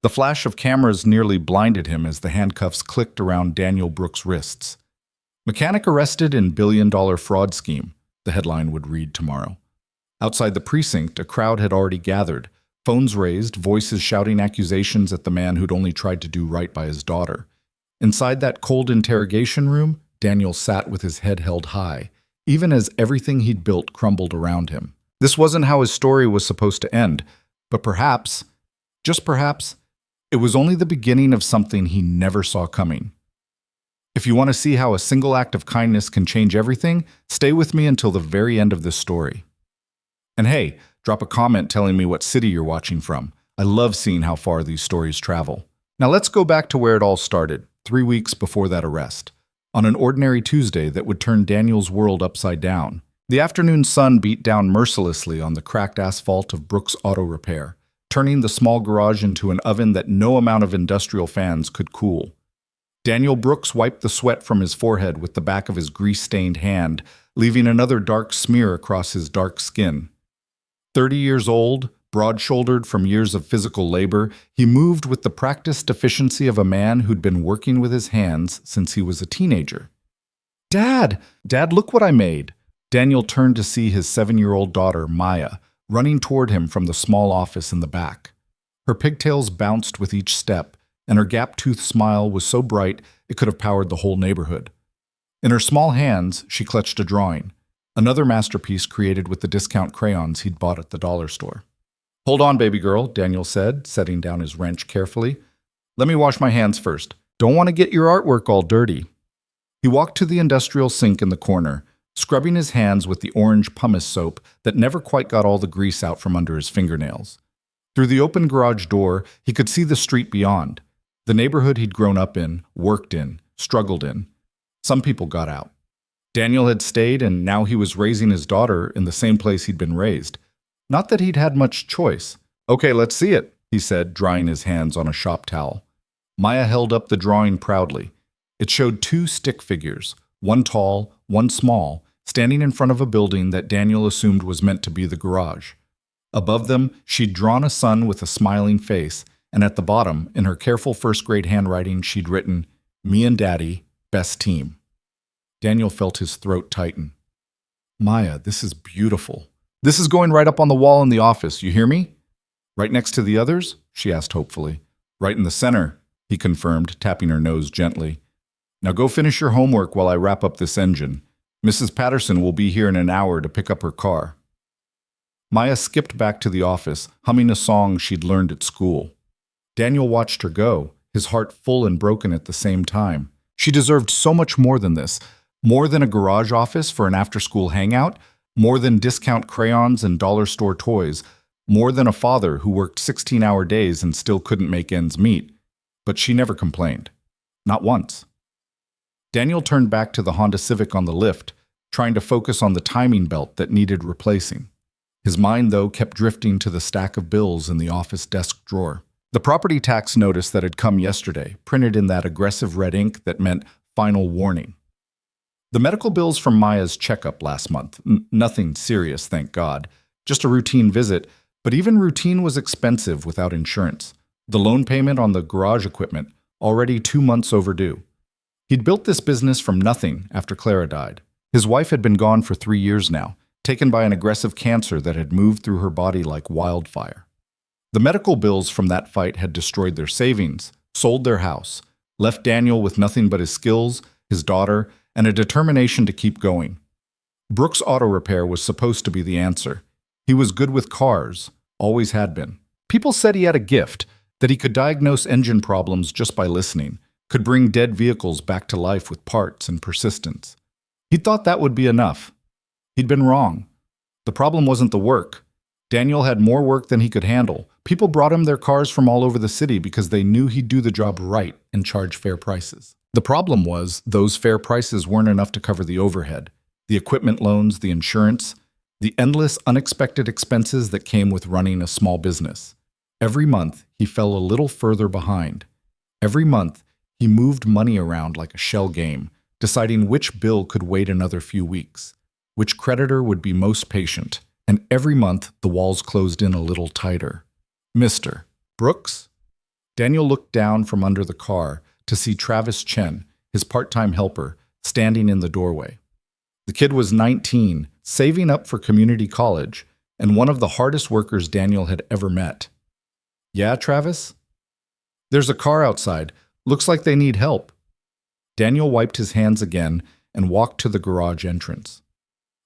The flash of cameras nearly blinded him as the handcuffs clicked around Daniel Brooks' wrists. "Mechanic arrested in billion-dollar fraud scheme," the headline would read tomorrow. Outside the precinct, a crowd had already gathered, phones raised, voices shouting accusations at the man who'd only tried to do right by his daughter. Inside that cold interrogation room, Daniel sat with his head held high, even as everything he'd built crumbled around him. This wasn't how his story was supposed to end, but perhaps, just perhaps, it was only the beginning of something he never saw coming. If you want to see how a single act of kindness can change everything, stay with me until the very end of this story. And hey, drop a comment telling me what city you're watching from. I love seeing how far these stories travel. Now let's go back to where it all started, 3 weeks before that arrest, on an ordinary Tuesday that would turn Daniel's world upside down. The afternoon sun beat down mercilessly on the cracked asphalt of Brooks Auto Repair, turning the small garage into an oven that no amount of industrial fans could cool. Daniel Brooks wiped the sweat from his forehead with the back of his grease-stained hand, leaving another dark smear across his dark skin. 30 years old, broad-shouldered from years of physical labor, he moved with the practiced efficiency of a man who'd been working with his hands since he was a teenager. "Dad! Dad, look what I made!" Daniel turned to see his 7-year-old daughter, Maya, running toward him from the small office in the back. Her pigtails bounced with each step, and her gap-toothed smile was so bright it could have powered the whole neighborhood. In her small hands, she clutched a drawing, another masterpiece created with the discount crayons he'd bought at the dollar store. "Hold on, baby girl," Daniel said, setting down his wrench carefully. "Let me wash my hands first. Don't want to get your artwork all dirty." He walked to the industrial sink in the corner, scrubbing his hands with the orange pumice soap that never quite got all the grease out from under his fingernails. Through the open garage door, he could see the street beyond, the neighborhood he'd grown up in, worked in, struggled in. Some people got out. Daniel had stayed, and now he was raising his daughter in the same place he'd been raised. Not that he'd had much choice. "Okay, let's see it," he said, drying his hands on a shop towel. Maya held up the drawing proudly. It showed 2 stick figures, one tall, one small, standing in front of a building that Daniel assumed was meant to be the garage. Above them, she'd drawn a sun with a smiling face, and at the bottom, in her careful first-grade handwriting, she'd written, "Me and Daddy, best team." Daniel felt his throat tighten. "Maya, this is beautiful. This is going right up on the wall in the office, you hear me?" "Right next to the others?" she asked hopefully. "Right in the center," he confirmed, tapping her nose gently. "Now go finish your homework while I wrap up this engine. Mrs. Patterson will be here in an hour to pick up her car." Maya skipped back to the office, humming a song she'd learned at school. Daniel watched her go, his heart full and broken at the same time. She deserved so much more than this. More than a garage office for an after-school hangout, more than discount crayons and dollar store toys, more than a father who worked 16-hour days and still couldn't make ends meet. But she never complained. Not once. Daniel turned back to the Honda Civic on the lift, trying to focus on the timing belt that needed replacing. His mind, though, kept drifting to the stack of bills in the office desk drawer. The property tax notice that had come yesterday, printed in that aggressive red ink that meant final warning. The medical bills from Maya's checkup last month. Nothing serious, thank God. Just a routine visit, but even routine was expensive without insurance. The loan payment on the garage equipment, already 2 months overdue. He'd built this business from nothing after Clara died. His wife had been gone for 3 years now, taken by an aggressive cancer that had moved through her body like wildfire. The medical bills from that fight had destroyed their savings, sold their house, left Daniel with nothing but his skills, his daughter, and a determination to keep going. Brooks Auto Repair was supposed to be the answer. He was good with cars, always had been. People said he had a gift, that he could diagnose engine problems just by listening, could bring dead vehicles back to life with parts and persistence. He thought that would be enough. He'd been wrong. The problem wasn't the work. Daniel had more work than he could handle. People brought him their cars from all over the city because they knew he'd do the job right and charge fair prices. The problem was, those fair prices weren't enough to cover the overhead, the equipment loans, the insurance, the endless unexpected expenses that came with running a small business. Every month, he fell a little further behind. Every month, he moved money around like a shell game, deciding which bill could wait another few weeks, which creditor would be most patient, and every month the walls closed in a little tighter. "Mr. Brooks?" Daniel looked down from under the car to see Travis Chen, his part-time helper, standing in the doorway. The kid was 19, saving up for community college, and one of the hardest workers Daniel had ever met. "Yeah, Travis?" "There's a car outside. Looks like they need help." Daniel wiped his hands again and walked to the garage entrance.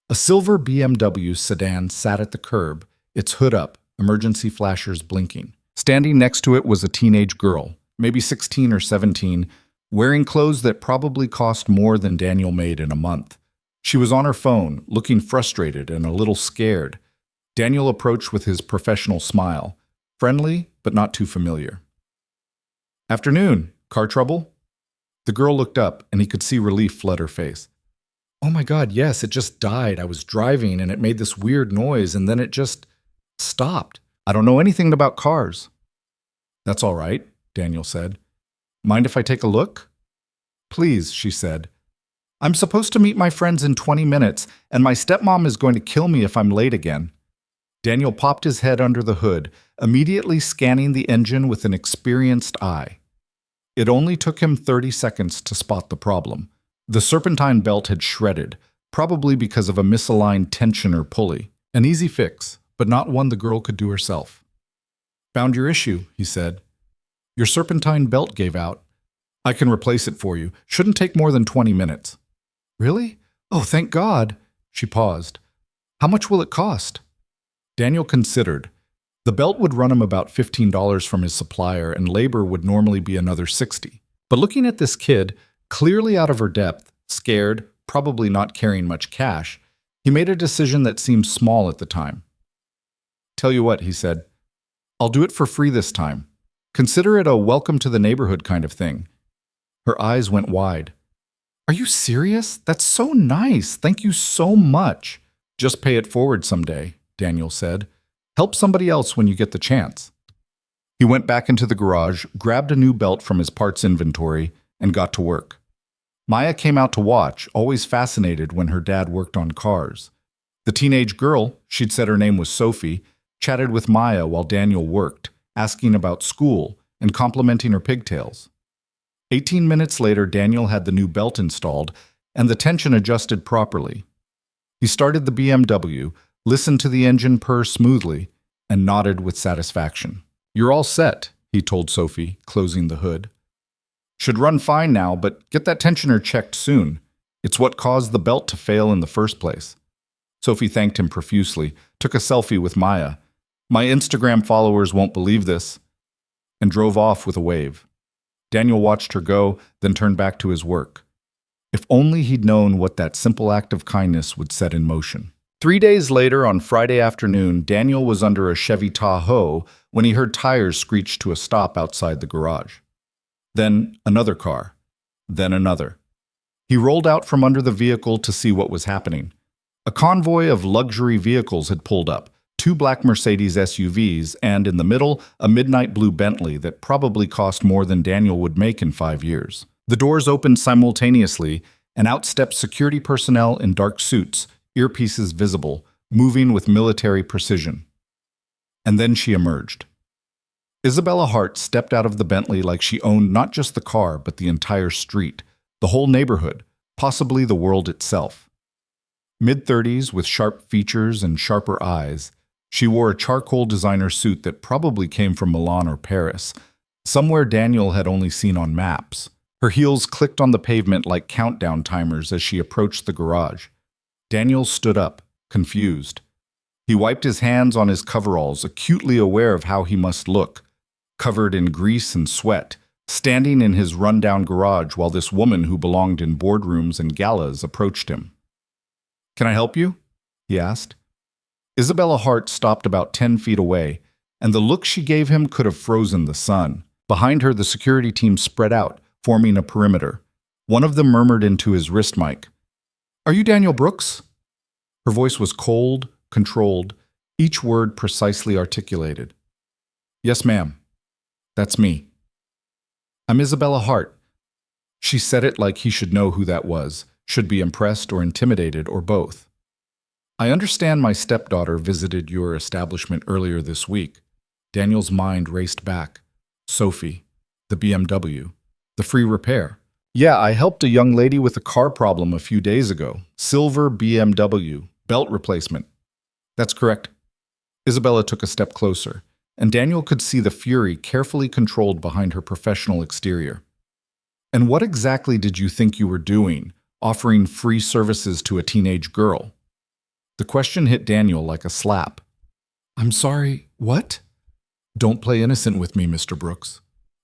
A silver BMW sedan sat at the curb, its hood up, emergency flashers blinking. Standing next to it was a teenage girl, maybe 16 or 17, wearing clothes that probably cost more than Daniel made in a month. She was on her phone, looking frustrated and a little scared. Daniel approached with his professional smile, friendly but not too familiar. "Afternoon. Car trouble?" The girl looked up, and he could see relief flood her face. "Oh my God, yes, it just died. I was driving, and it made this weird noise, and then it just stopped. I don't know anything about cars." "That's all right," Daniel said. "Mind if I take a look?" "Please," she said. "I'm supposed to meet my friends in 20 minutes, and my stepmom is going to kill me if I'm late again." Daniel popped his head under the hood, immediately scanning the engine with an experienced eye. It only took him 30 seconds to spot the problem. The serpentine belt had shredded, probably because of a misaligned tension or pulley. An easy fix, but not one the girl could do herself. "Found your issue," he said. "Your serpentine belt gave out. I can replace it for you. Shouldn't take more than 20 minutes. "Really? Oh, thank God." She paused. "How much will it cost?" Daniel considered. The belt would run him about $15 from his supplier, and labor would normally be another $60. But looking at this kid, clearly out of her depth, scared, probably not carrying much cash, he made a decision that seemed small at the time. "Tell you what," he said. "I'll do it for free this time. Consider it a welcome to the neighborhood kind of thing." Her eyes went wide. "Are you serious? That's so nice. Thank you so much." "Just pay it forward someday," Daniel said. "Help somebody else when you get the chance." He went back into the garage, grabbed a new belt from his parts inventory, and got to work. Maya came out to watch, always fascinated when her dad worked on cars. The teenage girl, she'd said her name was Sophie, chatted with Maya while Daniel worked, asking about school and complimenting her pigtails. 18 minutes later, Daniel had the new belt installed and the tension adjusted properly. He started the BMW, listened to the engine purr smoothly, and nodded with satisfaction. "You're all set," he told Sophie, closing the hood. "Should run fine now, but get that tensioner checked soon. It's what caused the belt to fail in the first place." Sophie thanked him profusely, took a selfie with Maya. "My Instagram followers won't believe this," and drove off with a wave. Daniel watched her go, then turned back to his work. If only he'd known what that simple act of kindness would set in motion. 3 days later, on Friday afternoon, Daniel was under a Chevy Tahoe when he heard tires screech to a stop outside the garage. Then another car. Then another. He rolled out from under the vehicle to see what was happening. A convoy of luxury vehicles had pulled up, 2 black Mercedes SUVs, and in the middle, a midnight blue Bentley that probably cost more than Daniel would make in 5 years. The doors opened simultaneously, and out stepped security personnel in dark suits, earpieces visible, moving with military precision. And then she emerged. Isabella Hart stepped out of the Bentley like she owned not just the car, but the entire street, the whole neighborhood, possibly the world itself. Mid-30s with sharp features and sharper eyes, she wore a charcoal designer suit that probably came from Milan or Paris, somewhere Daniel had only seen on maps. Her heels clicked on the pavement like countdown timers as she approached the garage. Daniel stood up, confused. He wiped his hands on his coveralls, acutely aware of how he must look, covered in grease and sweat, standing in his run-down garage while this woman who belonged in boardrooms and galas approached him. "Can I help you?" he asked. Isabella Hart stopped about 10 feet away, and the look she gave him could have frozen the sun. Behind her, the security team spread out, forming a perimeter. One of them murmured into his wrist mic, "Are you Daniel Brooks?" Her voice was cold, controlled, each word precisely articulated. "Yes, ma'am. That's me." "I'm Isabella Hart." She said it like he should know who that was, should be impressed or intimidated or both. "I understand my stepdaughter visited your establishment earlier this week." Daniel's mind raced back. Sophie, the BMW, the free repair. Yeah, I helped a young lady with a car problem a few days ago. Silver BMW, belt replacement. That's correct. Isabella took a step closer, and Daniel could see the fury carefully controlled behind her professional exterior. And what exactly did you think you were doing, offering free services to a teenage girl? The question hit Daniel like a slap. I'm sorry, what? Don't play innocent with me, Mr. Brooks.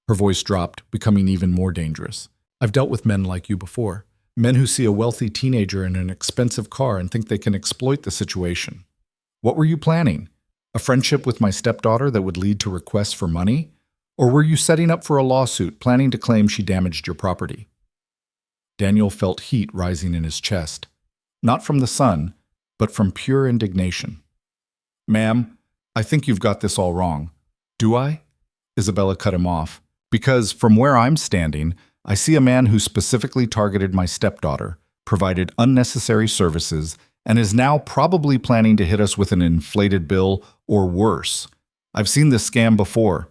Her voice dropped, becoming even more dangerous. I've dealt with men like you before. Men who see a wealthy teenager in an expensive car and think they can exploit the situation. What were you planning? A friendship with my stepdaughter that would lead to requests for money? Or were you setting up for a lawsuit, planning to claim she damaged your property? Daniel felt heat rising in his chest, not from the sun, but from pure indignation. Ma'am, I think you've got this all wrong. Do I? Isabella cut him off. Because from where I'm standing, I see a man who specifically targeted my stepdaughter, provided unnecessary services, and is now probably planning to hit us with an inflated bill or worse. I've seen this scam before.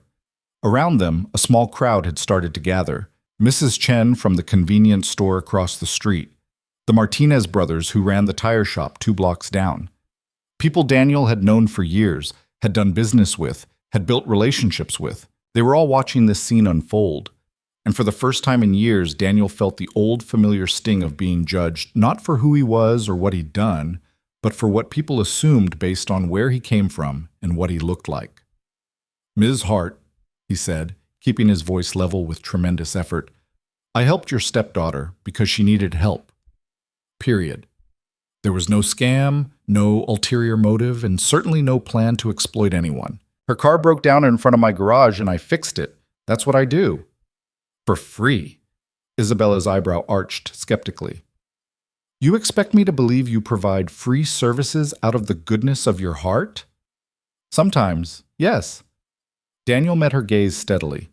Around them, a small crowd had started to gather. Mrs. Chen from the convenience store across the street. The Martinez brothers who ran the tire shop 2 blocks down. People Daniel had known for years, had done business with, had built relationships with. They were all watching this scene unfold. And for the first time in years, Daniel felt the old familiar sting of being judged, not for who he was or what he'd done, but for what people assumed based on where he came from and what he looked like. Ms. Hart, he said, keeping his voice level with tremendous effort, I helped your stepdaughter because she needed help. Period. There was no scam, no ulterior motive, and certainly no plan to exploit anyone. Her car broke down in front of my garage and I fixed it. That's what I do. For free. Isabella's eyebrow arched skeptically. You expect me to believe you provide free services out of the goodness of your heart? Sometimes, yes. Daniel met her gaze steadily.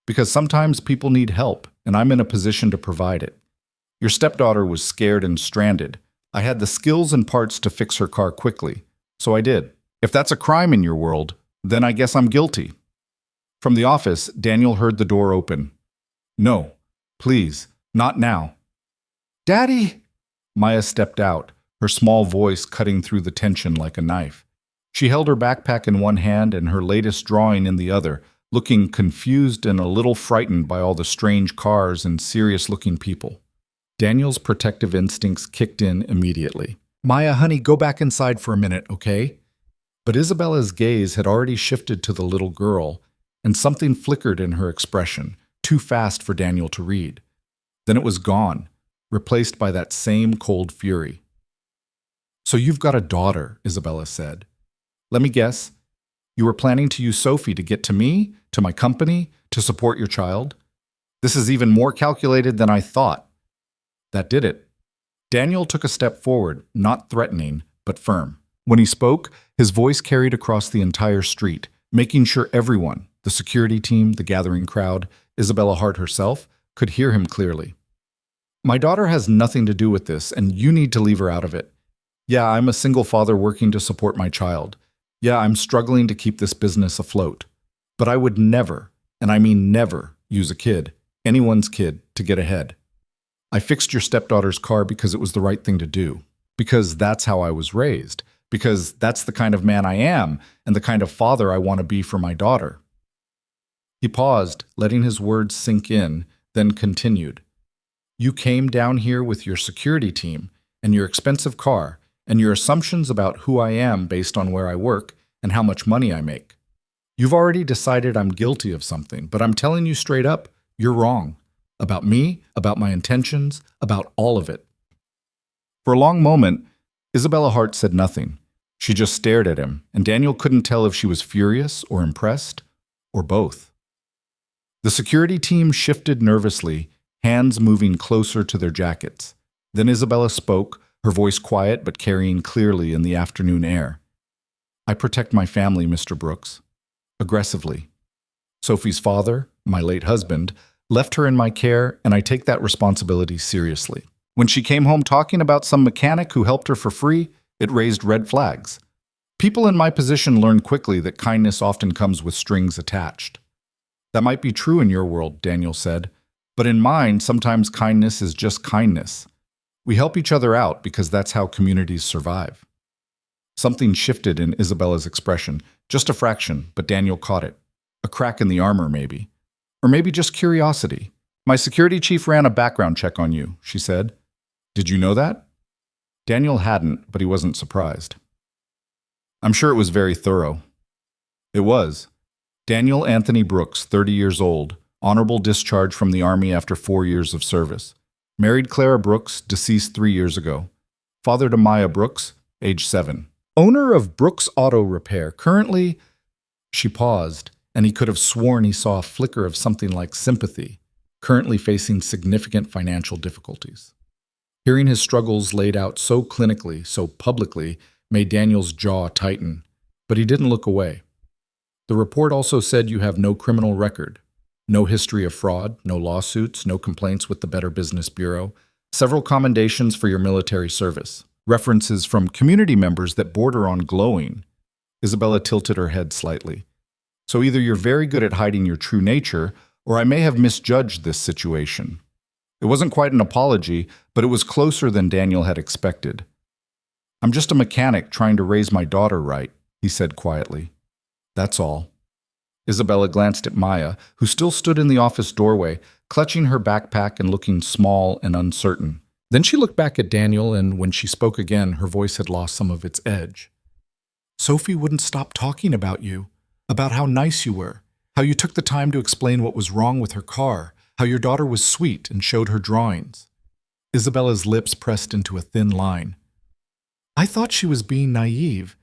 Because sometimes people need help, and I'm in a position to provide it. Your stepdaughter was scared and stranded. I had the skills and parts to fix her car quickly, so I did. If that's a crime in your world, then I guess I'm guilty. From the office, Daniel heard the door open. No, please, not now. Daddy! Maya stepped out, her small voice cutting through the tension like a knife. She held her backpack in one hand and her latest drawing in the other, looking confused and a little frightened by all the strange cars and serious-looking people. Daniel's protective instincts kicked in immediately. Maya, honey, go back inside for a minute, okay? But Isabella's gaze had already shifted to the little girl, and something flickered in her expression, too fast for Daniel to read. Then it was gone, replaced by that same cold fury. So you've got a daughter, Isabella said. Let me guess. You were planning to use Sophie to get to me, to my company, to support your child? This is even more calculated than I thought. That did it. Daniel took a step forward, not threatening, but firm. When he spoke, his voice carried across the entire street, making sure everyone, the security team, the gathering crowd, Isabella Hart herself, could hear him clearly. My daughter has nothing to do with this, and you need to leave her out of it. Yeah, I'm a single father working to support my child. Yeah, I'm struggling to keep this business afloat. But I would never, and I mean never, use a kid, anyone's kid, to get ahead. I fixed your stepdaughter's car because it was the right thing to do. Because that's how I was raised. Because that's the kind of man I am, and the kind of father I want to be for my daughter. He paused, letting his words sink in, then continued. You came down here with your security team, and your expensive car, and your assumptions about who I am based on where I work and how much money I make. You've already decided I'm guilty of something, but I'm telling you straight up, you're wrong. About me, about my intentions, about all of it. For a long moment, Isabella Hart said nothing. She just stared at him, and Daniel couldn't tell if she was furious or impressed, or both. The security team shifted nervously, hands moving closer to their jackets. Then Isabella spoke, her voice quiet but carrying clearly in the afternoon air. I protect my family, Mr. Brooks. Aggressively. Sophie's father, my late husband, left her in my care, and I take that responsibility seriously. When she came home talking about some mechanic who helped her for free, it raised red flags. People in my position learn quickly that kindness often comes with strings attached. That might be true in your world, Daniel said, but in mine, sometimes kindness is just kindness. We help each other out because that's how communities survive. Something shifted in Isabella's expression, just a fraction, but Daniel caught it. A crack in the armor, maybe. Or maybe just curiosity. My security chief ran a background check on you, she said. Did you know that? Daniel hadn't, but he wasn't surprised. I'm sure it was very thorough. It was. Daniel Anthony Brooks, 30 years old, honorable discharge from the Army after 4 years of service. Married Clara Brooks, deceased 3 years ago. Father to Maya Brooks, age 7. Owner of Brooks Auto Repair, currently... She paused, and he could have sworn he saw a flicker of something like sympathy, currently facing significant financial difficulties. Hearing his struggles laid out so clinically, so publicly, made Daniel's jaw tighten, but he didn't look away. The report also said you have no criminal record, no history of fraud, no lawsuits, no complaints with the Better Business Bureau, several commendations for your military service, references from community members that border on glowing. Isabella tilted her head slightly. So either you're very good at hiding your true nature, or I may have misjudged this situation. It wasn't quite an apology, but it was closer than Daniel had expected. I'm just a mechanic trying to raise my daughter right, he said quietly. That's all. Isabella glanced at Maya, who still stood in the office doorway, clutching her backpack and looking small and uncertain. Then she looked back at Daniel, and when she spoke again, her voice had lost some of its edge. Sophie wouldn't stop talking about you, about how nice you were, how you took the time to explain what was wrong with her car, how your daughter was sweet and showed her drawings. Isabella's lips pressed into a thin line. I thought she was being naive.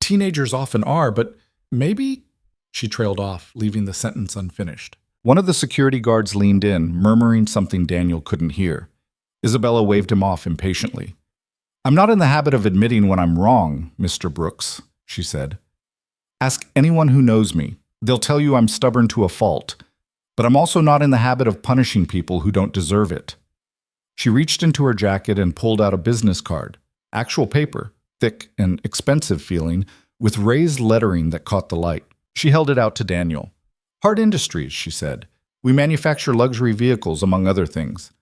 Teenagers often are, but maybe... She trailed off, leaving the sentence unfinished. One of the security guards leaned in, murmuring something Daniel couldn't hear. Isabella waved him off impatiently. I'm not in the habit of admitting when I'm wrong, Mr. Brooks, she said. Ask anyone who knows me. They'll tell you I'm stubborn to a fault. But I'm also not in the habit of punishing people who don't deserve it. She reached into her jacket and pulled out a business card. Actual paper, thick and expensive feeling, with raised lettering that caught the light. She held it out to Daniel. Hart Industries, she said. We manufacture luxury vehicles, among other things.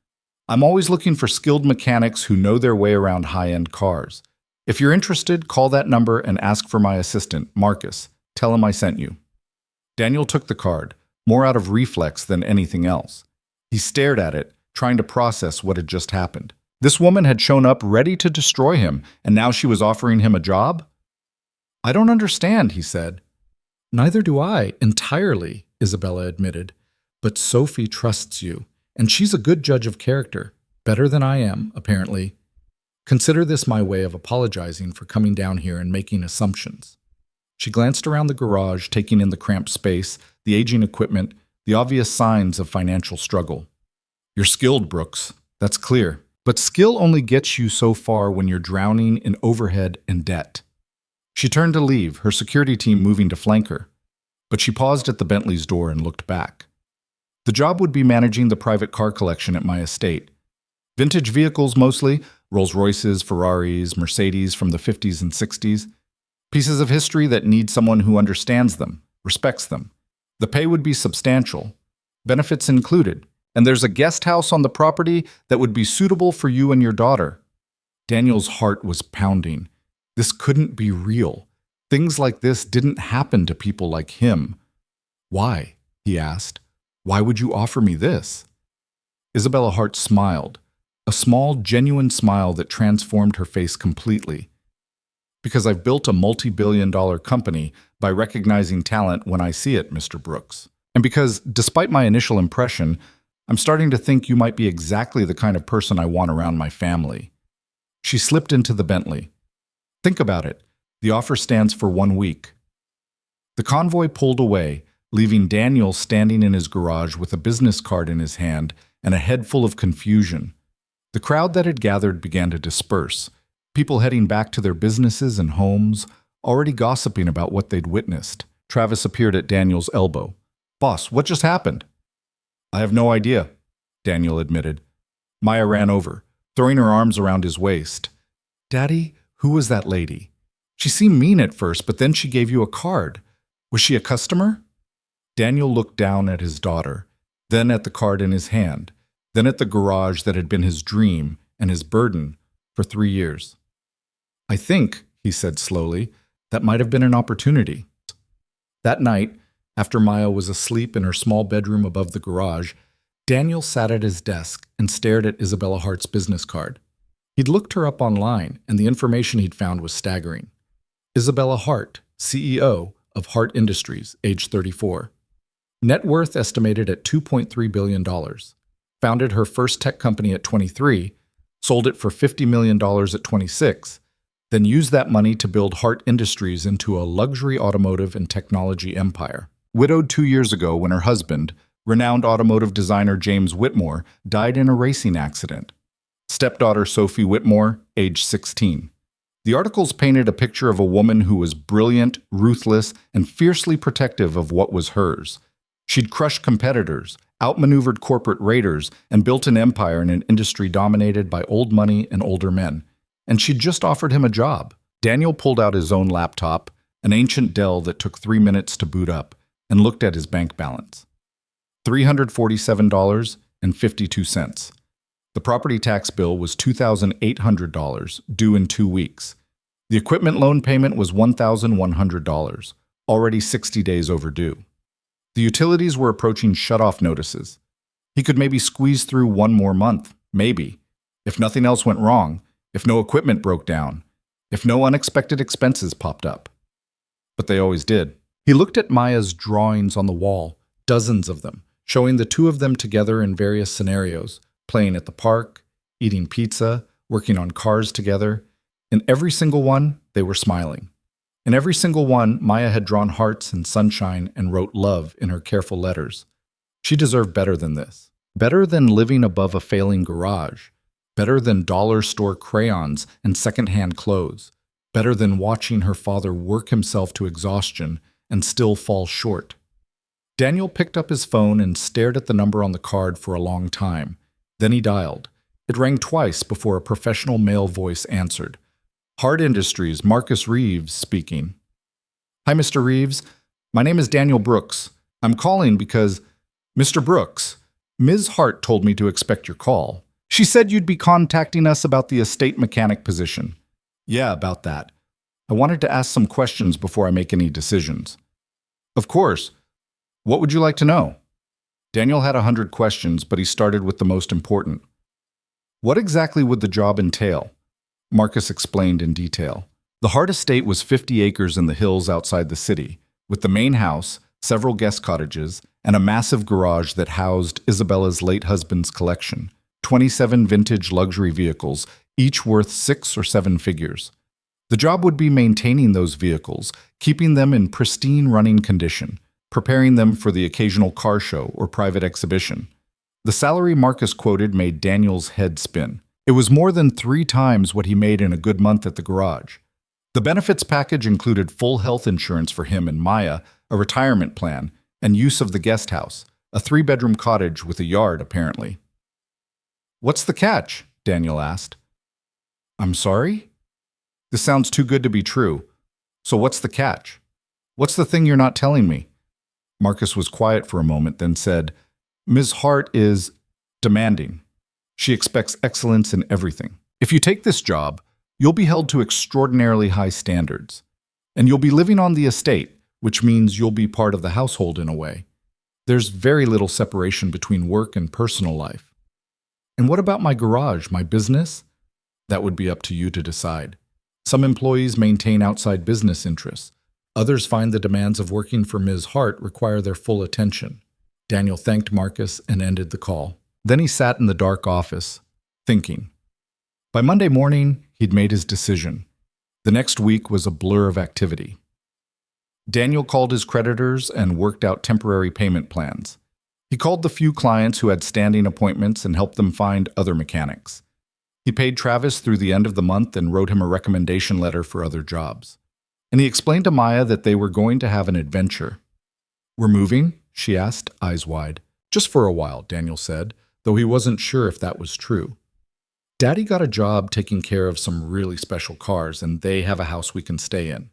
I'm always looking for skilled mechanics who know their way around high-end cars. If you're interested, call that number and ask for my assistant, Marcus. Tell him I sent you. Daniel took the card, more out of reflex than anything else. He stared at it, trying to process what had just happened. This woman had shown up ready to destroy him, and now she was offering him a job? I don't understand, he said. Neither do I, entirely, Isabella admitted. But Sophie trusts you, and she's a good judge of character, better than I am, apparently. Consider this my way of apologizing for coming down here and making assumptions. She glanced around the garage, taking in the cramped space, the aging equipment, the obvious signs of financial struggle. You're skilled, Brooks. That's clear. But skill only gets you so far when you're drowning in overhead and debt. She turned to leave, her security team moving to flank her. But she paused at the Bentley's door and looked back. The job would be managing the private car collection at my estate. Vintage vehicles mostly, Rolls-Royces, Ferraris, Mercedes from the 50s and 60s. Pieces of history that need someone who understands them, respects them. The pay would be substantial, benefits included, and there's a guest house on the property that would be suitable for you and your daughter. Daniel's heart was pounding. This couldn't be real. Things like this didn't happen to people like him. Why? He asked. Why would you offer me this? Isabella Hart smiled, a small, genuine smile that transformed her face completely. Because I've built a multi-billion-dollar company by recognizing talent when I see it, Mr. Brooks. And because, despite my initial impression, I'm starting to think you might be exactly the kind of person I want around my family. She slipped into the Bentley. Think about it. The offer stands for 1 week. The convoy pulled away, leaving Daniel standing in his garage with a business card in his hand and a head full of confusion. The crowd that had gathered began to disperse, people heading back to their businesses and homes, already gossiping about what they'd witnessed. Travis appeared at Daniel's elbow. Boss, what just happened? I have no idea, Daniel admitted. Maya ran over, throwing her arms around his waist. Daddy, who was that lady? She seemed mean at first, but then she gave you a card. Was she a customer? Daniel looked down at his daughter, then at the card in his hand, then at the garage that had been his dream and his burden for 3 years. "I think," he said slowly, "that might have been an opportunity." That night, after Maya was asleep in her small bedroom above the garage, Daniel sat at his desk and stared at Isabella Hart's business card. He'd looked her up online, and the information he'd found was staggering. Isabella Hart, CEO of Hart Industries, age 34. Net worth estimated at $2.3 billion. Founded her first tech company at 23, sold it for $50 million at 26, then used that money to build Hart Industries into a luxury automotive and technology empire. Widowed 2 years ago when her husband, renowned automotive designer James Whitmore, died in a racing accident. Stepdaughter Sophie Whitmore, age 16. The articles painted a picture of a woman who was brilliant, ruthless, and fiercely protective of what was hers. She'd crushed competitors, outmaneuvered corporate raiders, and built an empire in an industry dominated by old money and older men. And she'd just offered him a job. Daniel pulled out his own laptop, an ancient Dell that took 3 minutes to boot up, and looked at his bank balance. $347.52. The property tax bill was $2,800, due in 2 weeks. The equipment loan payment was $1,100, already 60 days overdue. The utilities were approaching shut-off notices. He could maybe squeeze through 1 more month, maybe. If nothing else went wrong, if no equipment broke down, if no unexpected expenses popped up. But they always did. He looked at Maya's drawings on the wall, dozens of them, showing the two of them together in various scenarios, playing at the park, eating pizza, working on cars together. In every single one, they were smiling. In every single one, Maya had drawn hearts and sunshine and wrote love in her careful letters. She deserved better than this. Better than living above a failing garage. Better than dollar store crayons and secondhand clothes. Better than watching her father work himself to exhaustion and still fall short. Daniel picked up his phone and stared at the number on the card for a long time. Then he dialed. It rang twice before a professional male voice answered. Hart Industries, Marcus Reeves speaking. "Hi, Mr. Reeves. My name is Daniel Brooks. I'm calling because, Mr. Brooks, Ms. Hart told me to expect your call. She said you'd be contacting us about the estate mechanic position." "Yeah, about that. I wanted to ask some questions before I make any decisions." "Of course. What would you like to know?" Daniel had 100 questions, but he started with the most important. "What exactly would the job entail?" Marcus explained in detail. The Hart estate was 50 acres in the hills outside the city, with the main house, several guest cottages, and a massive garage that housed Isabella's late husband's collection, 27 vintage luxury vehicles, each worth 6 or 7 figures. The job would be maintaining those vehicles, keeping them in pristine running condition, preparing them for the occasional car show or private exhibition. The salary Marcus quoted made Daniel's head spin. It was more than 3 times what he made in a good month at the garage. The benefits package included full health insurance for him and Maya, a retirement plan, and use of the guest house, a 3-bedroom cottage with a yard, apparently. "What's the catch?" Daniel asked. "I'm sorry? This sounds too good to be true. So what's the catch? What's the thing you're not telling me?" Marcus was quiet for a moment, then said, "Ms. Hart is demanding. She expects excellence in everything. If you take this job, you'll be held to extraordinarily high standards. And you'll be living on the estate, which means you'll be part of the household in a way. There's very little separation between work and personal life. And what about my garage, my business? That would be up to you to decide. Some employees maintain outside business interests. Others find the demands of working for Ms. Hart require their full attention." Daniel thanked Marcus and ended the call. Then he sat in the dark office, thinking. By Monday morning, he'd made his decision. The next week was a blur of activity. Daniel called his creditors and worked out temporary payment plans. He called the few clients who had standing appointments and helped them find other mechanics. He paid Travis through the end of the month and wrote him a recommendation letter for other jobs. And he explained to Maya that they were going to have an adventure. "We're moving?" she asked, eyes wide. "Just for a while," Daniel said, though he wasn't sure if that was true. "Daddy got a job taking care of some really special cars, and they have a house we can stay in."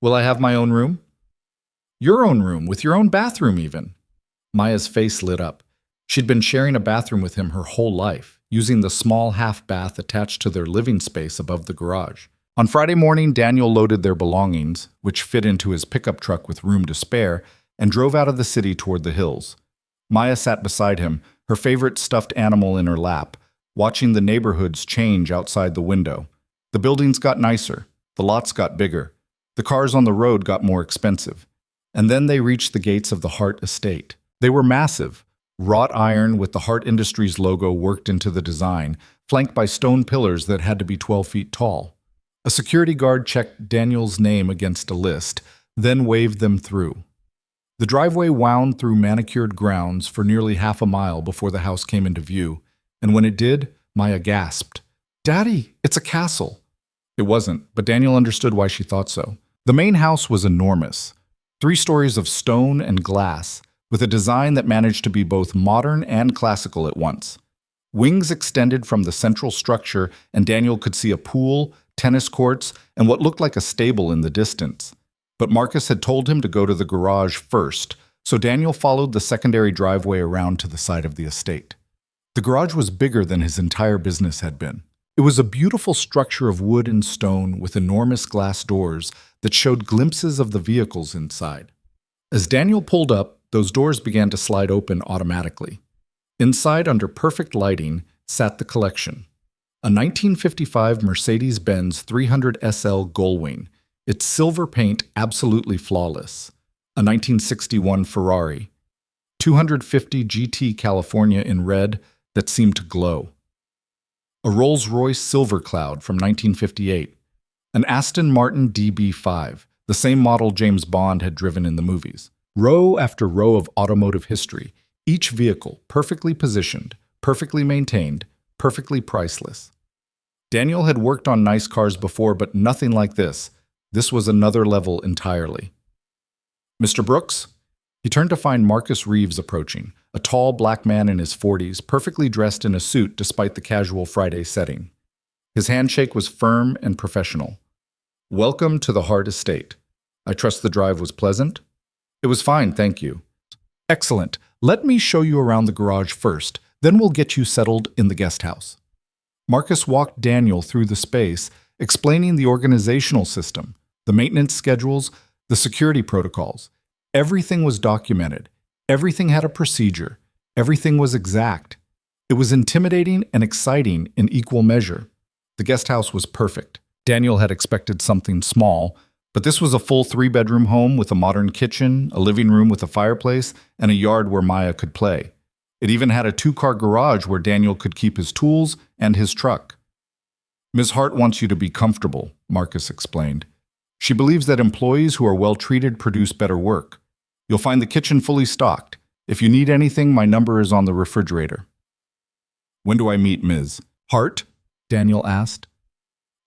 "Will I have my own room?" Your own room, with your own bathroom even. Maya's face lit up. She'd been sharing a bathroom with him her whole life, using the small half bath attached to their living space above the garage. On Friday morning, Daniel loaded their belongings, which fit into his pickup truck with room to spare, and drove out of the city toward the hills. Maya sat beside him, her favorite stuffed animal in her lap, watching the neighborhoods change outside the window. The buildings got nicer, the lots got bigger, the cars on the road got more expensive. And then they reached the gates of the Hart estate. They were massive, wrought iron with the Hart Industries logo worked into the design, flanked by stone pillars that had to be 12 feet tall. A security guard checked Daniel's name against a list, then waved them through. The driveway wound through manicured grounds for nearly half a mile before the house came into view, and when it did, Maya gasped. "Daddy, it's a castle." It wasn't, but Daniel understood why she thought so. The main house was enormous, 3 stories of stone and glass, with a design that managed to be both modern and classical at once. Wings extended from the central structure, and Daniel could see a pool, tennis courts, and what looked like a stable in the distance. But Marcus had told him to go to the garage first, so Daniel followed the secondary driveway around to the side of the estate. The garage was bigger than his entire business had been. It was a beautiful structure of wood and stone with enormous glass doors that showed glimpses of the vehicles inside. As Daniel pulled up, those doors began to slide open automatically. Inside, under perfect lighting, sat the collection. A 1955 Mercedes-Benz 300 SL Gullwing, its silver paint absolutely flawless. A 1961 Ferrari. 250 GT California in red that seemed to glow. A Rolls-Royce Silver Cloud from 1958. An Aston Martin DB5, the same model James Bond had driven in the movies. Row after row of automotive history, each vehicle perfectly positioned, perfectly maintained, perfectly priceless. Daniel had worked on nice cars before, but nothing like this. This was another level entirely. "Mr. Brooks?" He turned to find Marcus Reeves approaching, a tall black man in his 40s, perfectly dressed in a suit despite the casual Friday setting. His handshake was firm and professional. "Welcome to the Hart estate. I trust the drive was pleasant?" "It was fine, thank you." "Excellent. Let me show you around the garage first, then we'll get you settled in the guest house." Marcus walked Daniel through the space, explaining the organizational system, the maintenance schedules, the security protocols. Everything was documented. Everything had a procedure. Everything was exact. It was intimidating and exciting in equal measure. The guest house was perfect. Daniel had expected something small, but this was a full 3-bedroom home with a modern kitchen, a living room with a fireplace, and a yard where Maya could play. It even had a 2-car garage where Daniel could keep his tools and his truck. "Ms. Hart wants you to be comfortable," Marcus explained. "She believes that employees who are well treated produce better work. You'll find the kitchen fully stocked. If you need anything, my number is on the refrigerator." "When do I meet Ms. Hart?" Daniel asked.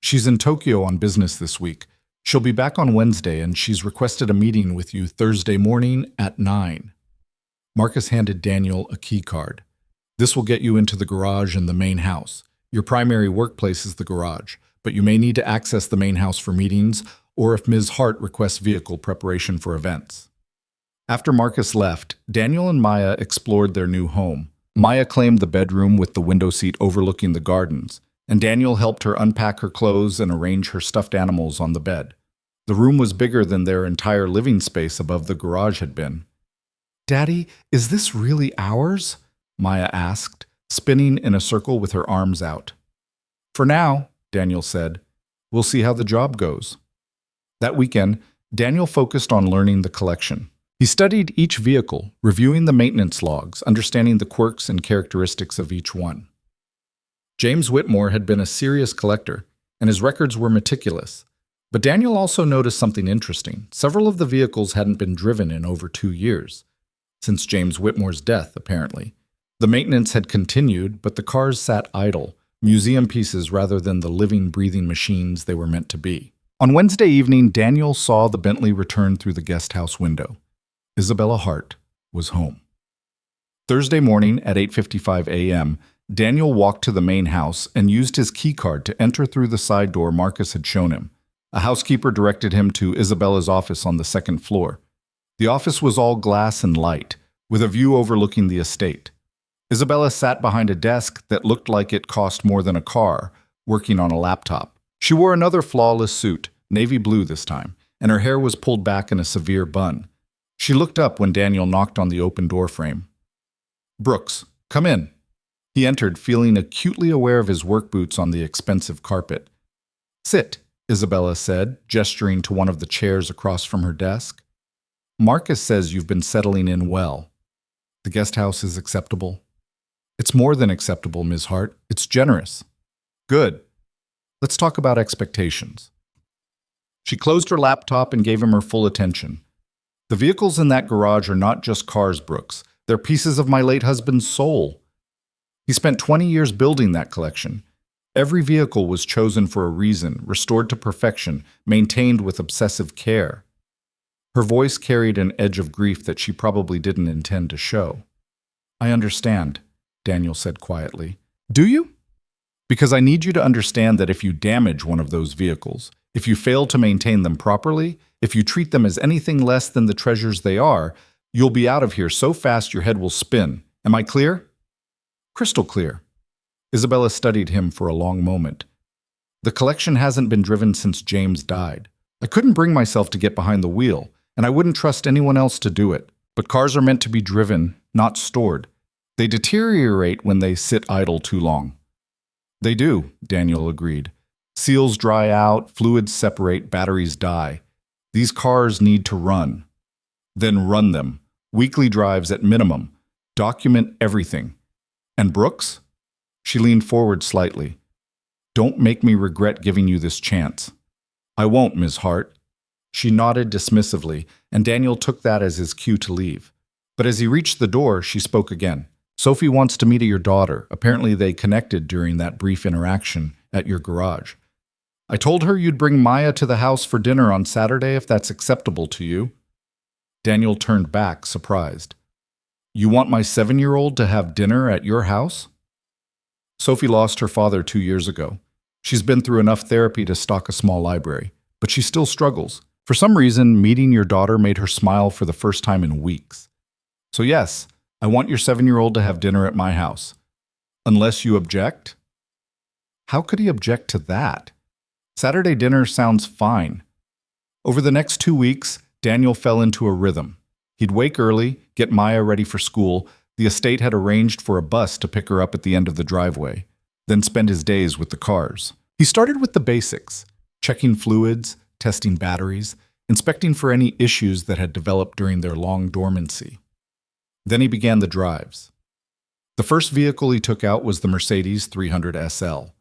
"She's in Tokyo on business this week. She'll be back on Wednesday, and she's requested a meeting with you Thursday morning at 9. Marcus handed Daniel a key card. "This will get you into the garage and the main house. Your primary workplace is the garage, but you may need to access the main house for meetings or if Ms. Hart requests vehicle preparation for events." After Marcus left, Daniel and Maya explored their new home. Maya claimed the bedroom with the window seat overlooking the gardens, and Daniel helped her unpack her clothes and arrange her stuffed animals on the bed. The room was bigger than their entire living space above the garage had been. "Daddy, is this really ours?" Maya asked, spinning in a circle with her arms out. "For now," Daniel said. "We'll see how the job goes." That weekend, Daniel focused on learning the collection. He studied each vehicle, reviewing the maintenance logs, understanding the quirks and characteristics of each one. James Whitmore had been a serious collector, and his records were meticulous. But Daniel also noticed something interesting. Several of the vehicles hadn't been driven in over 2 years. Since James Whitmore's death, apparently. The maintenance had continued, but the cars sat idle, museum pieces rather than the living, breathing machines they were meant to be. On Wednesday evening, Daniel saw the Bentley return through the guest house window. Isabella Hart was home. Thursday morning at 8:55 a.m., Daniel walked to the main house and used his key card to enter through the side door Marcus had shown him. A housekeeper directed him to Isabella's office on the 2nd floor. The office was all glass and light, with a view overlooking the estate. Isabella sat behind a desk that looked like it cost more than a car, working on a laptop. She wore another flawless suit, navy blue this time, and her hair was pulled back in a severe bun. She looked up when Daniel knocked on the open door frame. "Brooks, come in." He entered, feeling acutely aware of his work boots on the expensive carpet. "Sit," Isabella said, gesturing to one of the chairs across from her desk. "Marcus says you've been settling in well. The guest house is acceptable." "It's more than acceptable, Ms. Hart. It's generous." "Good. Let's talk about expectations." She closed her laptop and gave him her full attention. "The vehicles in that garage are not just cars, Brooks. They're pieces of my late husband's soul. He spent 20 years building that collection. Every vehicle was chosen for a reason, restored to perfection, maintained with obsessive care." Her voice carried an edge of grief that she probably didn't intend to show. "I understand," Daniel said quietly. "Do you? Because I need you to understand that if you damage one of those vehicles, if you fail to maintain them properly, if you treat them as anything less than the treasures they are, you'll be out of here so fast your head will spin. Am I clear?" "Crystal clear." Isabella studied him for a long moment. "The collection hasn't been driven since James died. I couldn't bring myself to get behind the wheel, and I wouldn't trust anyone else to do it. But cars are meant to be driven, not stored. They deteriorate when they sit idle too long." "They do," Daniel agreed. "Seals dry out, fluids separate, batteries die. These cars need to run. Then run them. Weekly drives at minimum. Document everything. And Brooks?" She leaned forward slightly. "Don't make me regret giving you this chance." "I won't, Ms. Hart." She nodded dismissively, and Daniel took that as his cue to leave. But as he reached the door, she spoke again. "Sophie wants to meet your daughter. Apparently they connected during that brief interaction at your garage. I told her you'd bring Maya to the house for dinner on Saturday if that's acceptable to you." Daniel turned back, surprised. "You want my 7-year-old to have dinner at your house?" "Sophie lost her father 2 years ago. She's been through enough therapy to stock a small library, but she still struggles. For some reason, meeting your daughter made her smile for the first time in weeks. So yes, I want your 7-year-old to have dinner at my house. Unless you object?" How could he object to that? Saturday dinner sounds fine. Over the next 2 weeks, Daniel fell into a rhythm. He'd wake early, get Maya ready for school. The estate had arranged for a bus to pick her up at the end of the driveway, then spend his days with the cars. He started with the basics, checking fluids, testing batteries, inspecting for any issues that had developed during their long dormancy. Then he began the drives. The first vehicle he took out was the Mercedes 300 SL.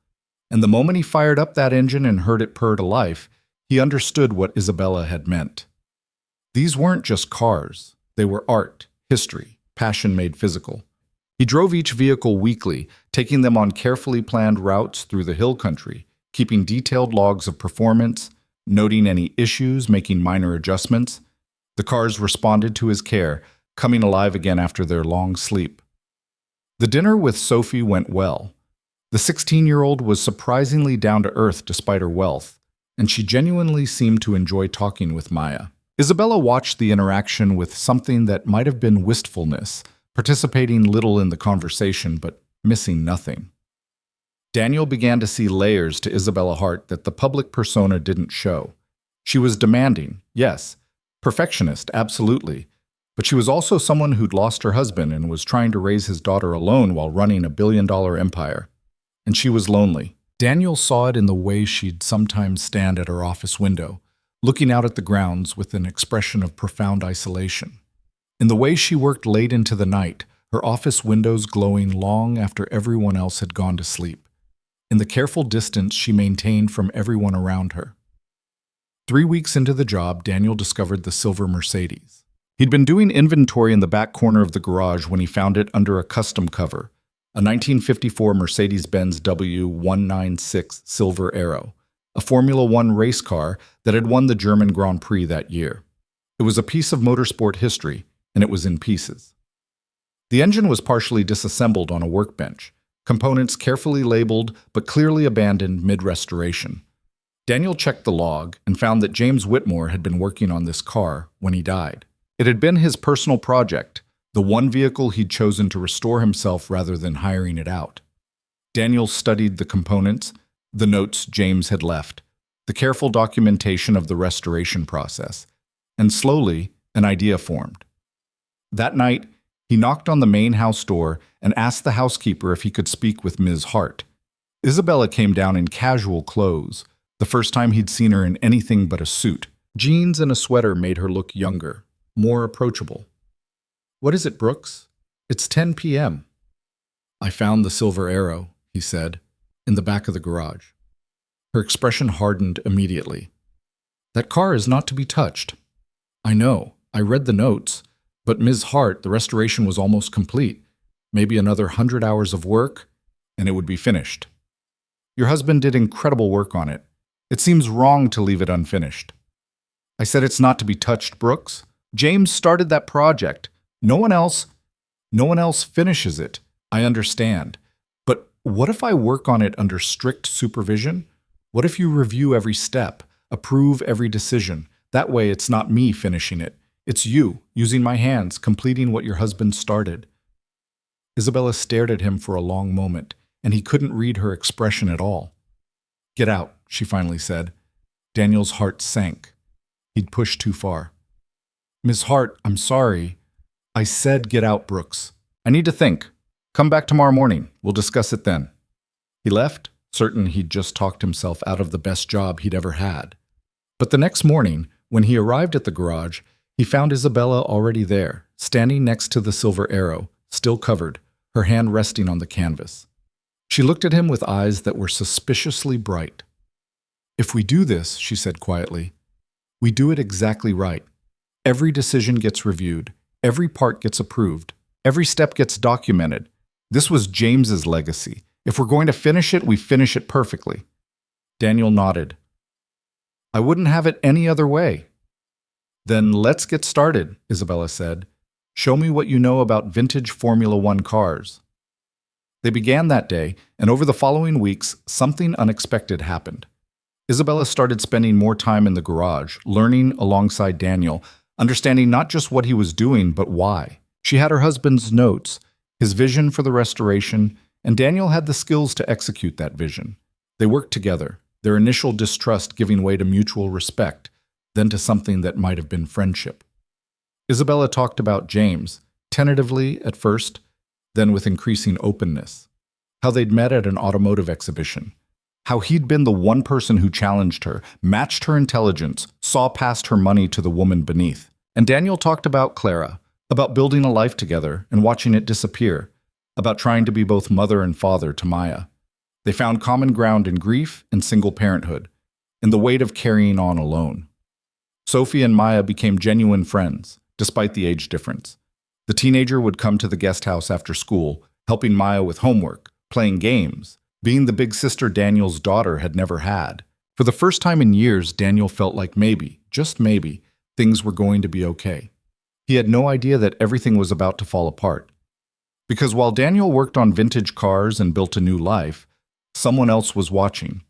And the moment he fired up that engine and heard it purr to life, he understood what Isabella had meant. These weren't just cars. They were art, history, passion made physical. He drove each vehicle weekly, taking them on carefully planned routes through the hill country, keeping detailed logs of performance, noting any issues, making minor adjustments. The cars responded to his care, coming alive again after their long sleep. The dinner with Sophie went well. The 16-year-old was surprisingly down to earth despite her wealth, and she genuinely seemed to enjoy talking with Maya. Isabella watched the interaction with something that might have been wistfulness, participating little in the conversation but missing nothing. Daniel began to see layers to Isabella Hart that the public persona didn't show. She was demanding, yes, perfectionist, absolutely, but she was also someone who'd lost her husband and was trying to raise his daughter alone while running a billion-dollar empire. And she was lonely. Daniel saw it in the way she'd sometimes stand at her office window, looking out at the grounds with an expression of profound isolation. In the way she worked late into the night, her office windows glowing long after everyone else had gone to sleep. In the careful distance she maintained from everyone around her. 3 weeks into the job, Daniel discovered the silver Mercedes. He'd been doing inventory in the back corner of the garage when he found it under a custom cover, a 1954 Mercedes-Benz W196 Silver Arrow, a Formula One race car that had won the German Grand Prix that year. It was a piece of motorsport history, and it was in pieces. The engine was partially disassembled on a workbench, components carefully labeled but clearly abandoned mid-restoration. Daniel checked the log and found that James Whitmore had been working on this car when he died. It had been his personal project, the one vehicle he'd chosen to restore himself rather than hiring it out. Daniel studied the components, the notes James had left, the careful documentation of the restoration process, and slowly an idea formed. That night, he knocked on the main house door and asked the housekeeper if he could speak with Ms. Hart. Isabella came down in casual clothes, the first time he'd seen her in anything but a suit. Jeans and a sweater made her look younger, more approachable. "What is it, Brooks? It's 10 p.m. "I found the Silver Arrow," he said, "in the back of the garage." Her expression hardened immediately. "That car is not to be touched." "I know. I read the notes. But Ms. Hart, the restoration was almost complete. Maybe another 100 hours of work, and it would be finished. Your husband did incredible work on it. It seems wrong to leave it unfinished." "I said it's not to be touched, Brooks. James started that project. No one else finishes it. I understand. But what if I work on it under strict supervision? What if you review every step, approve every decision? That way it's not me finishing it. It's you, using my hands, completing what your husband started." Isabella stared at him for a long moment, and he couldn't read her expression at all. "Get out," she finally said. Daniel's heart sank. He'd pushed too far. "Miss Hart, I'm sorry. I said get out, Brooks. I need to think. Come back tomorrow morning. We'll discuss it then." He left, certain he'd just talked himself out of the best job he'd ever had. But the next morning, when he arrived at the garage, he found Isabella already there, standing next to the Silver Arrow, still covered, her hand resting on the canvas. She looked at him with eyes that were suspiciously bright. "If we do this," she said quietly, "we do it exactly right. Every decision gets reviewed, every part gets approved, every step gets documented. This was James's legacy. If we're going to finish it, we finish it perfectly." Daniel nodded. "I wouldn't have it any other way." "Then let's get started," Isabella said. "Show me what you know about vintage Formula One cars." They began that day, and over the following weeks, something unexpected happened. Isabella started spending more time in the garage, learning alongside Daniel, understanding not just what he was doing, but why. She had her husband's notes, his vision for the restoration, and Daniel had the skills to execute that vision. They worked together, their initial distrust giving way to mutual respect, then to something that might have been friendship. Isabella talked about James, tentatively at first, then with increasing openness. How they'd met at an automotive exhibition. How he'd been the one person who challenged her, matched her intelligence, saw past her money to the woman beneath. And Daniel talked about Clara, about building a life together and watching it disappear, about trying to be both mother and father to Maya. They found common ground in grief and single parenthood, in the weight of carrying on alone. Sophie and Maya became genuine friends, despite the age difference. The teenager would come to the guest house after school, helping Maya with homework, playing games, being the big sister Daniel's daughter had never had. For the first time in years, Daniel felt like maybe, just maybe, things were going to be okay. He had no idea that everything was about to fall apart. Because while Daniel worked on vintage cars and built a new life, someone else was watching.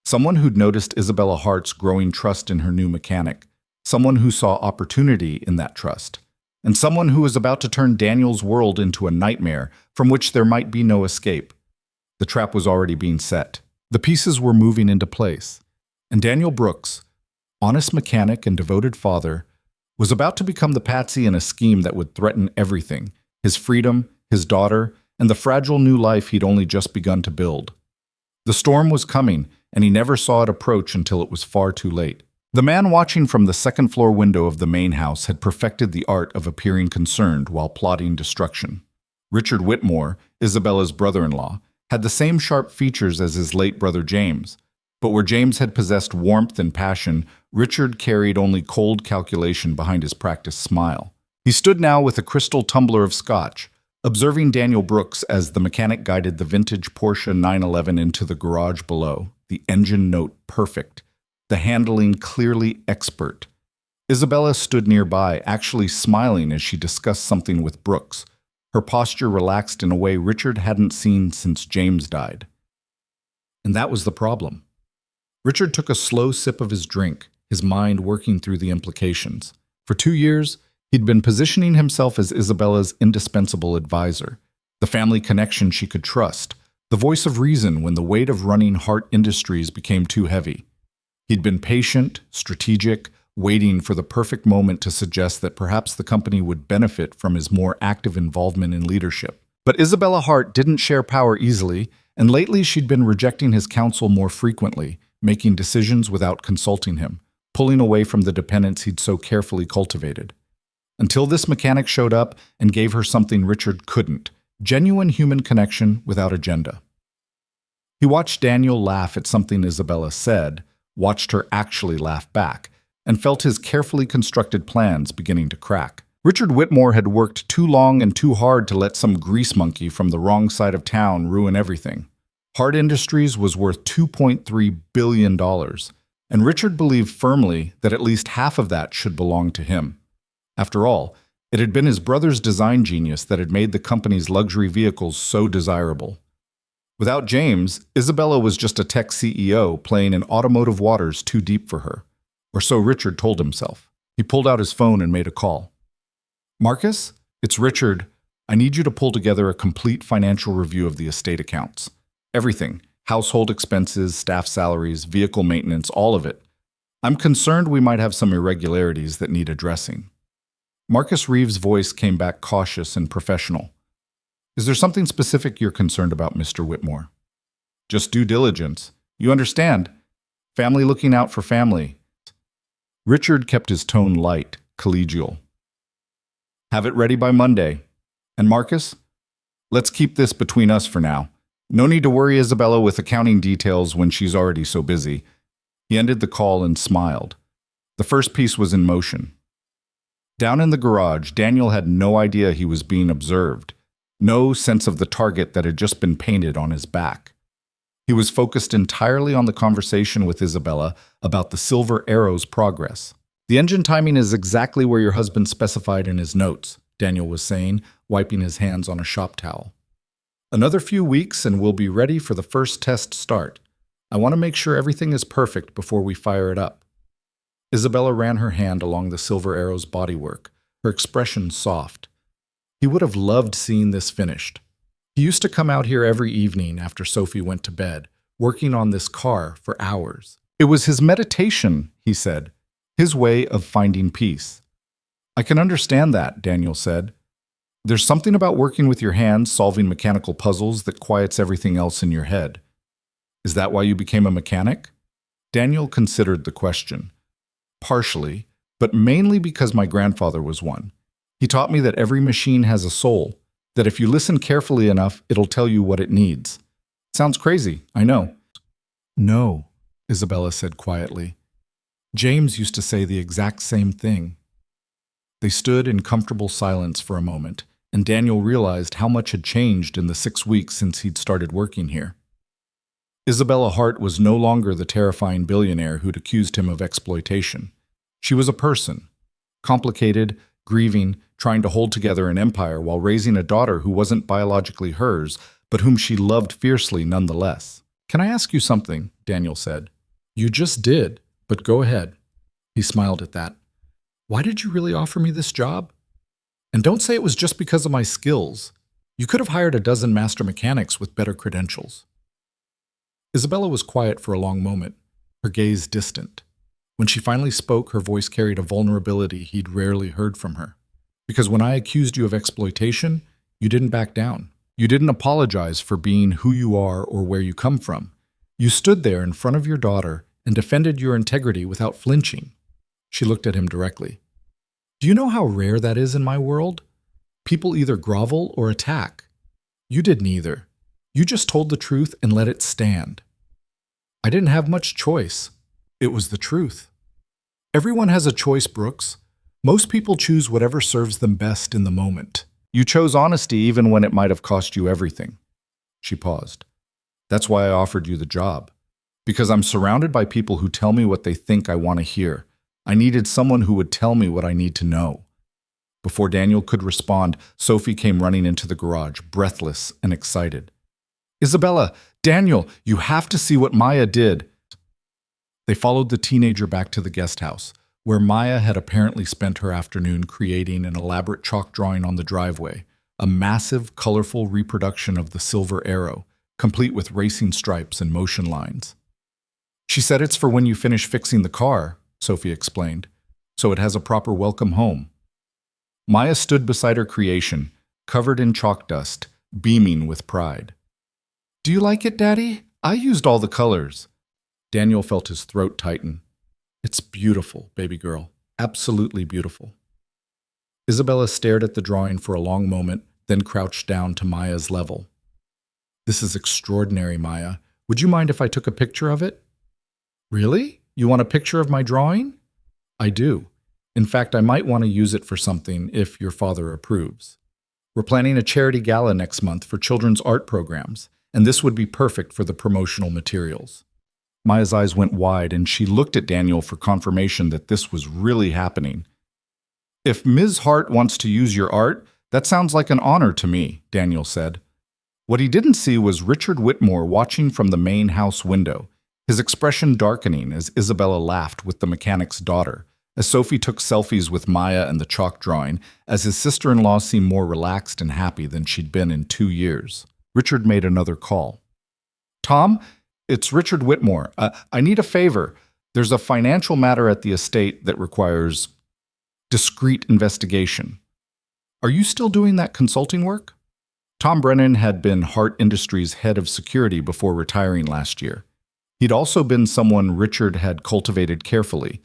Someone who'd noticed Isabella Hart's growing trust in her new mechanic. Someone who saw opportunity in that trust. And someone who was about to turn Daniel's world into a nightmare from which there might be no escape. The trap was already being set. The pieces were moving into place. And Daniel Brooks, honest mechanic and devoted father, was about to become the patsy in a scheme that would threaten everything, his freedom, his daughter, and the fragile new life he'd only just begun to build. The storm was coming, and he never saw it approach until it was far too late. The man watching from the second-floor window of the main house had perfected the art of appearing concerned while plotting destruction. Richard Whitmore, Isabella's brother-in-law, had the same sharp features as his late brother James, but where James had possessed warmth and passion, Richard carried only cold calculation behind his practiced smile. He stood now with a crystal tumbler of scotch, observing Daniel Brooks as the mechanic guided the vintage Porsche 911 into the garage below, the engine note perfect, the handling clearly expert. Isabella stood nearby, actually smiling as she discussed something with Brooks, her posture relaxed in a way Richard hadn't seen since James died. And that was the problem. Richard took a slow sip of his drink, his mind working through the implications. For 2 years, He'd been positioning himself as Isabella's indispensable advisor, the family connection she could trust, the voice of reason when the weight of running Hart Industries became too heavy. He'd been patient, strategic, waiting for the perfect moment to suggest that perhaps the company would benefit from his more active involvement in leadership. But Isabella Hart didn't share power easily, and lately she'd been rejecting his counsel more frequently, making decisions without consulting him, pulling away from the dependence he'd so carefully cultivated. Until this mechanic showed up and gave her something Richard couldn't: genuine human connection without agenda. He watched Daniel laugh at something Isabella said, watched her actually laugh back, and felt his carefully constructed plans beginning to crack. Richard Whitmore had worked too long and too hard to let some grease monkey from the wrong side of town ruin everything. Hart Industries was worth $2.3 billion, and Richard believed firmly that at least half of that should belong to him. After all, it had been his brother's design genius that had made the company's luxury vehicles so desirable. Without James, Isabella was just a tech CEO playing in automotive waters too deep for her. Or so Richard told himself. He pulled out his phone and made a call. "Marcus, it's Richard. I need you to pull together a complete financial review of the estate accounts. Everything. Household expenses, staff salaries, vehicle maintenance, all of it. I'm concerned we might have some irregularities that need addressing." Marcus Reeves' voice came back cautious and professional. "Is there something specific you're concerned about, Mr. Whitmore?" "Just due diligence. You understand. Family looking out for family." Richard kept his tone light, collegial. "Have it ready by Monday. And Marcus, let's keep this between us for now. No need to worry Isabella with accounting details when she's already so busy." He ended the call and smiled. The first piece was in motion. Down in the garage, Daniel had no idea he was being observed, no sense of the target that had just been painted on his back. He was focused entirely on the conversation with Isabella about the Silver Arrow's progress. "The engine timing is exactly where your husband specified in his notes," Daniel was saying, wiping his hands on a shop towel. "Another few weeks and we'll be ready for the first test start. I want to make sure everything is perfect before we fire it up." Isabella ran her hand along the Silver Arrow's bodywork, her expression soft. He would have loved seeing this finished. He used to come out here every evening after Sophie went to bed, working on this car for hours. It was his meditation, he said, his way of finding peace. "I can understand that," Daniel said. "There's something about working with your hands, solving mechanical puzzles that quiets everything else in your head." "Is that why you became a mechanic?" Daniel considered the question. "Partially, but mainly because my grandfather was one. He taught me that every machine has a soul, that if you listen carefully enough, it'll tell you what it needs." "Sounds crazy, I know." "No," Isabella said quietly. "James used to say the exact same thing." They stood in comfortable silence for a moment, and Daniel realized how much had changed in the 6 weeks since he'd started working here. Isabella Hart was no longer the terrifying billionaire who'd accused him of exploitation. She was a person, complicated, grieving, trying to hold together an empire while raising a daughter who wasn't biologically hers, but whom she loved fiercely nonetheless. "Can I ask you something?" Daniel said. "You just did, but go ahead." He smiled at that. "Why did you really offer me this job? And don't say it was just because of my skills. You could have hired a dozen master mechanics with better credentials." Isabella was quiet for a long moment, her gaze distant. When she finally spoke, her voice carried a vulnerability he'd rarely heard from her. "Because when I accused you of exploitation, you didn't back down. You didn't apologize for being who you are or where you come from. You stood there in front of your daughter and defended your integrity without flinching." She looked at him directly. "Do you know how rare that is in my world? People either grovel or attack. You did neither. You just told the truth and let it stand." "I didn't have much choice. It was the truth." "Everyone has a choice, Brooks. Most people choose whatever serves them best in the moment. You chose honesty even when it might have cost you everything." She paused. "That's why I offered you the job. Because I'm surrounded by people who tell me what they think I want to hear. I needed someone who would tell me what I need to know." Before Daniel could respond, Sophie came running into the garage, breathless and excited. "Isabella, Daniel, you have to see what Maya did." They followed the teenager back to the guest house, where Maya had apparently spent her afternoon creating an elaborate chalk drawing on the driveway, a massive, colorful reproduction of the silver arrow, complete with racing stripes and motion lines. She said it's for when you finish fixing the car, Sophie explained, so it has a proper welcome home. Maya stood beside her creation, covered in chalk dust, beaming with pride. "Do you like it, Daddy? I used all the colors." Daniel felt his throat tighten. "It's beautiful, baby girl. Absolutely beautiful." Isabella stared at the drawing for a long moment, then crouched down to Maya's level. "This is extraordinary, Maya. Would you mind if I took a picture of it?" "Really? You want a picture of my drawing?" "I do. In fact, I might want to use it for something if your father approves. We're planning a charity gala next month for children's art programs, and this would be perfect for the promotional materials." Maya's eyes went wide, and she looked at Daniel for confirmation that this was really happening. "If Ms. Hart wants to use your art, that sounds like an honor to me," Daniel said. What he didn't see was Richard Whitmore watching from the main house window, his expression darkening as Isabella laughed with the mechanic's daughter, as Sophie took selfies with Maya and the chalk drawing, as his sister-in-law seemed more relaxed and happy than she'd been in 2 years. Richard made another call. "Tom, it's Richard Whitmore. I need a favor. There's a financial matter at the estate that requires discreet investigation. Are you still doing that consulting work?" Tom Brennan had been Hart Industries' head of security before retiring last year. He'd also been someone Richard had cultivated carefully,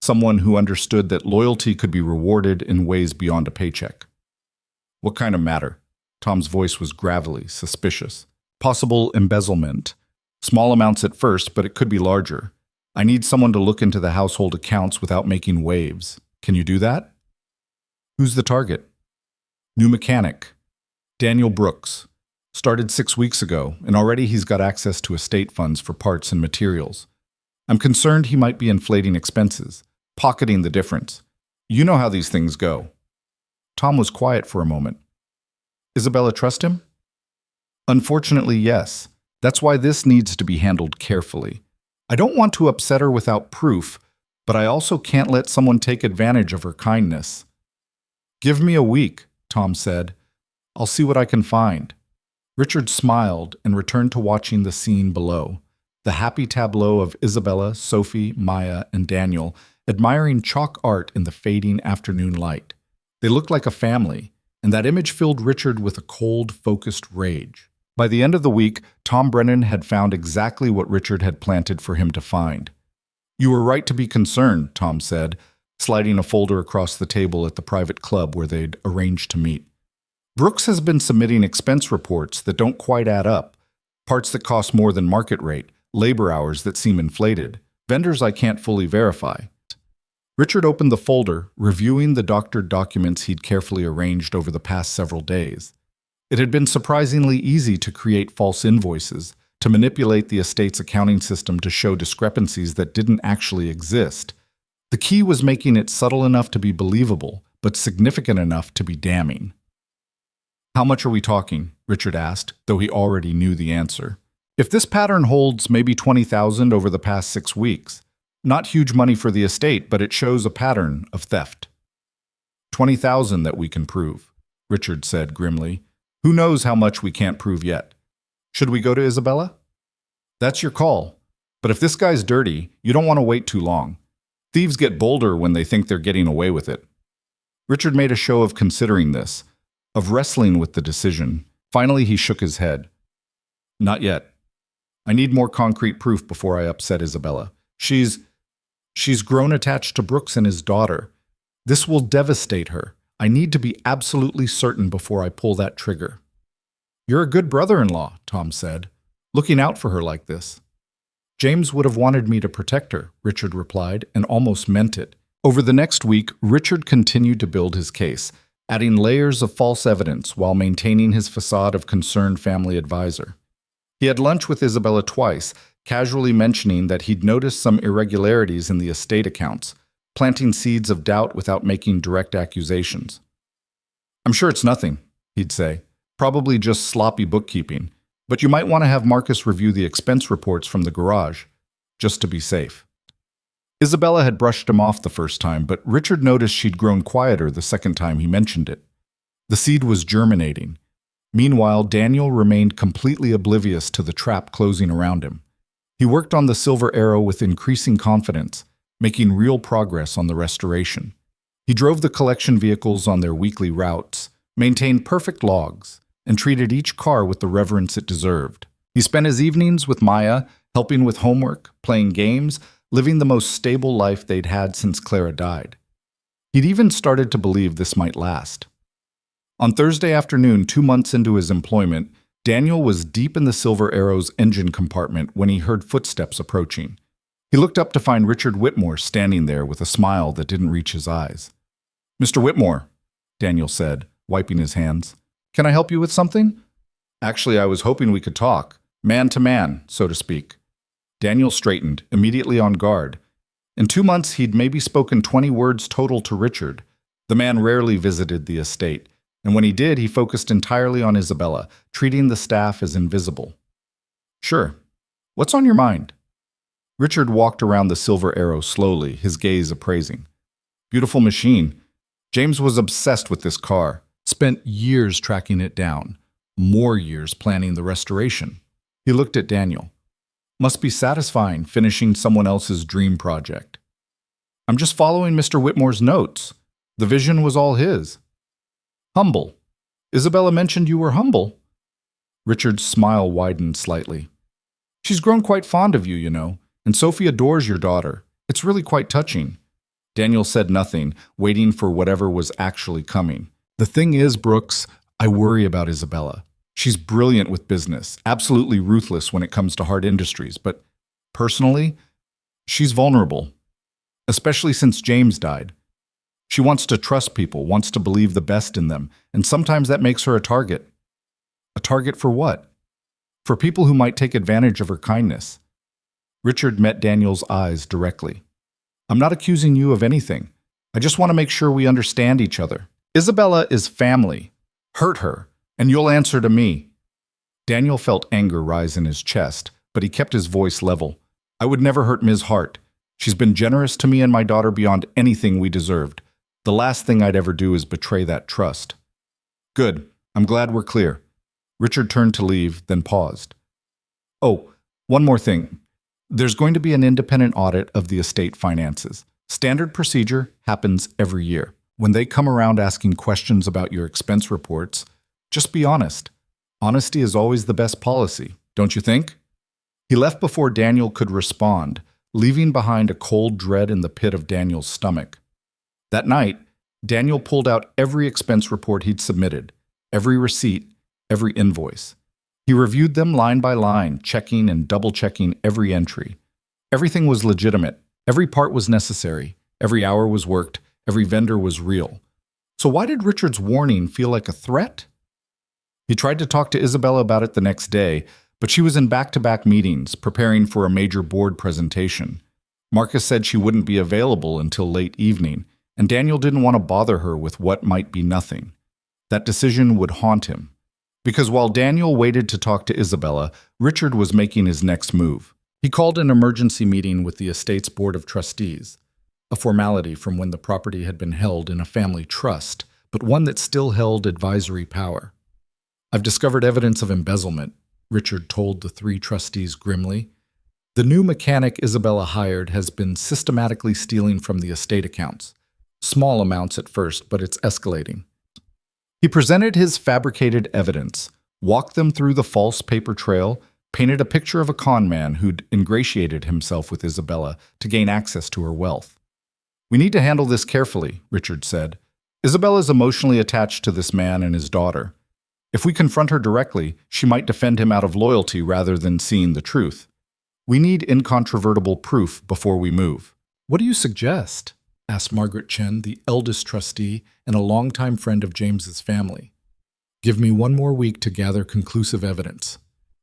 someone who understood that loyalty could be rewarded in ways beyond a paycheck. "What kind of matter?" Tom's voice was gravelly, suspicious. "Possible embezzlement. Small amounts at first, but it could be larger. I need someone to look into the household accounts without making waves. Can you do that?" "Who's the target?" "New mechanic. Daniel Brooks. Started 6 weeks ago, and already he's got access to estate funds for parts and materials. I'm concerned he might be inflating expenses, pocketing the difference. You know how these things go." Tom was quiet for a moment. "Isabella trust him?" "Unfortunately, yes. That's why this needs to be handled carefully. I don't want to upset her without proof, but I also can't let someone take advantage of her kindness." "Give me a week," Tom said. "I'll see what I can find." Richard smiled and returned to watching the scene below, the happy tableau of Isabella, Sophie, Maya, and Daniel, admiring chalk art in the fading afternoon light. They looked like a family, and that image filled Richard with a cold, focused rage. By the end of the week, Tom Brennan had found exactly what Richard had planted for him to find. "You were right to be concerned," Tom said, sliding a folder across the table at the private club where they'd arranged to meet. "Brooks has been submitting expense reports that don't quite add up, parts that cost more than market rate, labor hours that seem inflated, vendors I can't fully verify." Richard opened the folder, reviewing the doctored documents he'd carefully arranged over the past several days. It had been surprisingly easy to create false invoices, to manipulate the estate's accounting system to show discrepancies that didn't actually exist. The key was making it subtle enough to be believable, but significant enough to be damning. "How much are we talking?" Richard asked, though he already knew the answer. "If this pattern holds, maybe 20,000 over the past 6 weeks. Not huge money for the estate, but it shows a pattern of theft." 20,000 that we can prove," Richard said grimly. "Who knows how much we can't prove yet. Should we go to Isabella?" "That's your call. But if this guy's dirty, you don't want to wait too long. Thieves get bolder when they think they're getting away with it." Richard made a show of considering this, of wrestling with the decision. Finally, he shook his head. "Not yet. I need more concrete proof before I upset Isabella. She's grown attached to Brooks and his daughter. This will devastate her. I need to be absolutely certain before I pull that trigger." "You're a good brother-in-law," Tom said, "looking out for her like this." "James would have wanted me to protect her," Richard replied, and almost meant it. Over the next week, Richard continued to build his case, adding layers of false evidence while maintaining his facade of concerned family advisor. He had lunch with Isabella twice, casually mentioning that he'd noticed some irregularities in the estate accounts, planting seeds of doubt without making direct accusations. "I'm sure it's nothing," he'd say. "Probably just sloppy bookkeeping. But you might want to have Marcus review the expense reports from the garage, just to be safe." Isabella had brushed him off the first time, but Richard noticed she'd grown quieter the second time he mentioned it. The seed was germinating. Meanwhile, Daniel remained completely oblivious to the trap closing around him. He worked on the Silver Arrow with increasing confidence, making real progress on the restoration. He drove the collection vehicles on their weekly routes, maintained perfect logs, and treated each car with the reverence it deserved. He spent his evenings with Maya, helping with homework, playing games, living the most stable life they'd had since Clara died. He'd even started to believe this might last. On Thursday afternoon, 2 months into his employment, Daniel was deep in the Silver Arrow's engine compartment when he heard footsteps approaching. He looked up to find Richard Whitmore standing there with a smile that didn't reach his eyes. "Mr. Whitmore," Daniel said, wiping his hands. "Can I help you with something?" "Actually, I was hoping we could talk, man to man, so to speak." Daniel straightened, immediately on guard. In 2 months, he'd maybe spoken 20 words total to Richard. The man rarely visited the estate, and when he did, he focused entirely on Isabella, treating the staff as invisible. "Sure. What's on your mind?" Richard walked around the Silver Arrow slowly, his gaze appraising. "Beautiful machine. James was obsessed with this car, spent years tracking it down, more years planning the restoration." He looked at Daniel. "Must be satisfying finishing someone else's dream project." "I'm just following Mr. Whitmore's notes. The vision was all his." "Humble. Isabella mentioned you were humble." Richard's smile widened slightly. "She's grown quite fond of you, you know, and Sophie adores your daughter. It's really quite touching." Daniel said nothing, waiting for whatever was actually coming. "The thing is, Brooks, I worry about Isabella. She's brilliant with business, absolutely ruthless when it comes to hard industries, but personally, she's vulnerable, especially since James died. She wants to trust people, wants to believe the best in them, and sometimes that makes her a target." "A target for what?" "For people who might take advantage of her kindness." Richard met Daniel's eyes directly. "I'm not accusing you of anything. I just want to make sure we understand each other. Isabella is family. Hurt her, and you'll answer to me." Daniel felt anger rise in his chest, but he kept his voice level. "I would never hurt Ms. Hart. She's been generous to me and my daughter beyond anything we deserved. The last thing I'd ever do is betray that trust." "Good. I'm glad we're clear." Richard turned to leave, then paused. "Oh, one more thing. There's going to be an independent audit of the estate finances. Standard procedure happens every year. When they come around asking questions about your expense reports, just be honest. Honesty is always the best policy, don't you think?" He left before Daniel could respond, leaving behind a cold dread in the pit of Daniel's stomach. That night, Daniel pulled out every expense report he'd submitted, every receipt, every invoice. He reviewed them line by line, checking and double-checking every entry. Everything was legitimate. Every part was necessary. Every hour was worked. Every vendor was real. So why did Richard's warning feel like a threat? He tried to talk to Isabella about it the next day, but she was in back-to-back meetings, preparing for a major board presentation. Marcus said she wouldn't be available until late evening, and Daniel didn't want to bother her with what might be nothing. That decision would haunt him. Because while Daniel waited to talk to Isabella, Richard was making his next move. He called an emergency meeting with the estate's board of trustees, a formality from when the property had been held in a family trust, but one that still held advisory power. "I've discovered evidence of embezzlement," Richard told the 3 trustees grimly. "The new mechanic Isabella hired has been systematically stealing from the estate accounts. Small amounts at first, but it's escalating." He presented his fabricated evidence, walked them through the false paper trail, painted a picture of a con man who'd ingratiated himself with Isabella to gain access to her wealth. "We need to handle this carefully," Richard said. "Isabella's emotionally attached to this man and his daughter. If we confront her directly, she might defend him out of loyalty rather than seeing the truth. We need incontrovertible proof before we move." "What do you suggest?" asked Margaret Chen, the eldest trustee and a longtime friend of James's family. "Give me 1 more week to gather conclusive evidence.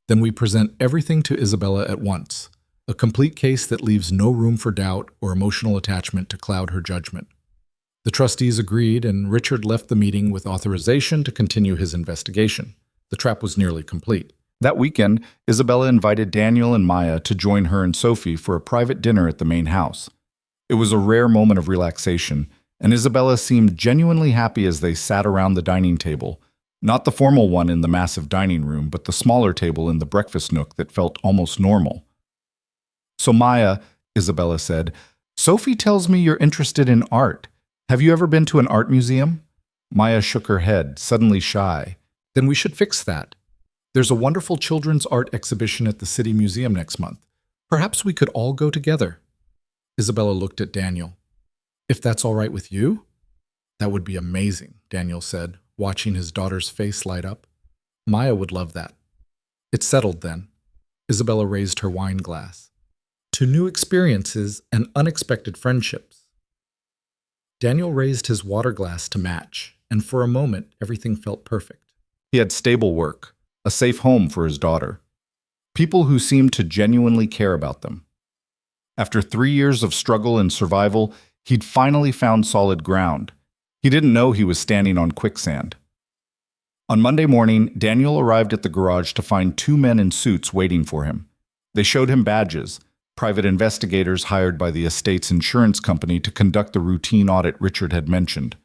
Then we present everything to Isabella at once, a complete case that leaves no room for doubt or emotional attachment to cloud her judgment." The trustees agreed, and Richard left the meeting with authorization to continue his investigation. The trap was nearly complete. That weekend, Isabella invited Daniel and Maya to join her and Sophie for a private dinner at the main house. It was a rare moment of relaxation, and Isabella seemed genuinely happy as they sat around the dining table, not the formal one in the massive dining room, but the smaller table in the breakfast nook that felt almost normal. "So Maya," Isabella said, "Sophie tells me you're interested in art. Have you ever been to an art museum?" Maya shook her head, suddenly shy. "Then we should fix that. There's a wonderful children's art exhibition at the City Museum next month. Perhaps we could all go together." Isabella looked at Daniel. "If that's all right with you?" "That would be amazing," Daniel said, watching his daughter's face light up. "Maya would love that." "It's settled then." Isabella raised her wine glass. "To new experiences and unexpected friendships." Daniel raised his water glass to match, and for a moment everything felt perfect. He had stable work, a safe home for his daughter, people who seemed to genuinely care about them. After 3 years of struggle and survival, he'd finally found solid ground. He didn't know he was standing on quicksand. On Monday morning, Daniel arrived at the garage to find 2 men in suits waiting for him. They showed him badges, private investigators hired by the estate's insurance company to conduct the routine audit Richard had mentioned.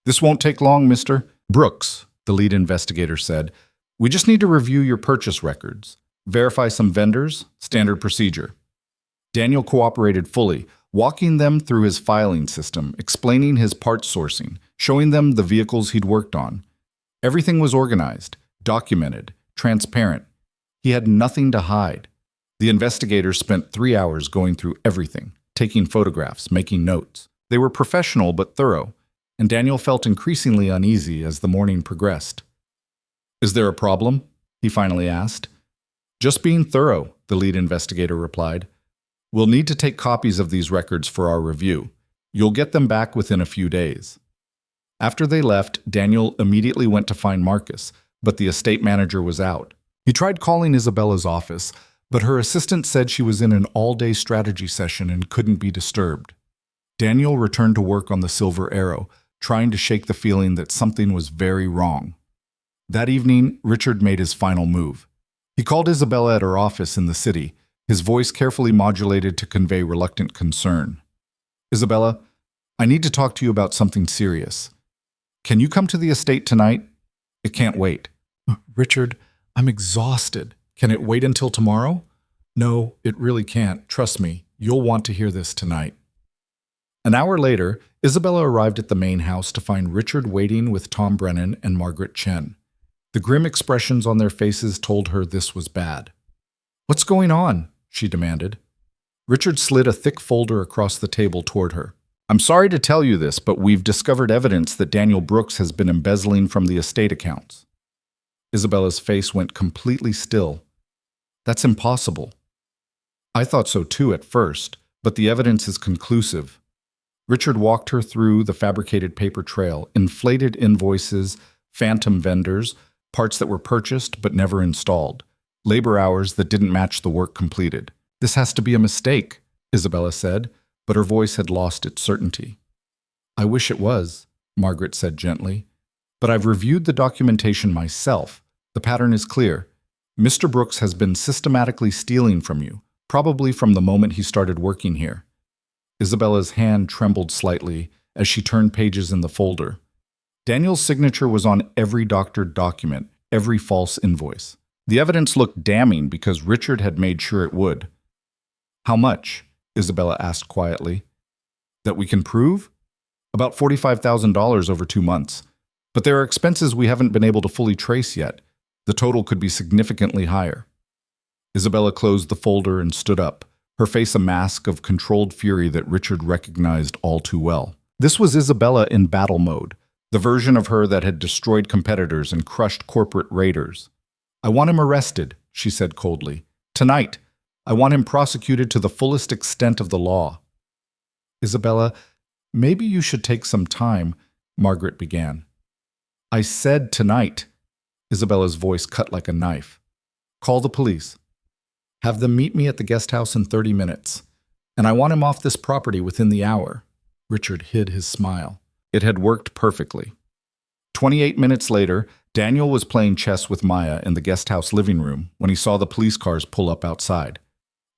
"This won't take long, Mr. Brooks," the lead investigator said. "We just need to review your purchase records, verify some vendors, standard procedure." Daniel cooperated fully, walking them through his filing system, explaining his part sourcing, showing them the vehicles he'd worked on. Everything was organized, documented, transparent. He had nothing to hide. The investigators spent 3 hours going through everything, taking photographs, making notes. They were professional but thorough, and Daniel felt increasingly uneasy as the morning progressed. "Is there a problem?" he finally asked. "Just being thorough," the lead investigator replied. "We'll need to take copies of these records for our review. You'll get them back within a few days." After they left, Daniel immediately went to find Marcus, but the estate manager was out. He tried calling Isabella's office, but her assistant said she was in an all-day strategy session and couldn't be disturbed. Daniel returned to work on the Silver Arrow, trying to shake the feeling that something was very wrong. That evening, Richard made his final move. He called Isabella at her office in the city, his voice carefully modulated to convey reluctant concern. "Isabella, I need to talk to you about something serious. Can you come to the estate tonight? It can't wait." "Richard, I'm exhausted. Can it wait until tomorrow?" "No, it really can't. Trust me, you'll want to hear this tonight." An hour later, Isabella arrived at the main house to find Richard waiting with Tom Brennan and Margaret Chen. The grim expressions on their faces told her this was bad. "What's going on?" she demanded. Richard slid a thick folder across the table toward her. "I'm sorry to tell you this, but we've discovered evidence that Daniel Brooks has been embezzling from the estate accounts." Isabella's face went completely still. "That's impossible." "I thought so too at first, but the evidence is conclusive." Richard walked her through the fabricated paper trail, inflated invoices, phantom vendors, parts that were purchased but never installed, labor hours that didn't match the work completed. "This has to be a mistake," Isabella said, but her voice had lost its certainty. "I wish it was," Margaret said gently. "But I've reviewed the documentation myself. The pattern is clear. Mr. Brooks has been systematically stealing from you, probably from the moment he started working here." Isabella's hand trembled slightly as she turned pages in the folder. Daniel's signature was on every doctored document, every false invoice. The evidence looked damning because Richard had made sure it would. "How much?" Isabella asked quietly. "That we can prove?" "About $45,000 over 2 months. But there are expenses we haven't been able to fully trace yet. The total could be significantly higher." Isabella closed the folder and stood up, her face a mask of controlled fury that Richard recognized all too well. This was Isabella in battle mode, the version of her that had destroyed competitors and crushed corporate raiders. "I want him arrested," she said coldly. "Tonight. I want him prosecuted to the fullest extent of the law." "Isabella, maybe you should take some time," Margaret began. "I said tonight." Isabella's voice cut like a knife. "Call the police. Have them meet me at the guest house in 30 minutes. And I want him off this property within the hour." Richard hid his smile. It had worked perfectly. 28 minutes later, Daniel was playing chess with Maya in the guest house living room when he saw the police cars pull up outside.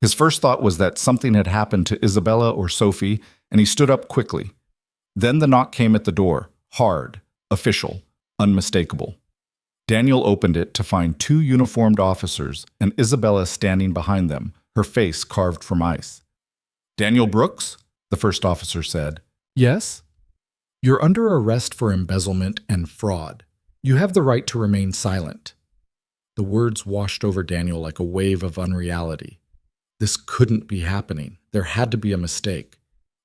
His first thought was that something had happened to Isabella or Sophie, and he stood up quickly. Then the knock came at the door, hard, official, unmistakable. Daniel opened it to find two uniformed officers and Isabella standing behind them, her face carved from ice. "Daniel Brooks?" the first officer said. "Yes?" "You're under arrest for embezzlement and fraud. You have the right to remain silent." The words washed over Daniel like a wave of unreality. This couldn't be happening. There had to be a mistake.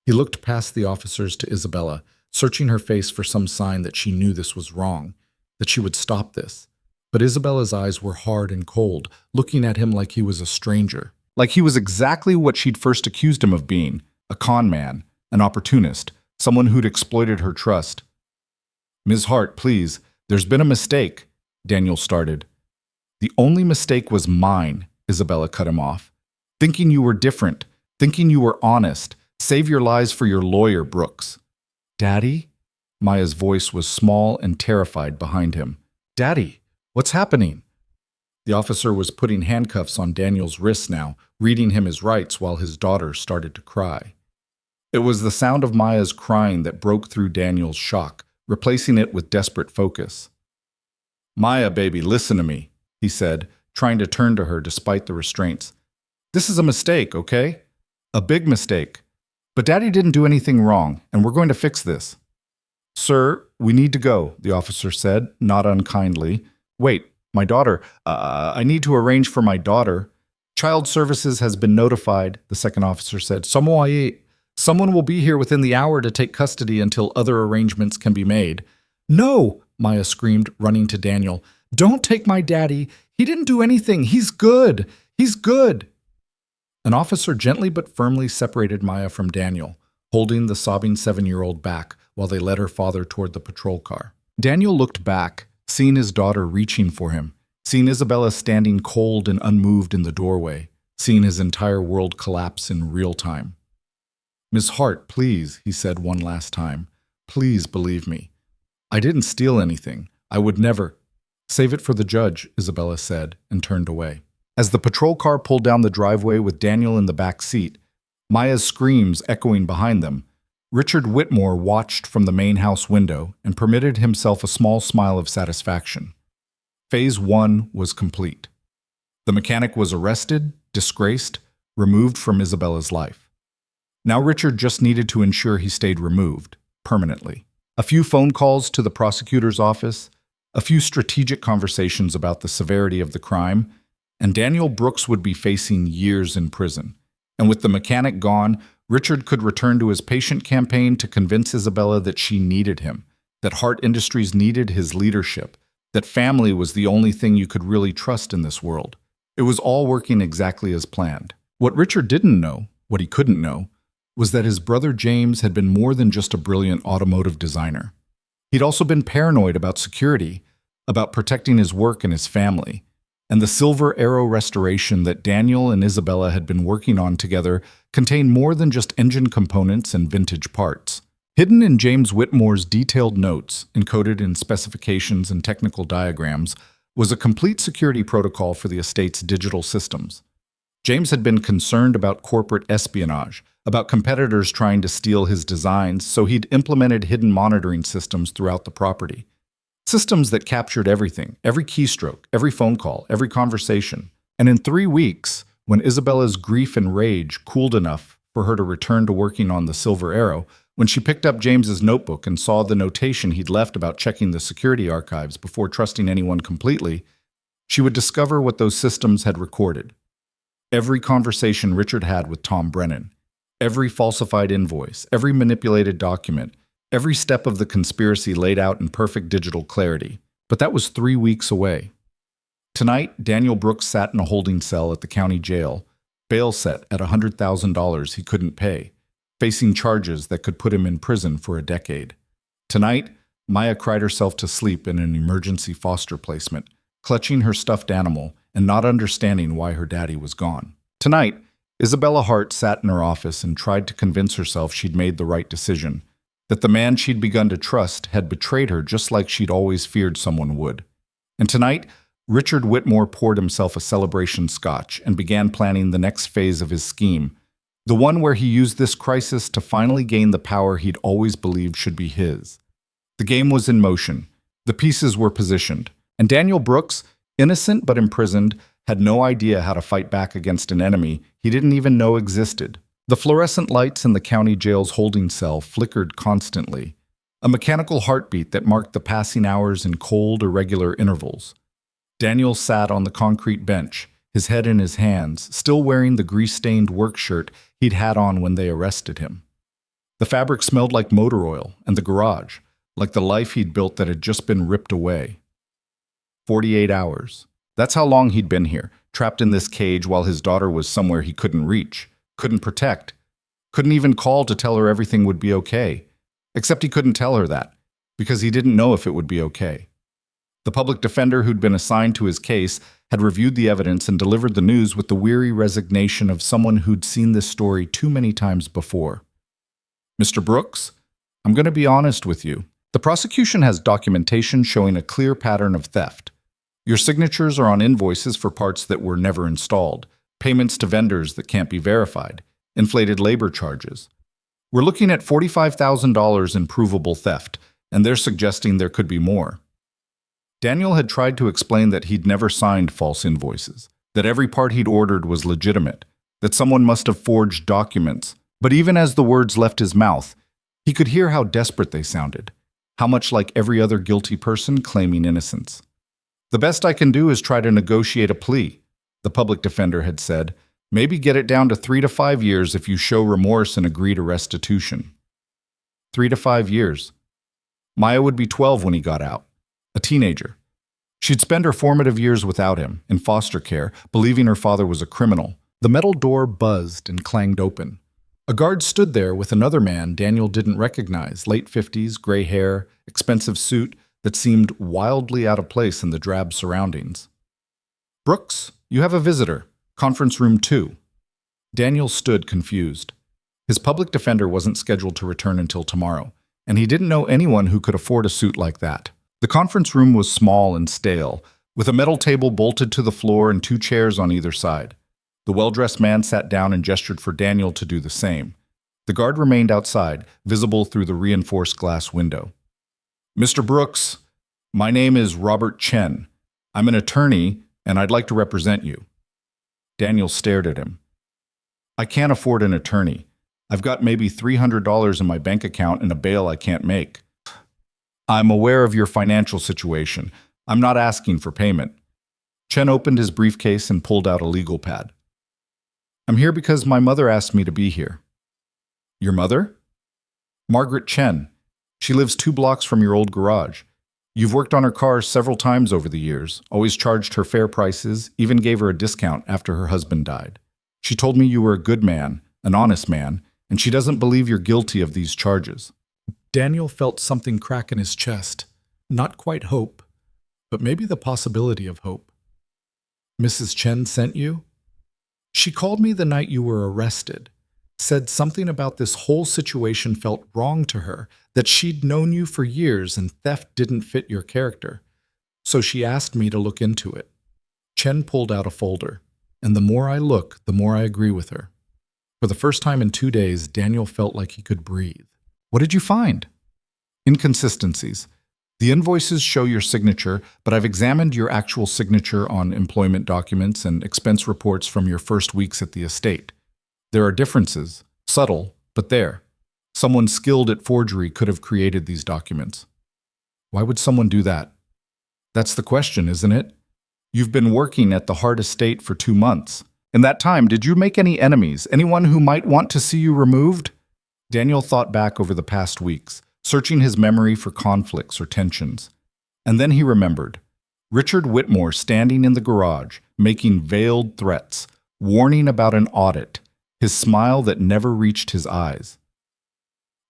He looked past the officers to Isabella, searching her face for some sign that she knew this was wrong, that she would stop this. But Isabella's eyes were hard and cold, looking at him like he was a stranger. Like he was exactly what she'd first accused him of being, a con man, an opportunist, someone who'd exploited her trust. "Ms. Hart, please, there's been a mistake," Daniel started. "The only mistake was mine," Isabella cut him off. "Thinking you were different, thinking you were honest. Save your lies for your lawyer, Brooks." "Daddy?" Maya's voice was small and terrified behind him. "Daddy, what's happening?" The officer was putting handcuffs on Daniel's wrists now, reading him his rights while his daughter started to cry. It was the sound of Maya's crying that broke through Daniel's shock, replacing it with desperate focus. "Maya, baby, listen to me," he said, trying to turn to her despite the restraints. "This is a mistake, okay? A big mistake. But Daddy didn't do anything wrong, and we're going to fix this." "Sir, we need to go," the officer said, not unkindly. "Wait, my daughter. I need to arrange for my daughter." "Child Services has been notified," the second officer said. "Someone will be here within the hour to take custody until other arrangements can be made." "No!" Maya screamed, running to Daniel. "Don't take my daddy. He didn't do anything. He's good. He's good." An officer gently but firmly separated Maya from Daniel, holding the sobbing 7-year-old back while they led her father toward the patrol car. Daniel looked back, seeing his daughter reaching for him, seeing Isabella standing cold and unmoved in the doorway, seeing his entire world collapse in real time. "Miss Hart, please," he said one last time. "Please believe me. I didn't steal anything. I would never—" "Save it for the judge," Isabella said, and turned away. As the patrol car pulled down the driveway with Daniel in the back seat, Maya's screams echoing behind them, Richard Whitmore watched from the main house window and permitted himself a small smile of satisfaction. Phase 1 was complete. The mechanic was arrested, disgraced, removed from Isabella's life. Now Richard just needed to ensure he stayed removed, permanently. A few phone calls to the prosecutor's office, a few strategic conversations about the severity of the crime, and Daniel Brooks would be facing years in prison. And with the mechanic gone, Richard could return to his patient campaign to convince Isabella that she needed him, that Hart Industries needed his leadership, that family was the only thing you could really trust in this world. It was all working exactly as planned. What Richard didn't know, what he couldn't know, was that his brother James had been more than just a brilliant automotive designer. He'd also been paranoid about security, about protecting his work and his family. And the Silver Arrow restoration that Daniel and Isabella had been working on together contained more than just engine components and vintage parts. Hidden in James Whitmore's detailed notes, encoded in specifications and technical diagrams, was a complete security protocol for the estate's digital systems. James had been concerned about corporate espionage, about competitors trying to steal his designs, so he'd implemented hidden monitoring systems throughout the property. Systems that captured everything, every keystroke, every phone call, every conversation. And in 3 weeks, when Isabella's grief and rage cooled enough for her to return to working on the Silver Arrow, when she picked up James's notebook and saw the notation he'd left about checking the security archives before trusting anyone completely, she would discover what those systems had recorded. Every conversation Richard had with Tom Brennan, every falsified invoice, every manipulated document, every step of the conspiracy laid out in perfect digital clarity. But that was 3 weeks away. Tonight, Daniel Brooks sat in a holding cell at the county jail, bail set at $100,000 he couldn't pay, facing charges that could put him in prison for a decade. Tonight, Maya cried herself to sleep in an emergency foster placement, clutching her stuffed animal and not understanding why her daddy was gone. Tonight, Isabella Hart sat in her office and tried to convince herself she'd made the right decision, that the man she'd begun to trust had betrayed her just like she'd always feared someone would. And tonight, Richard Whitmore poured himself a celebration scotch and began planning the next phase of his scheme, the one where he used this crisis to finally gain the power he'd always believed should be his. The game was in motion. The pieces were positioned. And Daniel Brooks, innocent but imprisoned, had no idea how to fight back against an enemy he didn't even know existed. The fluorescent lights in the county jail's holding cell flickered constantly, a mechanical heartbeat that marked the passing hours in cold, irregular intervals. Daniel sat on the concrete bench, his head in his hands, still wearing the grease-stained work shirt he'd had on when they arrested him. The fabric smelled like motor oil, and the garage, like the life he'd built that had just been ripped away. 48 hours. That's how long he'd been here, trapped in this cage while his daughter was somewhere he couldn't reach, couldn't protect, couldn't even call to tell her everything would be okay. Except he couldn't tell her that, because he didn't know if it would be okay. The public defender who'd been assigned to his case had reviewed the evidence and delivered the news with the weary resignation of someone who'd seen this story too many times before. Mr. Brooks, I'm going to be honest with you. The prosecution has documentation showing a clear pattern of theft. Your signatures are on invoices for parts that were never installed, payments to vendors that can't be verified, inflated labor charges. We're looking at $45,000 in provable theft, and they're suggesting there could be more. Daniel had tried to explain that he'd never signed false invoices, that every part he'd ordered was legitimate, that someone must have forged documents. But even as the words left his mouth, he could hear how desperate they sounded, how much like every other guilty person claiming innocence. The best I can do is try to negotiate a plea, the public defender had said. Maybe get it down to 3 to 5 years if you show remorse and agree to restitution. 3 to 5 years. Maya would be 12 when he got out, a teenager. She'd spend her formative years without him, in foster care, believing her father was a criminal. The metal door buzzed and clanged open. A guard stood there with another man Daniel didn't recognize, late 50s, gray hair, expensive suit that seemed wildly out of place in the drab surroundings. Brooks, you have a visitor. Conference room 2. Daniel stood confused. His public defender wasn't scheduled to return until tomorrow, and he didn't know anyone who could afford a suit like that. The conference room was small and stale, with a metal table bolted to the floor and 2 chairs on either side. The well-dressed man sat down and gestured for Daniel to do the same. The guard remained outside, visible through the reinforced glass window. Mr. Brooks, my name is Robert Chen. I'm an attorney, and I'd like to represent you. Daniel stared at him. I can't afford an attorney. I've got maybe $300 in my bank account and a bail I can't make. I'm aware of your financial situation. I'm not asking for payment. Chen opened his briefcase and pulled out a legal pad. I'm here because my mother asked me to be here. Your mother? Margaret Chen. She lives 2 blocks from your old garage. You've worked on her car several times over the years, always charged her fair prices, even gave her a discount after her husband died. She told me you were a good man, an honest man, and she doesn't believe you're guilty of these charges. Daniel felt something crack in his chest. Not quite hope, but maybe the possibility of hope. Mrs. Chen sent you? She called me the night you were arrested. Said something about this whole situation felt wrong to her, that she'd known you for years and theft didn't fit your character. So she asked me to look into it. Chen pulled out a folder, and the more I look, the more I agree with her. For the first time in 2 days, Daniel felt like he could breathe. What did you find? Inconsistencies. The invoices show your signature, but I've examined your actual signature on employment documents and expense reports from your first weeks at the estate. There are differences, subtle, but there. Someone skilled at forgery could have created these documents. Why would someone do that? That's the question, isn't it? You've been working at the Hart estate for 2 months. In that time, did you make any enemies, anyone who might want to see you removed? Daniel thought back over the past weeks, searching his memory for conflicts or tensions. And then he remembered. Richard Whitmore standing in the garage, making veiled threats, warning about an audit, his smile that never reached his eyes.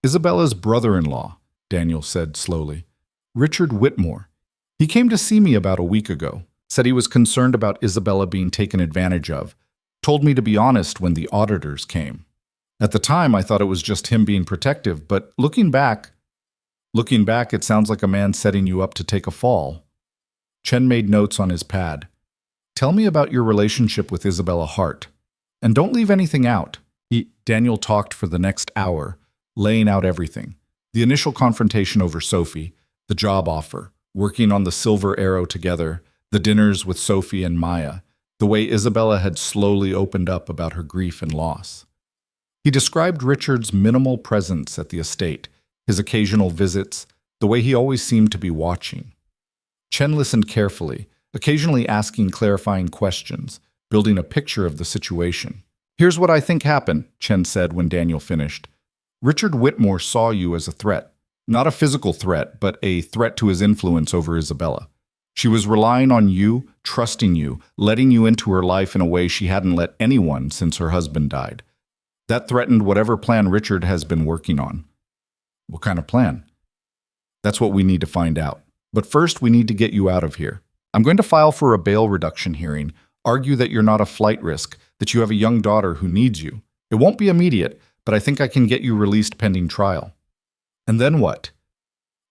Isabella's brother-in-law, Daniel said slowly. Richard Whitmore. He came to see me about a week ago, said he was concerned about Isabella being taken advantage of, told me to be honest when the auditors came. At the time, I thought it was just him being protective, but looking back, it sounds like a man setting you up to take a fall. Chen made notes on his pad. Tell me about your relationship with Isabella Hart. And don't leave anything out. Daniel talked for the next hour, laying out everything. The initial confrontation over Sophie, the job offer, working on the Silver Arrow together, the dinners with Sophie and Maya, the way Isabella had slowly opened up about her grief and loss. He described Richard's minimal presence at the estate, his occasional visits, the way he always seemed to be watching. Chen listened carefully, occasionally asking clarifying questions, building a picture of the situation. Here's what I think happened, Chen said when Daniel finished. Richard Whitmore saw you as a threat. Not a physical threat, but a threat to his influence over Isabella. She was relying on you, trusting you, letting you into her life in a way she hadn't let anyone since her husband died. That threatened whatever plan Richard has been working on. What kind of plan? That's what we need to find out. But first, we need to get you out of here. I'm going to file for a bail reduction hearing, argue that you're not a flight risk, that you have a young daughter who needs you. It won't be immediate, but I think I can get you released pending trial. And then what?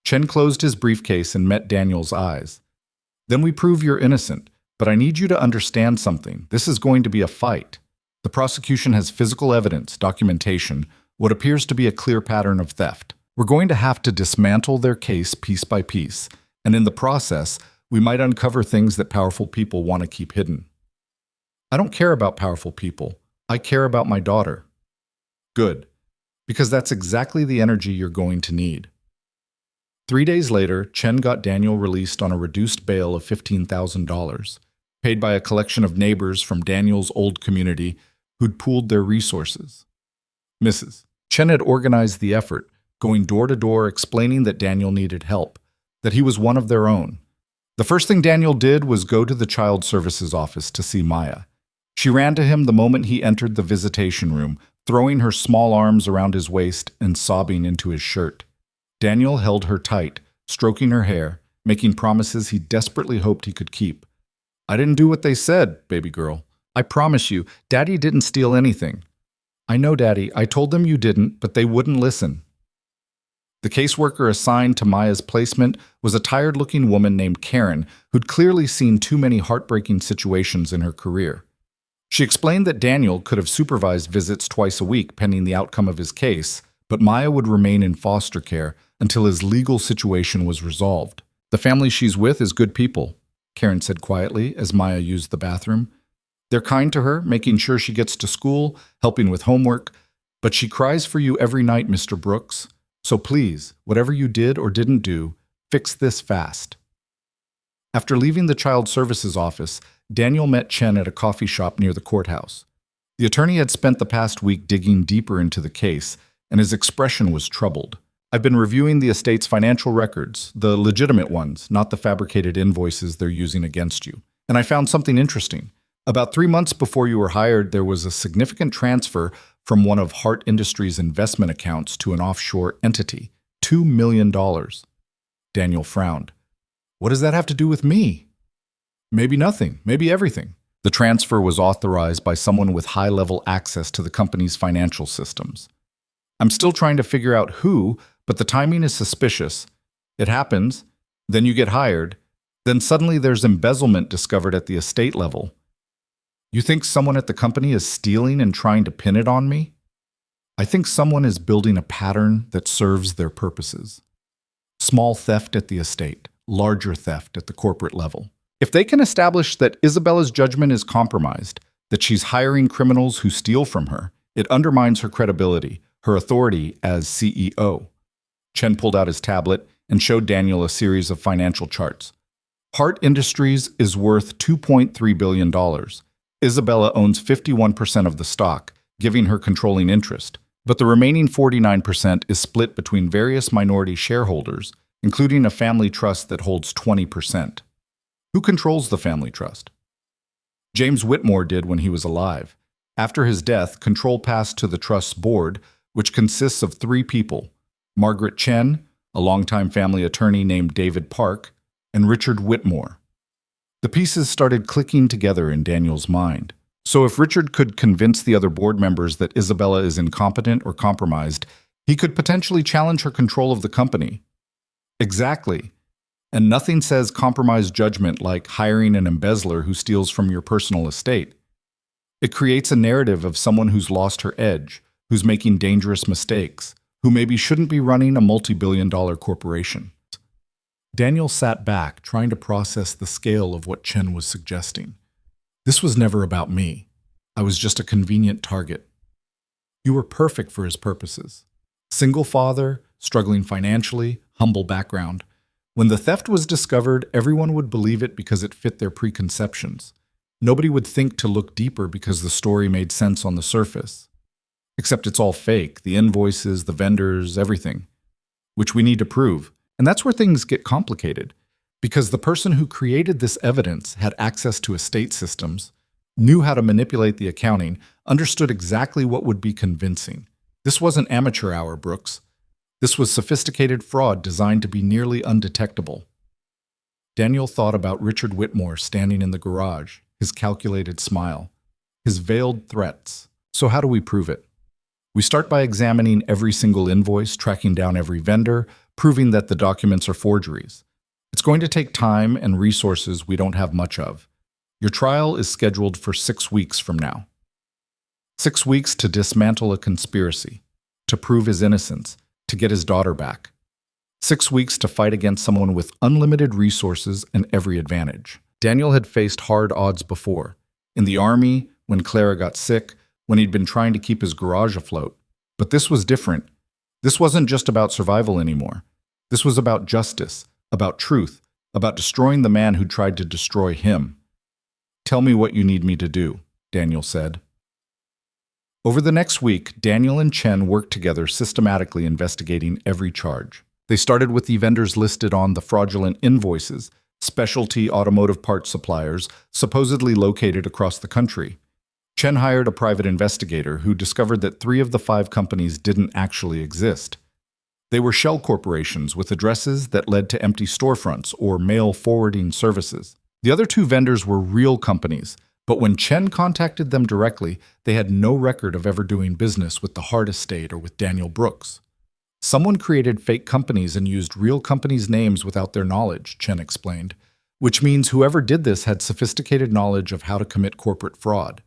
Chen closed his briefcase and met Daniel's eyes. Then we prove you're innocent, but I need you to understand something. This is going to be a fight. The prosecution has physical evidence, documentation, what appears to be a clear pattern of theft. We're going to have to dismantle their case piece by piece, and in the process, we might uncover things that powerful people want to keep hidden. I don't care about powerful people. I care about my daughter. Good, because that's exactly the energy you're going to need. 3 days later, Chen got Daniel released on a reduced bail of $15,000, paid by a collection of neighbors from Daniel's old community who'd pooled their resources. Mrs. Chen had organized the effort, going door to door explaining that Daniel needed help, that he was one of their own. The first thing Daniel did was go to the child services office to see Maya. She ran to him the moment he entered the visitation room, throwing her small arms around his waist and sobbing into his shirt. Daniel held her tight, stroking her hair, making promises he desperately hoped he could keep. I didn't do what they said, baby girl. I promise you, Daddy didn't steal anything. I know, Daddy. I told them you didn't, but they wouldn't listen. The caseworker assigned to Maya's placement was a tired-looking woman named Karen who'd clearly seen too many heartbreaking situations in her career. She explained that Daniel could have supervised visits twice a week pending the outcome of his case, but Maya would remain in foster care until his legal situation was resolved. The family she's with is good people, Karen said quietly as Maya used the bathroom. They're kind to her, making sure she gets to school, helping with homework, but she cries for you every night, Mr. Brooks. So please, whatever you did or didn't do, fix this fast. After leaving the child services office, Daniel met Chen at a coffee shop near the courthouse. The attorney had spent the past week digging deeper into the case, and his expression was troubled. I've been reviewing the estate's financial records, the legitimate ones, not the fabricated invoices they're using against you. And I found something interesting. About 3 months before you were hired, there was a significant transfer from one of Hart Industries' investment accounts to an offshore entity, $2 million. Daniel frowned. What does that have to do with me? Maybe nothing, maybe everything. The transfer was authorized by someone with high-level access to the company's financial systems. I'm still trying to figure out who, but the timing is suspicious. It happens, then you get hired, then suddenly there's embezzlement discovered at the estate level. You think someone at the company is stealing and trying to pin it on me? I think someone is building a pattern that serves their purposes. Small theft at the estate, larger theft at the corporate level. If they can establish that Isabella's judgment is compromised, that she's hiring criminals who steal from her, it undermines her credibility, her authority as CEO. Chen pulled out his tablet and showed Daniel a series of financial charts. Hart Industries is worth $2.3 billion. Isabella owns 51% of the stock, giving her controlling interest, but the remaining 49% is split between various minority shareholders, including a family trust that holds 20%. Who controls the family trust? James Whitmore did when he was alive. After his death, control passed to the trust's board, which consists of 3 people: Margaret Chen, a longtime family attorney named David Park, and Richard Whitmore. The pieces started clicking together in Daniel's mind. So if Richard could convince the other board members that Isabella is incompetent or compromised, he could potentially challenge her control of the company. Exactly. And nothing says compromised judgment like hiring an embezzler who steals from your personal estate. It creates a narrative of someone who's lost her edge, who's making dangerous mistakes, who maybe shouldn't be running a multi-billion-dollar corporation. Daniel sat back, trying to process the scale of what Chen was suggesting. This was never about me. I was just a convenient target. You were perfect for his purposes. Single father, struggling financially, humble background. When the theft was discovered, everyone would believe it because it fit their preconceptions. Nobody would think to look deeper because the story made sense on the surface. Except it's all fake, the invoices, the vendors, everything. Which we need to prove. And that's where things get complicated. Because the person who created this evidence had access to estate systems, knew how to manipulate the accounting, understood exactly what would be convincing. This wasn't amateur hour, Brooks. This was sophisticated fraud designed to be nearly undetectable. Daniel thought about Richard Whitmore standing in the garage, his calculated smile, his veiled threats. So how do we prove it? We start by examining every single invoice, tracking down every vendor, proving that the documents are forgeries. It's going to take time and resources we don't have much of. Your trial is scheduled for 6 weeks from now. 6 weeks to dismantle a conspiracy, to prove his innocence, to get his daughter back. 6 weeks to fight against someone with unlimited resources and every advantage. Daniel had faced hard odds before. In the army, when Clara got sick, when he'd been trying to keep his garage afloat. But this was different. This wasn't just about survival anymore. This was about justice, about truth, about destroying the man who tried to destroy him. Tell me what you need me to do, Daniel said. Over the next week, Daniel and Chen worked together systematically investigating every charge. They started with the vendors listed on the fraudulent invoices, specialty automotive parts suppliers supposedly located across the country. Chen hired a private investigator who discovered that 3 of the 5 companies didn't actually exist. They were shell corporations with addresses that led to empty storefronts or mail forwarding services. The other 2 vendors were real companies, but when Chen contacted them directly, they had no record of ever doing business with the Hart Estate or with Daniel Brooks. Someone created fake companies and used real companies' names without their knowledge, Chen explained, which means whoever did this had sophisticated knowledge of how to commit corporate fraud.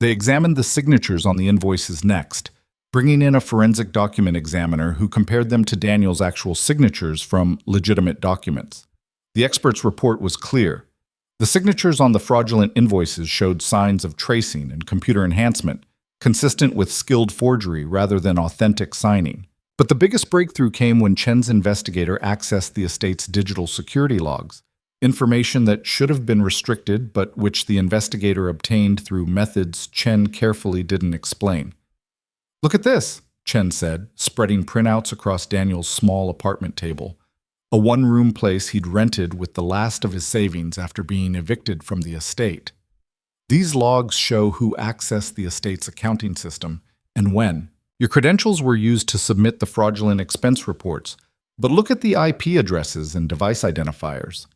They examined the signatures on the invoices next, bringing in a forensic document examiner who compared them to Daniel's actual signatures from legitimate documents. The expert's report was clear. The signatures on the fraudulent invoices showed signs of tracing and computer enhancement, consistent with skilled forgery rather than authentic signing. But the biggest breakthrough came when Chen's investigator accessed the estate's digital security logs, information that should have been restricted but which the investigator obtained through methods Chen carefully didn't explain. Look at this, Chen said, spreading printouts across Daniel's small apartment table, a one-room place he'd rented with the last of his savings after being evicted from the estate. These logs show who accessed the estate's accounting system and when. Your credentials were used to submit the fraudulent expense reports, but look at the IP addresses and device identifiers.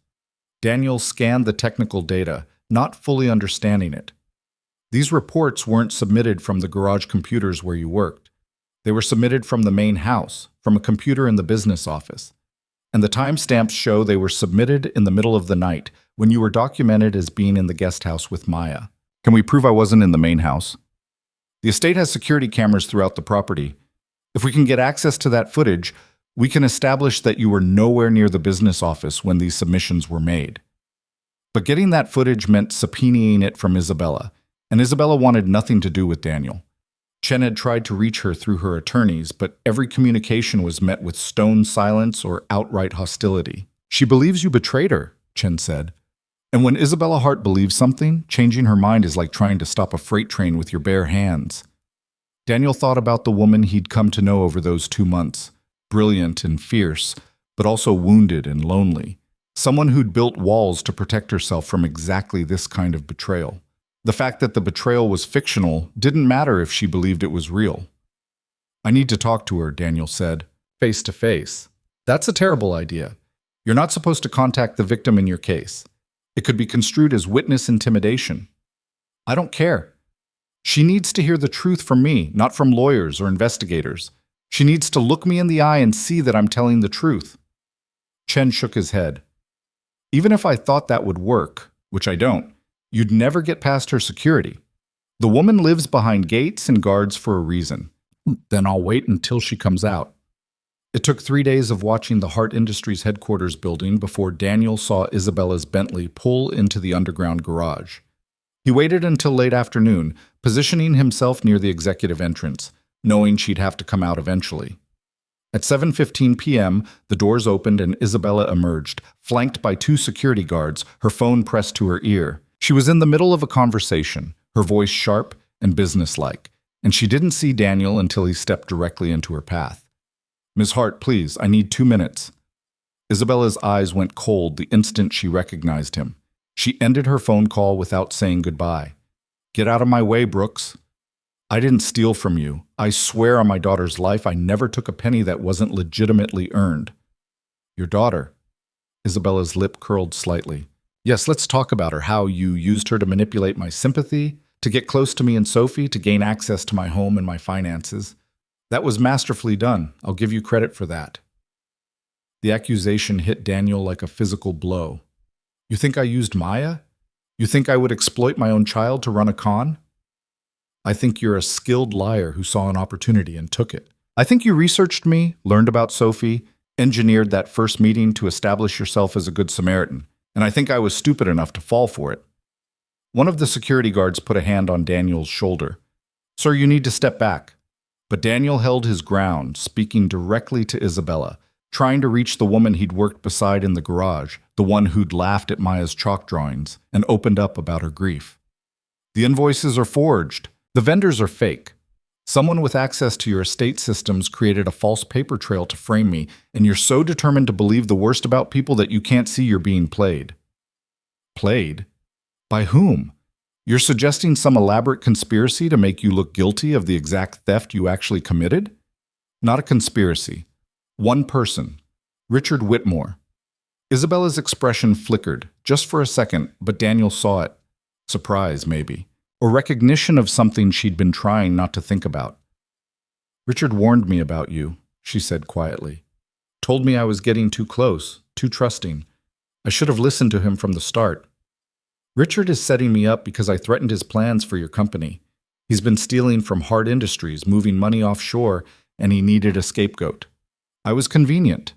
Daniel scanned the technical data, not fully understanding it. These reports weren't submitted from the garage computers where you worked. They were submitted from the main house, from a computer in the business office. And the timestamps show they were submitted in the middle of the night, when you were documented as being in the guest house with Maya. Can we prove I wasn't in the main house? The estate has security cameras throughout the property. If we can get access to that footage, we can establish that you were nowhere near the business office when these submissions were made. But getting that footage meant subpoenaing it from Isabella, and Isabella wanted nothing to do with Daniel. Chen had tried to reach her through her attorneys, but every communication was met with stone silence or outright hostility. She believes you betrayed her, Chen said. And when Isabella Hart believes something, changing her mind is like trying to stop a freight train with your bare hands. Daniel thought about the woman he'd come to know over those 2 months. Brilliant and fierce, but also wounded and lonely. Someone who'd built walls to protect herself from exactly this kind of betrayal. The fact that the betrayal was fictional didn't matter if she believed it was real. I need to talk to her, Daniel said, face to face. That's a terrible idea. You're not supposed to contact the victim in your case. It could be construed as witness intimidation. I don't care. She needs to hear the truth from me, not from lawyers or investigators. She needs to look me in the eye and see that I'm telling the truth. Chen shook his head. Even if I thought that would work, which I don't, you'd never get past her security. The woman lives behind gates and guards for a reason. Then I'll wait until she comes out. It took 3 days of watching the Hart Industries headquarters building before Daniel saw Isabella's Bentley pull into the underground garage. He waited until late afternoon, positioning himself near the executive entrance, knowing she'd have to come out eventually. At 7:15 p.m., the doors opened and Isabella emerged, flanked by 2 security guards, her phone pressed to her ear. She was in the middle of a conversation, her voice sharp and businesslike, and she didn't see Daniel until he stepped directly into her path. "Ms. Hart, please, I need 2 minutes." Isabella's eyes went cold the instant she recognized him. She ended her phone call without saying goodbye. "Get out of my way, Brooks. I didn't steal from you. I swear on my daughter's life I never took a penny that wasn't legitimately earned." "Your daughter?" Isabella's lip curled slightly. "Yes, let's talk about her, how you used her to manipulate my sympathy, to get close to me and Sophie, to gain access to my home and my finances. That was masterfully done. I'll give you credit for that." The accusation hit Daniel like a physical blow. "You think I used Maya? You think I would exploit my own child to run a con? I think you're a skilled liar who saw an opportunity and took it. I think you researched me, learned about Sophie, engineered that first meeting to establish yourself as a good Samaritan, and I think I was stupid enough to fall for it." One of the security guards put a hand on Daniel's shoulder. "Sir, you need to step back." But Daniel held his ground, speaking directly to Isabella, trying to reach the woman he'd worked beside in the garage, the one who'd laughed at Maya's chalk drawings and opened up about her grief. "The invoices are forged. The vendors are fake. Someone with access to your estate systems created a false paper trail to frame me, and you're so determined to believe the worst about people that you can't see you're being played." "Played? By whom? You're suggesting some elaborate conspiracy to make you look guilty of the exact theft you actually committed?" "Not a conspiracy. One person. Richard Whitmore." Isabella's expression flickered, just for a second, but Daniel saw it. Surprise, maybe. Or recognition of something she'd been trying not to think about. "Richard warned me about you," she said quietly. "Told me I was getting too close, too trusting. I should have listened to him from the start. Richard is setting me up because I threatened his plans for your company. He's been stealing from Hart Industries, moving money offshore, and he needed a scapegoat. I was convenient."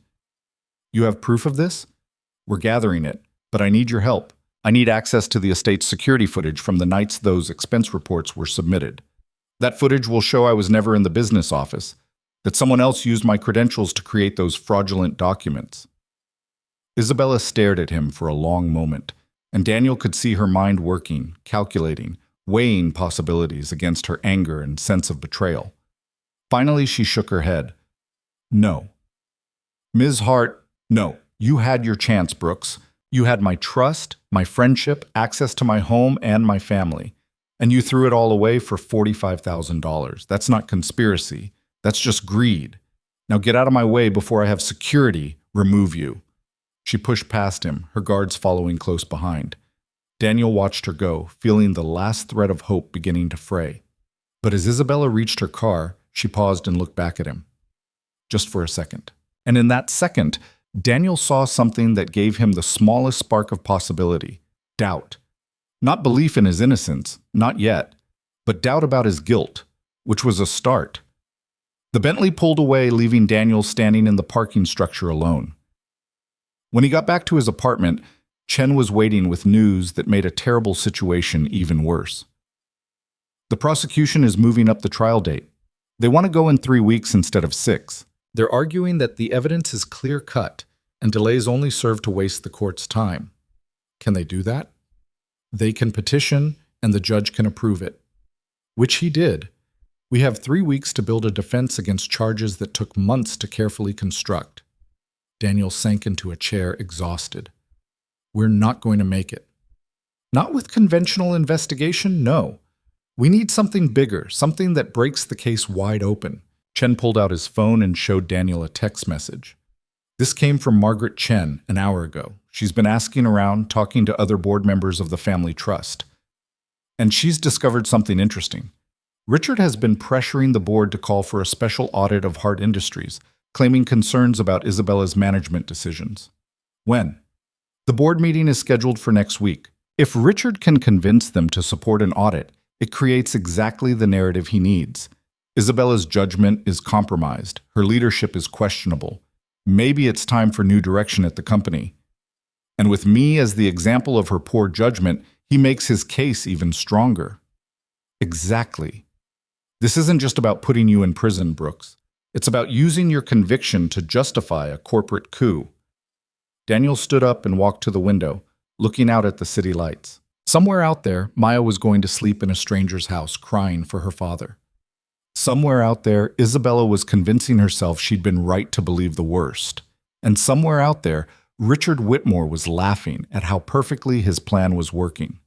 "You have proof of this?" "We're gathering it, but I need your help. I need access to the estate's security footage from the nights those expense reports were submitted. That footage will show I was never in the business office, that someone else used my credentials to create those fraudulent documents." Isabella stared at him for a long moment, and Daniel could see her mind working, calculating, weighing possibilities against her anger and sense of betrayal. Finally, she shook her head. "No. Ms. Hart, no. You had your chance, Brooks. You had my trust, my friendship, access to my home and my family. And you threw it all away for $45,000. That's not conspiracy. That's just greed. Now get out of my way before I have security remove you." She pushed past him, her guards following close behind. Daniel watched her go, feeling the last thread of hope beginning to fray. But as Isabella reached her car, she paused and looked back at him. Just for a second. And in that second, Daniel saw something that gave him the smallest spark of possibility. Doubt. Not belief in his innocence, not yet, but doubt about his guilt, which was a start. The Bentley pulled away, leaving Daniel standing in the parking structure alone. When he got back to his apartment, Chen was waiting with news that made a terrible situation even worse. "The prosecution is moving up the trial date. They want to go in 3 weeks instead of 6. They're arguing that the evidence is clear-cut and delays only serve to waste the court's time. Can they do that? They can petition and the judge can approve it." Which he did. "We have 3 weeks to build a defense against charges that took months to carefully construct." Daniel sank into a chair, exhausted. "We're not going to make it. Not with conventional investigation, no. We need something bigger, something that breaks the case wide open." Chen pulled out his phone and showed Daniel a text message. "This came from Margaret Chen an hour ago. She's been asking around, talking to other board members of the family trust. And she's discovered something interesting. Richard has been pressuring the board to call for a special audit of Hart Industries, claiming concerns about Isabella's management decisions." "When?" The board meeting is scheduled for next week. If Richard can convince them to support an audit, it creates exactly the narrative he needs. Isabella's judgment is compromised. Her leadership is questionable. Maybe it's time for new direction at the company. And with me as the example of her poor judgment, he makes his case even stronger. Exactly. This isn't just about putting you in prison, Brooks. It's about using your conviction to justify a corporate coup. Daniel stood up and walked to the window, looking out at the city lights. Somewhere out there, Maya was going to sleep in a stranger's house, crying for her father. Somewhere out there, Isabella was convincing herself she'd been right to believe the worst. And somewhere out there, Richard Whitmore was laughing at how perfectly his plan was working.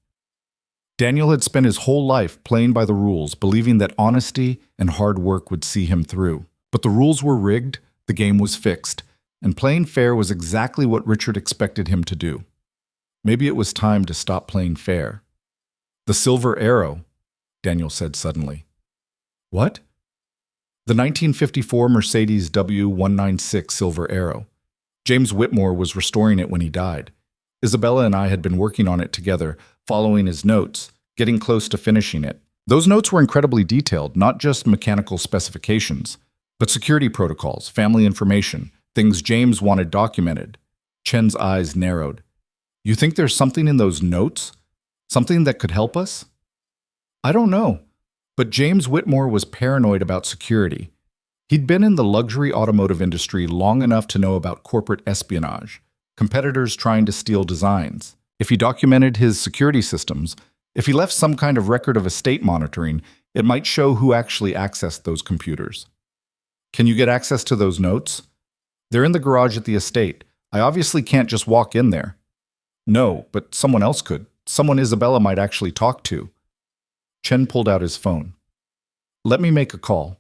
Daniel had spent his whole life playing by the rules, believing that honesty and hard work would see him through. But the rules were rigged, the game was fixed, and playing fair was exactly what Richard expected him to do. Maybe it was time to stop playing fair. "The Silver Arrow," Daniel said suddenly. "What?" "The 1954 Mercedes W196 Silver Arrow. James Whitmore was restoring it when he died. Isabella and I had been working on it together, following his notes, getting close to finishing it. Those notes were incredibly detailed, not just mechanical specifications, but security protocols, family information, things James wanted documented." Chen's eyes narrowed. "You think there's something in those notes? Something that could help us?" "I don't know. But James Whitmore was paranoid about security. He'd been in the luxury automotive industry long enough to know about corporate espionage, competitors trying to steal designs. If he documented his security systems, if he left some kind of record of estate monitoring, it might show who actually accessed those computers." "Can you get access to those notes?" "They're in the garage at the estate. I obviously can't just walk in there." "No, but someone else could. Someone Isabella might actually talk to." Chen pulled out his phone. "Let me make a call."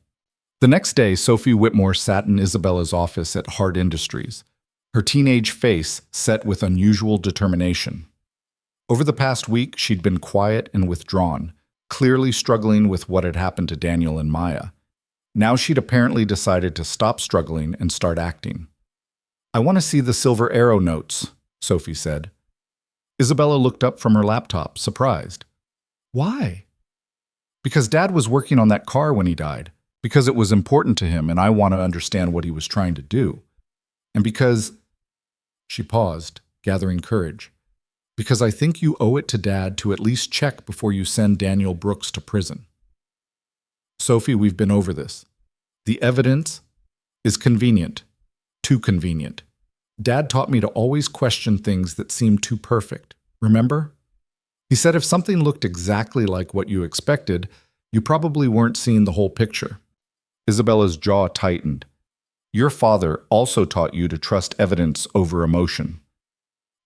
The next day, Sophie Whitmore sat in Isabella's office at Hart Industries, her teenage face set with unusual determination. Over the past week, she'd been quiet and withdrawn, clearly struggling with what had happened to Daniel and Maya. Now she'd apparently decided to stop struggling and start acting. "I want to see the Silver Arrow notes," Sophie said. Isabella looked up from her laptop, surprised. "Why?" "Because Dad was working on that car when he died. Because it was important to him and I want to understand what he was trying to do. And because..." She paused, gathering courage. "Because I think you owe it to Dad to at least check before you send Daniel Brooks to prison." "Sophie, we've been over this. The evidence is convenient. Too convenient. Dad taught me to always question things that seemed too perfect. Remember? He said if something looked exactly like what you expected, you probably weren't seeing the whole picture." Isabella's jaw tightened. "Your father also taught you to trust evidence over emotion."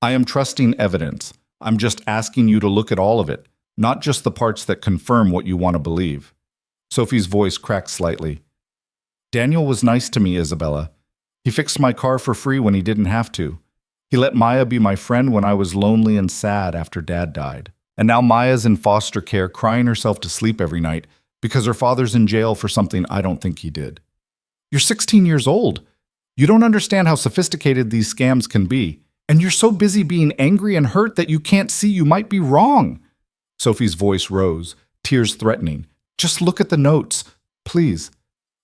"I am trusting evidence. I'm just asking you to look at all of it, not just the parts that confirm what you want to believe." Sophie's voice cracked slightly. "Daniel was nice to me, Isabella. He fixed my car for free when he didn't have to. He let Maya be my friend when I was lonely and sad after Dad died. And now Maya's in foster care crying herself to sleep every night because her father's in jail for something I don't think he did." "You're 16 years old. You don't understand how sophisticated these scams can be. And you're so busy being angry and hurt that you can't see you might be wrong." Sophie's voice rose, tears threatening. "Just look at the notes, please.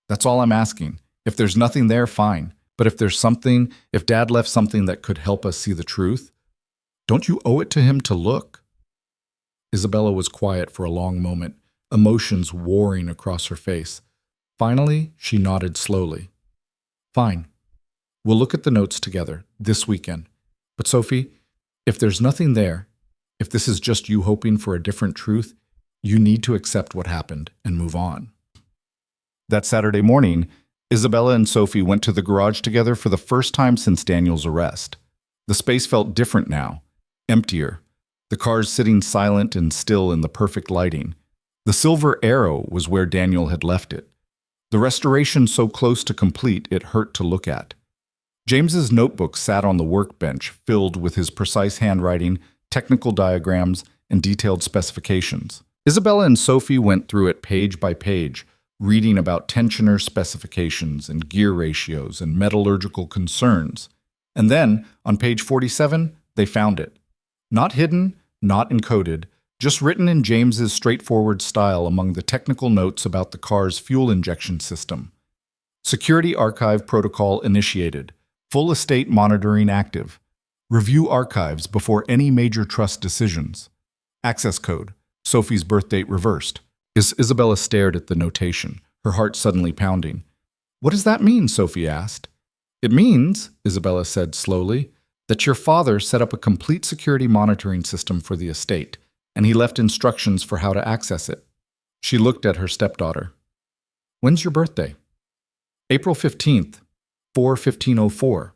That's all I'm asking. If there's nothing there, fine. But if there's something, if Dad left something that could help us see the truth, don't you owe it to him to look?" Isabella was quiet for a long moment, emotions warring across her face. Finally, she nodded slowly. "Fine. We'll look at the notes together, this weekend. But Sophie, if there's nothing there, if this is just you hoping for a different truth, you need to accept what happened and move on." That Saturday morning, Isabella and Sophie went to the garage together for the first time since Daniel's arrest. The space felt different now, emptier. The cars sitting silent and still in the perfect lighting. The Silver Arrow was where Daniel had left it. The restoration so close to complete it hurt to look at. James's notebook sat on the workbench, filled with his precise handwriting, technical diagrams, and detailed specifications. Isabella and Sophie went through it page by page, reading about tensioner specifications and gear ratios and metallurgical concerns. And then, on page 47, They found it. Not hidden, not encoded, just written in James's straightforward style among the technical notes about the car's fuel injection system. Security Archive Protocol initiated. Full estate monitoring active. Review archives before any major trust decisions. Access code. Sophie's birth date reversed. Isabella stared at the notation, her heart suddenly pounding. What does that mean? Sophie asked. It means, Isabella said slowly, that your father set up a complete security monitoring system for the estate, and he left instructions for how to access it. She looked at her stepdaughter. When's your birthday? April 15th, 4/1504.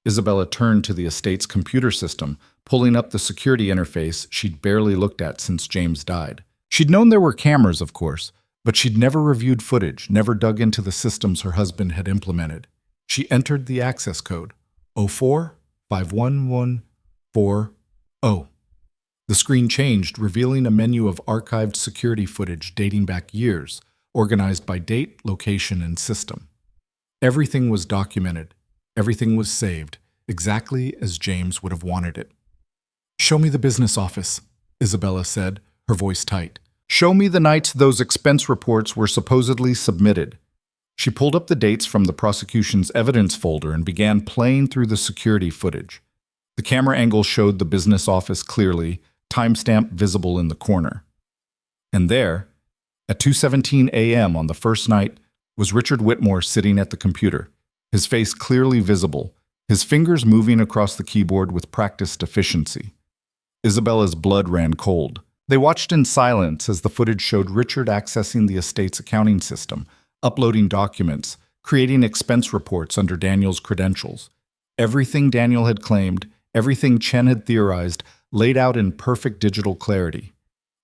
Isabella turned to the estate's computer system, pulling up the security interface she'd barely looked at since James died. She'd known there were cameras, of course, but she'd never reviewed footage, never dug into the systems her husband had implemented. She entered the access code, 04511440. The screen changed, revealing a menu of archived security footage dating back years, organized by date, location, and system. Everything was documented. Everything was saved, exactly as James would have wanted it. Show me the business office, Isabella said, her voice tight. Show me the nights those expense reports were supposedly submitted. She pulled up the dates from the prosecution's evidence folder and began playing through the security footage. The camera angle showed the business office clearly, timestamp visible in the corner. And there, at 2:17 a.m. on the first night, was Richard Whitmore sitting at the computer, his face clearly visible, his fingers moving across the keyboard with practiced efficiency. Isabella's blood ran cold. They watched in silence as the footage showed Richard accessing the estate's accounting system, uploading documents, creating expense reports under Daniel's credentials. Everything Daniel had claimed, everything Chen had theorized, laid out in perfect digital clarity.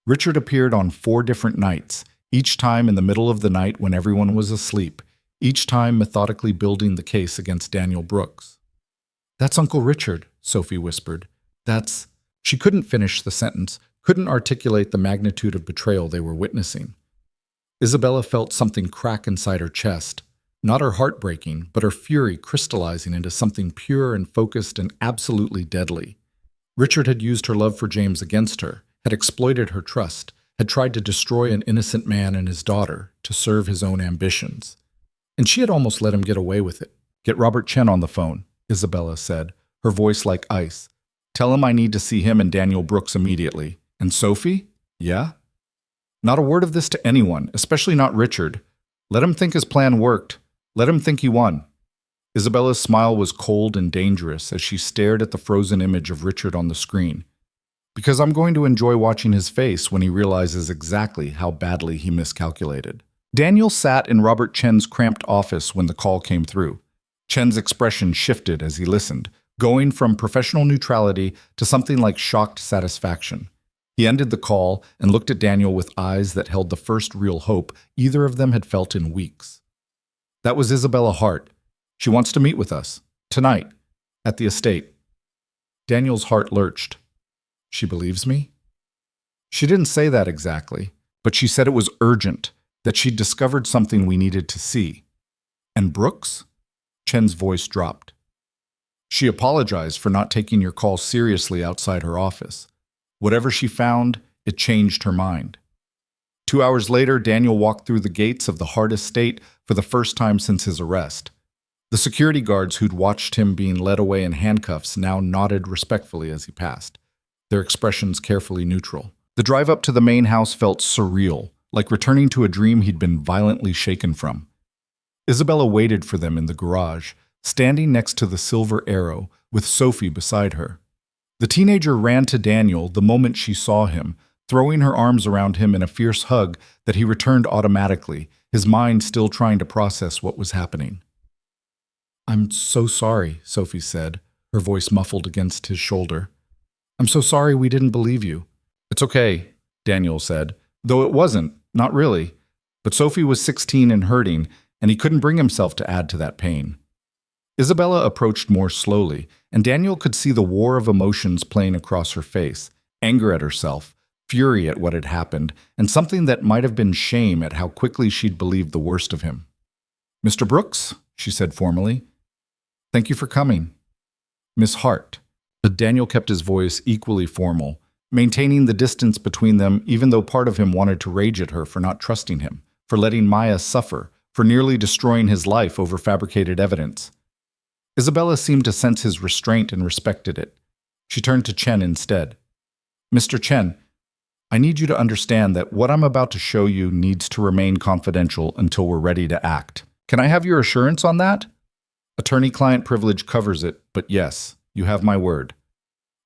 Richard appeared on 4 different nights, each time in the middle of the night when everyone was asleep, each time methodically building the case against Daniel Brooks. That's Uncle Richard, Sophie whispered. That's... She couldn't finish the sentence, couldn't articulate the magnitude of betrayal they were witnessing. Isabella felt something crack inside her chest, not her heart breaking, but her fury crystallizing into something pure and focused and absolutely deadly. Richard had used her love for James against her, had exploited her trust, had tried to destroy an innocent man and his daughter to serve his own ambitions. And she had almost let him get away with it. Get Robert Chen on the phone, Isabella said, her voice like ice. Tell him I need to see him and Daniel Brooks immediately. And Sophie? Yeah? Not a word of this to anyone, especially not Richard. Let him think his plan worked. Let him think he won. Isabella's smile was cold and dangerous as she stared at the frozen image of Richard on the screen. Because I'm going to enjoy watching his face when he realizes exactly how badly he miscalculated. Daniel sat in Robert Chen's cramped office when the call came through. Chen's expression shifted as he listened, going from professional neutrality to something like shocked satisfaction. He ended the call and looked at Daniel with eyes that held the first real hope either of them had felt in weeks. That was Isabella Hart. She wants to meet with us. Tonight. At the estate. Daniel's heart lurched. She believes me? She didn't say that exactly, but she said it was urgent, that she'd discovered something we needed to see. And Brooks? Chen's voice dropped. She apologized for not taking your call seriously outside her office. Whatever she found, it changed her mind. 2 hours later, Daniel walked through the gates of the Hart estate for the first time since his arrest. The security guards who'd watched him being led away in handcuffs now nodded respectfully as he passed, their expressions carefully neutral. The drive up to the main house felt surreal, like returning to a dream he'd been violently shaken from. Isabella waited for them in the garage, standing next to the Silver Arrow, with Sophie beside her. The teenager ran to Daniel the moment she saw him, throwing her arms around him in a fierce hug that he returned automatically, his mind still trying to process what was happening. I'm so sorry, Sophie said, her voice muffled against his shoulder. I'm so sorry we didn't believe you. It's okay, Daniel said, though it wasn't, not really. But Sophie was 16 and hurting, and he couldn't bring himself to add to that pain. Isabella approached more slowly, and Daniel could see the war of emotions playing across her face, anger at herself, fury at what had happened, and something that might have been shame at how quickly she'd believed the worst of him. Mr. Brooks, she said formally, thank you for coming. Miss Hart, But Daniel kept his voice equally formal, maintaining the distance between them even though part of him wanted to rage at her for not trusting him, for letting Maya suffer, for nearly destroying his life over fabricated evidence. Isabella seemed to sense his restraint and respected it. She turned to Chen instead. "Mr. Chen, I need you to understand that what I'm about to show you needs to remain confidential until we're ready to act. Can I have your assurance on that?" "Attorney-client privilege covers it, but yes, you have my word."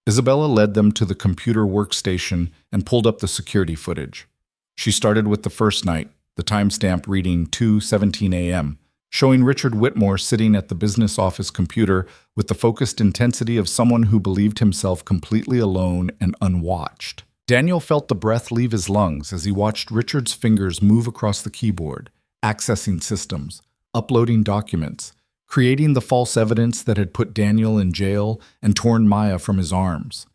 Isabella led them to the computer workstation and pulled up the security footage. She started with the first night, the timestamp reading 2:17 a.m., showing Richard Whitmore sitting at the business office computer with the focused intensity of someone who believed himself completely alone and unwatched. Daniel felt the breath leave his lungs as he watched Richard's fingers move across the keyboard, accessing systems, uploading documents, creating the false evidence that had put Daniel in jail and torn Maya from his arms.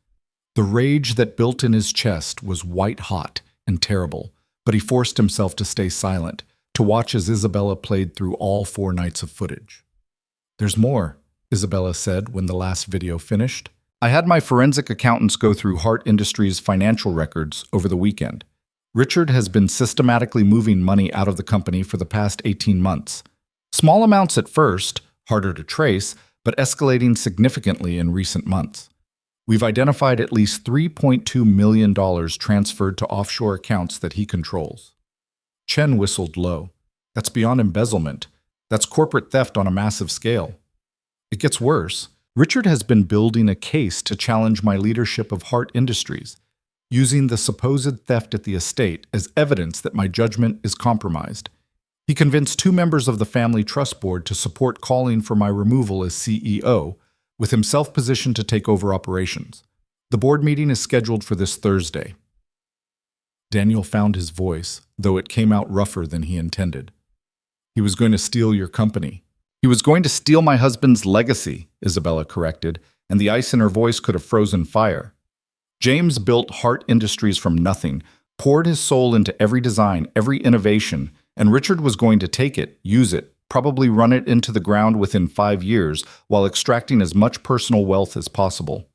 The rage that built in his chest was white-hot and terrible, but he forced himself to stay silent, to watch as Isabella played through all 4 nights of footage. "There's more," Isabella said when the last video finished. "I had my forensic accountants go through Hart Industries' financial records over the weekend. Richard has been systematically moving money out of the company for the past 18 months. Small amounts at first, harder to trace, but escalating significantly in recent months. We've identified at least $3.2 million transferred to offshore accounts that he controls." Chen whistled low. "That's beyond embezzlement. That's corporate theft on a massive scale." "It gets worse. Richard has been building a case to challenge my leadership of Hart Industries, using the supposed theft at the estate as evidence that my judgment is compromised. He convinced 2 members of the family trust board to support calling for my removal as CEO, with himself positioned to take over operations. The board meeting is scheduled for this Thursday." Daniel found his voice, though it came out rougher than he intended. "He was going to steal your company." "He was going to steal my husband's legacy," Isabella corrected, and the ice in her voice could have frozen fire. "James built Hart Industries from nothing, poured his soul into every design, every innovation, and Richard was going to take it, use it, probably run it into the ground within 5 years while extracting as much personal wealth as possible."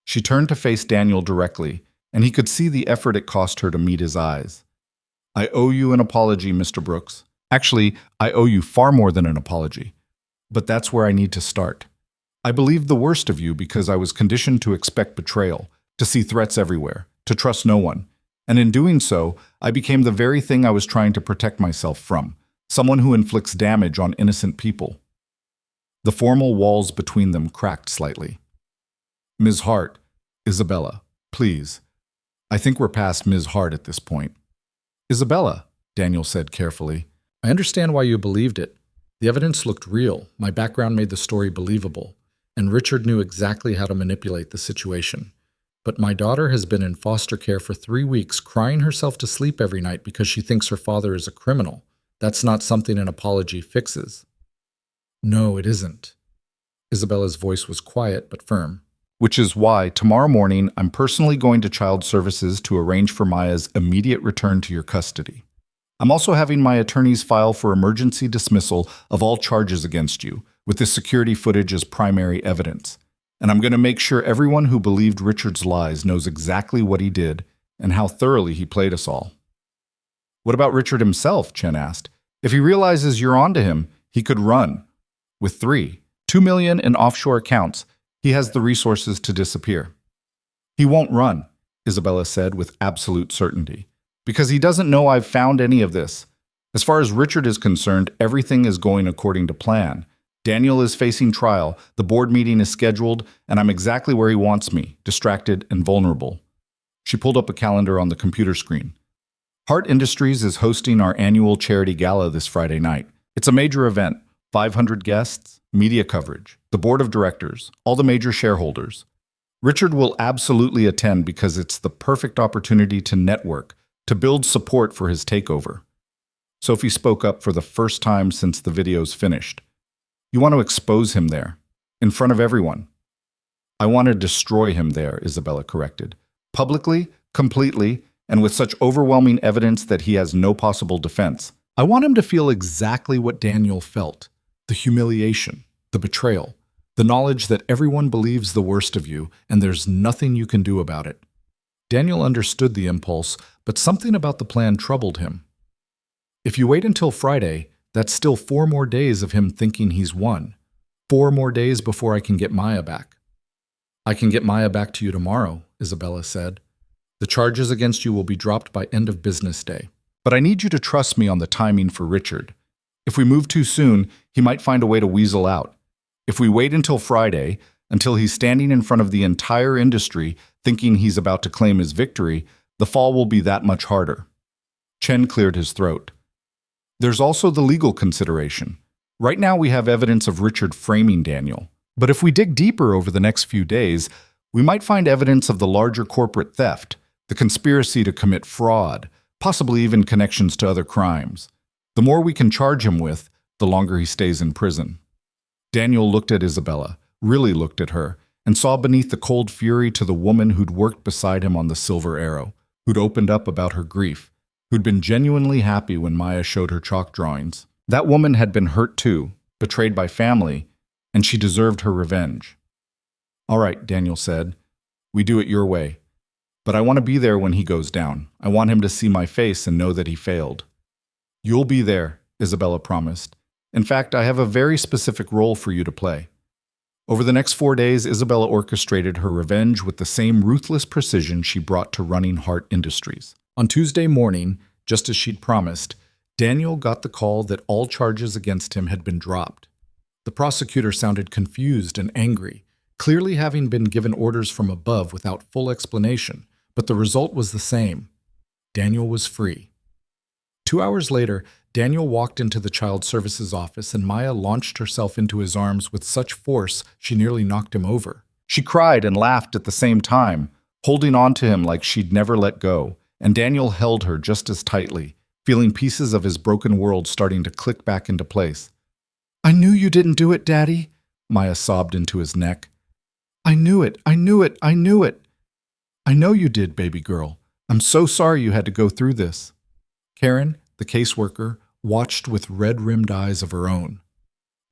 She turned to face Daniel directly, and he could see the effort it cost her to meet his eyes. "I owe you an apology, Mr. Brooks. Actually, I owe you far more than an apology. But that's where I need to start. I believed the worst of you because I was conditioned to expect betrayal, to see threats everywhere, to trust no one. And in doing so, I became the very thing I was trying to protect myself from, someone who inflicts damage on innocent people." The formal walls between them cracked slightly. "Ms. Hart, Isabella, please. I think we're past Ms. Hart at this point." "Isabella," Daniel said carefully, "I understand why you believed it. The evidence looked real, my background made the story believable, and Richard knew exactly how to manipulate the situation. But my daughter has been in foster care for 3 weeks, crying herself to sleep every night because she thinks her father is a criminal. That's not something an apology fixes." "No, it isn't." Isabella's voice was quiet but firm. "Which is why, tomorrow morning, I'm personally going to Child Services to arrange for Maya's immediate return to your custody. I'm also having my attorneys file for emergency dismissal of all charges against you, with this security footage as primary evidence. And I'm going to make sure everyone who believed Richard's lies knows exactly what he did and how thoroughly he played us all." "What about Richard himself?" Chen asked. "If he realizes you're onto him, he could run. With $2 million in offshore accounts, he has the resources to disappear." "He won't run," Isabella said with absolute certainty, "because he doesn't know I've found any of this. As far as Richard is concerned, everything is going according to plan. Daniel is facing trial, the board meeting is scheduled, and I'm exactly where he wants me, distracted and vulnerable." She pulled up a calendar on the computer screen. "Hart Industries is hosting our annual charity gala this Friday night. It's a major event, 500 guests, media coverage, the board of directors, all the major shareholders. Richard will absolutely attend because it's the perfect opportunity to network, to build support for his takeover." Sophie spoke up for the first time since the videos finished. "You want to expose him there, in front of everyone." "I want to destroy him there," Isabella corrected. "Publicly, completely, and with such overwhelming evidence that he has no possible defense. I want him to feel exactly what Daniel felt, the humiliation, the betrayal. The knowledge that everyone believes the worst of you and there's nothing you can do about it. Daniel understood the impulse, but something about the plan troubled him. If you wait until Friday, that's still 4 more days of him thinking he's won. 4 more days before I can get Maya back. I can get Maya back to you tomorrow, Isabella said. The charges against you will be dropped by end of business day. But I need you to trust me on the timing for Richard. If we move too soon, he might find a way to weasel out. If we wait until Friday, until he's standing in front of the entire industry thinking he's about to claim his victory, the fall will be that much harder. Chen cleared his throat. There's also the legal consideration. Right now we have evidence of Richard framing Daniel. But if we dig deeper over the next few days, we might find evidence of the larger corporate theft, the conspiracy to commit fraud, possibly even connections to other crimes. The more we can charge him with, the longer he stays in prison. Daniel looked at Isabella, really looked at her, and saw beneath the cold fury to the woman who'd worked beside him on the Silver Arrow, who'd opened up about her grief, who'd been genuinely happy when Maya showed her chalk drawings. That woman had been hurt too, betrayed by family, and she deserved her revenge. All right, Daniel said, we do it your way. But I want to be there when he goes down. I want him to see my face and know that he failed. You'll be there, Isabella promised. In fact, I have a very specific role for you to play. Over the next 4 days, Isabella orchestrated her revenge with the same ruthless precision she brought to running Hart Industries. On Tuesday morning, just as she'd promised, Daniel got the call that all charges against him had been dropped. The prosecutor sounded confused and angry, clearly having been given orders from above without full explanation, but the result was the same. Daniel was free. 2 hours later, Daniel walked into the Child Services office and Maya launched herself into his arms with such force she nearly knocked him over. She cried and laughed at the same time, holding on to him like she'd never let go, and Daniel held her just as tightly, feeling pieces of his broken world starting to click back into place. I knew you didn't do it, Daddy, Maya sobbed into his neck. I knew it, I knew it, I knew it. I know you did, baby girl. I'm so sorry you had to go through this. Karen, the caseworker, watched with red-rimmed eyes of her own.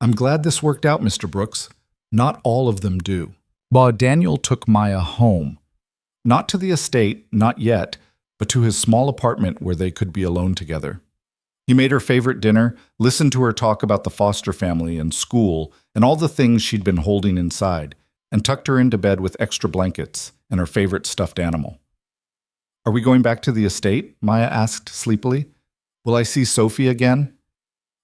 I'm glad this worked out, Mr. Brooks. Not all of them do. But Daniel took Maya home. Not to the estate, not yet, but to his small apartment where they could be alone together. He made her favorite dinner, listened to her talk about the foster family and school and all the things she'd been holding inside, and tucked her into bed with extra blankets and her favorite stuffed animal. Are we going back to the estate? Maya asked sleepily. Will I see Sophie again?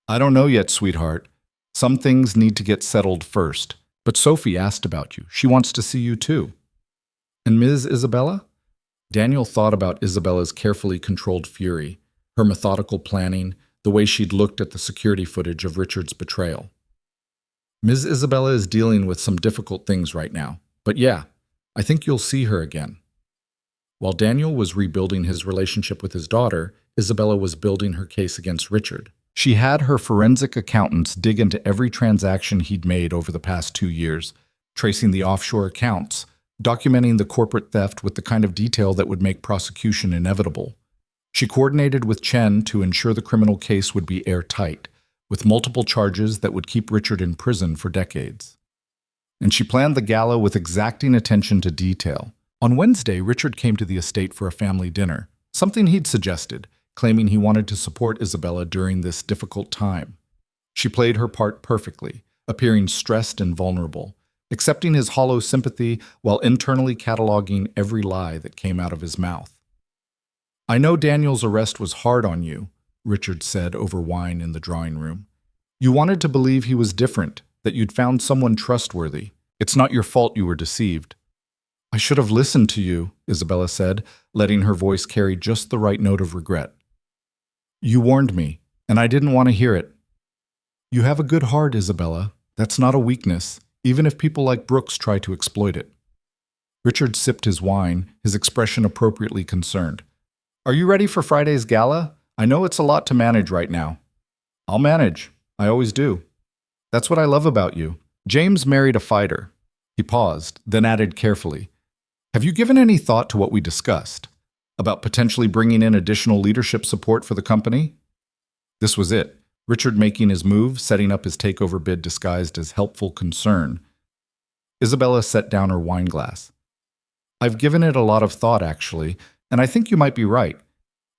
I don't know yet, sweetheart. Some things need to get settled first. But Sophie asked about you. She wants to see you too. And Ms. Isabella? Daniel thought about Isabella's carefully controlled fury, her methodical planning, the way she'd looked at the security footage of Richard's betrayal. Ms. Isabella is dealing with some difficult things right now. But yeah, I think you'll see her again. While Daniel was rebuilding his relationship with his daughter, Isabella was building her case against Richard. She had her forensic accountants dig into every transaction he'd made over the past 2 years, tracing the offshore accounts, documenting the corporate theft with the kind of detail that would make prosecution inevitable. She coordinated with Chen to ensure the criminal case would be airtight, with multiple charges that would keep Richard in prison for decades. And she planned the gala with exacting attention to detail. On Wednesday, Richard came to the estate for a family dinner, something he'd suggested, claiming he wanted to support Isabella during this difficult time. She played her part perfectly, appearing stressed and vulnerable, accepting his hollow sympathy while internally cataloging every lie that came out of his mouth. I know Daniel's arrest was hard on you, Richard said over wine in the drawing room. You wanted to believe he was different, that you'd found someone trustworthy. It's not your fault you were deceived. I should have listened to you, Isabella said, letting her voice carry just the right note of regret. You warned me, and I didn't want to hear it. You have a good heart, Isabella. That's not a weakness, even if people like Brooks try to exploit it. Richard sipped his wine, his expression appropriately concerned. Are you ready for Friday's gala? I know it's a lot to manage right now. I'll manage. I always do. That's what I love about you. James married a fighter. He paused, then added carefully, have you given any thought to what we discussed? About potentially bringing in additional leadership support for the company? This was it. Richard making his move, setting up his takeover bid disguised as helpful concern. Isabella set down her wine glass. I've given it a lot of thought, actually, and I think you might be right.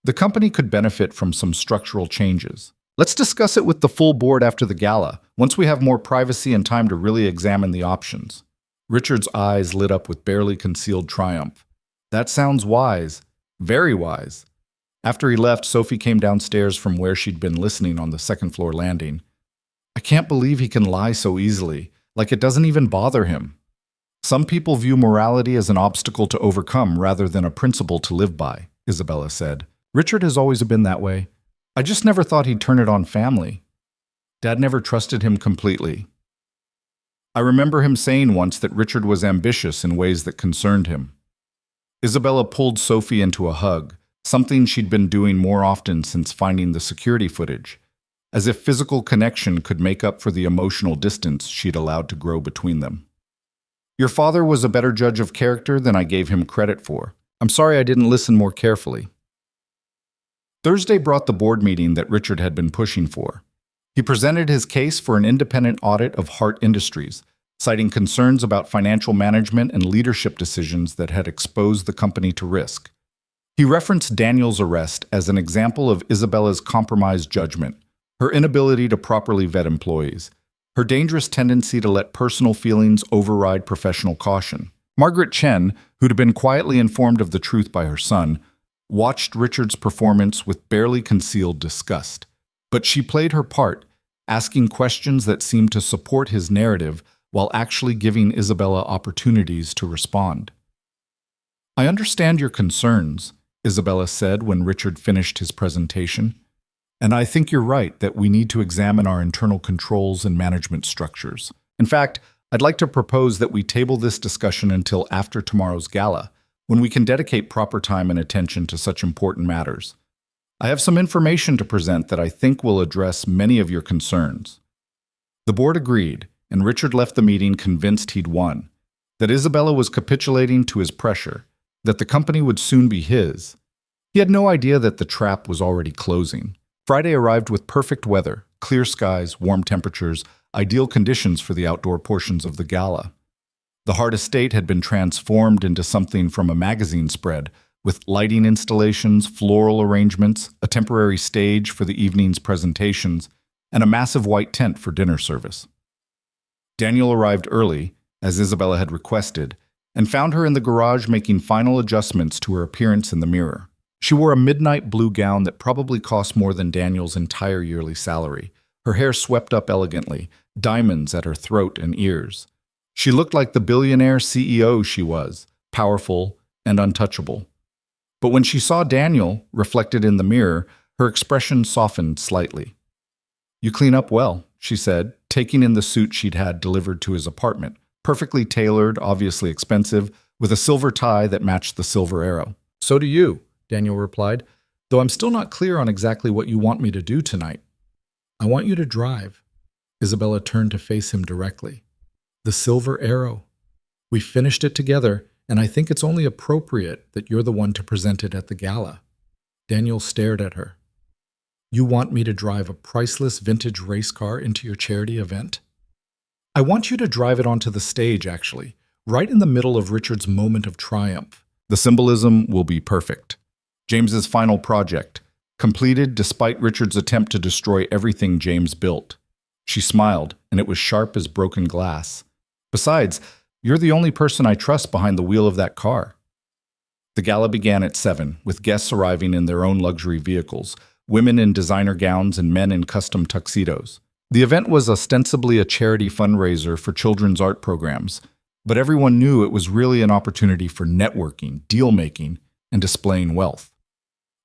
The company could benefit from some structural changes. Let's discuss it with the full board after the gala, once we have more privacy and time to really examine the options. Richard's eyes lit up with barely concealed triumph. That sounds wise. Very wise. After he left, Sophie came downstairs from where she'd been listening on the second-floor landing. I can't believe he can lie so easily, like it doesn't even bother him. Some people view morality as an obstacle to overcome rather than a principle to live by, Isabella said. Richard has always been that way. I just never thought he'd turn it on family. Dad never trusted him completely. I remember him saying once that Richard was ambitious in ways that concerned him. Isabella pulled Sophie into a hug, something she'd been doing more often since finding the security footage, as if physical connection could make up for the emotional distance she'd allowed to grow between them. Your father was a better judge of character than I gave him credit for. I'm sorry I didn't listen more carefully. Thursday brought the board meeting that Richard had been pushing for. He presented his case for an independent audit of Hart Industries, citing concerns about financial management and leadership decisions that had exposed the company to risk. He referenced Daniel's arrest as an example of Isabella's compromised judgment, her inability to properly vet employees, her dangerous tendency to let personal feelings override professional caution. Margaret Chen, who'd been quietly informed of the truth by her son, watched Richard's performance with barely concealed disgust. But she played her part, asking questions that seemed to support his narrative while actually giving Isabella opportunities to respond. I understand your concerns, Isabella said when Richard finished his presentation, and I think you're right that we need to examine our internal controls and management structures. In fact, I'd like to propose that we table this discussion until after tomorrow's gala, when we can dedicate proper time and attention to such important matters. I have some information to present that I think will address many of your concerns. The board agreed, and Richard left the meeting convinced he'd won, that Isabella was capitulating to his pressure, that the company would soon be his. He had no idea that the trap was already closing. Friday arrived with perfect weather, clear skies, warm temperatures, ideal conditions for the outdoor portions of the gala. The Hart estate had been transformed into something from a magazine spread, with lighting installations, floral arrangements, a temporary stage for the evening's presentations, and a massive white tent for dinner service. Daniel arrived early, as Isabella had requested, and found her in the garage making final adjustments to her appearance in the mirror. She wore a midnight blue gown that probably cost more than Daniel's entire yearly salary, her hair swept up elegantly, diamonds at her throat and ears. She looked like the billionaire CEO she was, powerful and untouchable. But when she saw Daniel, reflected in the mirror, her expression softened slightly. You clean up well, she said, taking in the suit she'd had delivered to his apartment, perfectly tailored, obviously expensive, with a silver tie that matched the silver arrow. So do you, Daniel replied, though I'm still not clear on exactly what you want me to do tonight. I want you to drive. Isabella turned to face him directly. The silver arrow. We finished it together, and I think it's only appropriate that you're the one to present it at the gala. Daniel stared at her. You want me to drive a priceless vintage race car into your charity event? I want you to drive it onto the stage, actually, right in the middle of Richard's moment of triumph. The symbolism will be perfect. James's final project, completed despite Richard's attempt to destroy everything James built. She smiled, and it was sharp as broken glass. Besides, you're the only person I trust behind the wheel of that car. The gala began at 7, with guests arriving in their own luxury vehicles, women in designer gowns and men in custom tuxedos. The event was ostensibly a charity fundraiser for children's art programs, but everyone knew it was really an opportunity for networking, deal-making, and displaying wealth.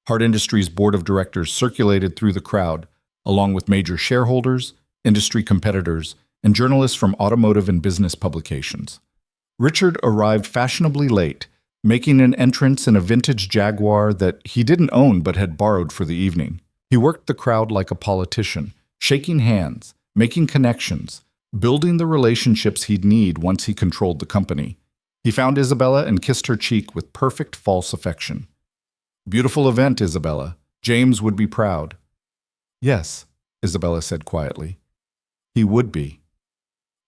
Hart Industries' board of directors circulated through the crowd, along with major shareholders, industry competitors, and journalists from automotive and business publications. Richard arrived fashionably late, making an entrance in a vintage Jaguar that he didn't own but had borrowed for the evening. He worked the crowd like a politician, shaking hands, making connections, building the relationships he'd need once he controlled the company. He found Isabella and kissed her cheek with perfect false affection. Beautiful event, Isabella. James would be proud. Yes, Isabella said quietly. He would be.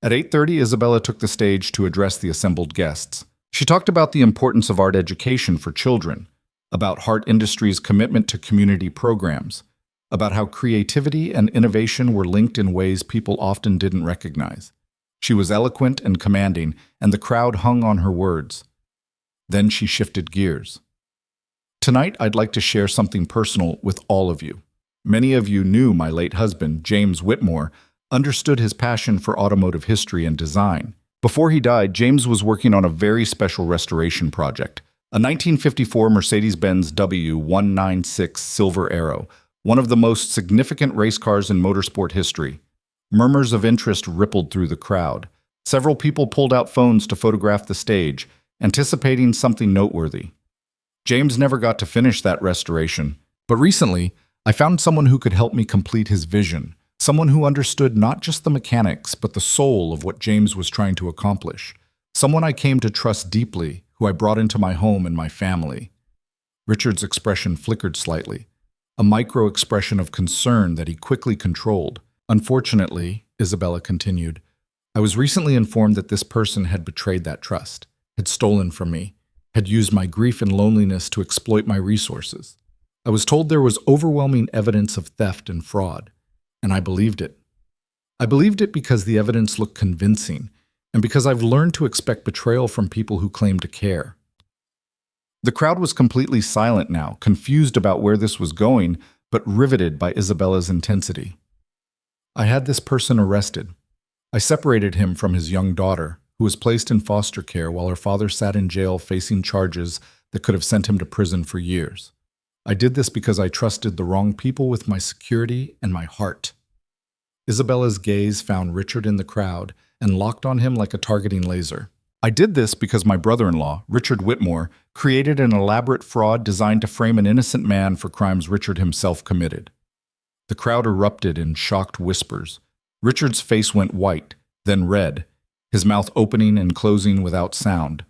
At 8:30, Isabella took the stage to address the assembled guests. She talked about the importance of art education for children, about Hart Industries' commitment to community programs, about how creativity and innovation were linked in ways people often didn't recognize. She was eloquent and commanding, and the crowd hung on her words. Then she shifted gears. Tonight, I'd like to share something personal with all of you. Many of you knew my late husband, James Whitmore, understood his passion for automotive history and design. Before he died, James was working on a very special restoration project, a 1954 Mercedes-Benz W196 Silver Arrow, one of the most significant race cars in motorsport history. Murmurs of interest rippled through the crowd. Several people pulled out phones to photograph the stage, anticipating something noteworthy. James never got to finish that restoration, but recently, I found someone who could help me complete his vision, someone who understood not just the mechanics, but the soul of what James was trying to accomplish, someone I came to trust deeply, who I brought into my home and my family. Richard's expression flickered slightly, a micro-expression of concern that he quickly controlled. Unfortunately, Isabella continued, I was recently informed that this person had betrayed that trust, had stolen from me, had used my grief and loneliness to exploit my resources. I was told there was overwhelming evidence of theft and fraud, and I believed it. I believed it because the evidence looked convincing, and because I've learned to expect betrayal from people who claim to care. The crowd was completely silent now, confused about where this was going, but riveted by Isabella's intensity. I had this person arrested. I separated him from his young daughter, who was placed in foster care while her father sat in jail facing charges that could have sent him to prison for years. I did this because I trusted the wrong people with my security and my heart. Isabella's gaze found Richard in the crowd and locked on him like a targeting laser. I did this because my brother-in-law, Richard Whitmore, created an elaborate fraud designed to frame an innocent man for crimes Richard himself committed. The crowd erupted in shocked whispers. Richard's face went white, then red, his mouth opening and closing without sound.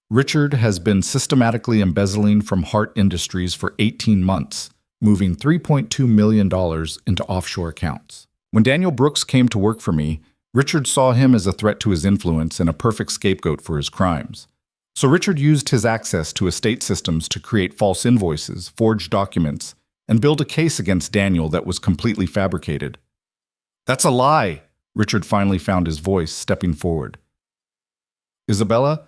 Richard has been systematically embezzling from Hart Industries for 18 months, moving $3.2 million into offshore accounts. When Daniel Brooks came to work for me, Richard saw him as a threat to his influence and a perfect scapegoat for his crimes. So Richard used his access to estate systems to create false invoices, forge documents, and build a case against Daniel that was completely fabricated. That's a lie, Richard finally found his voice, stepping forward. Isabella,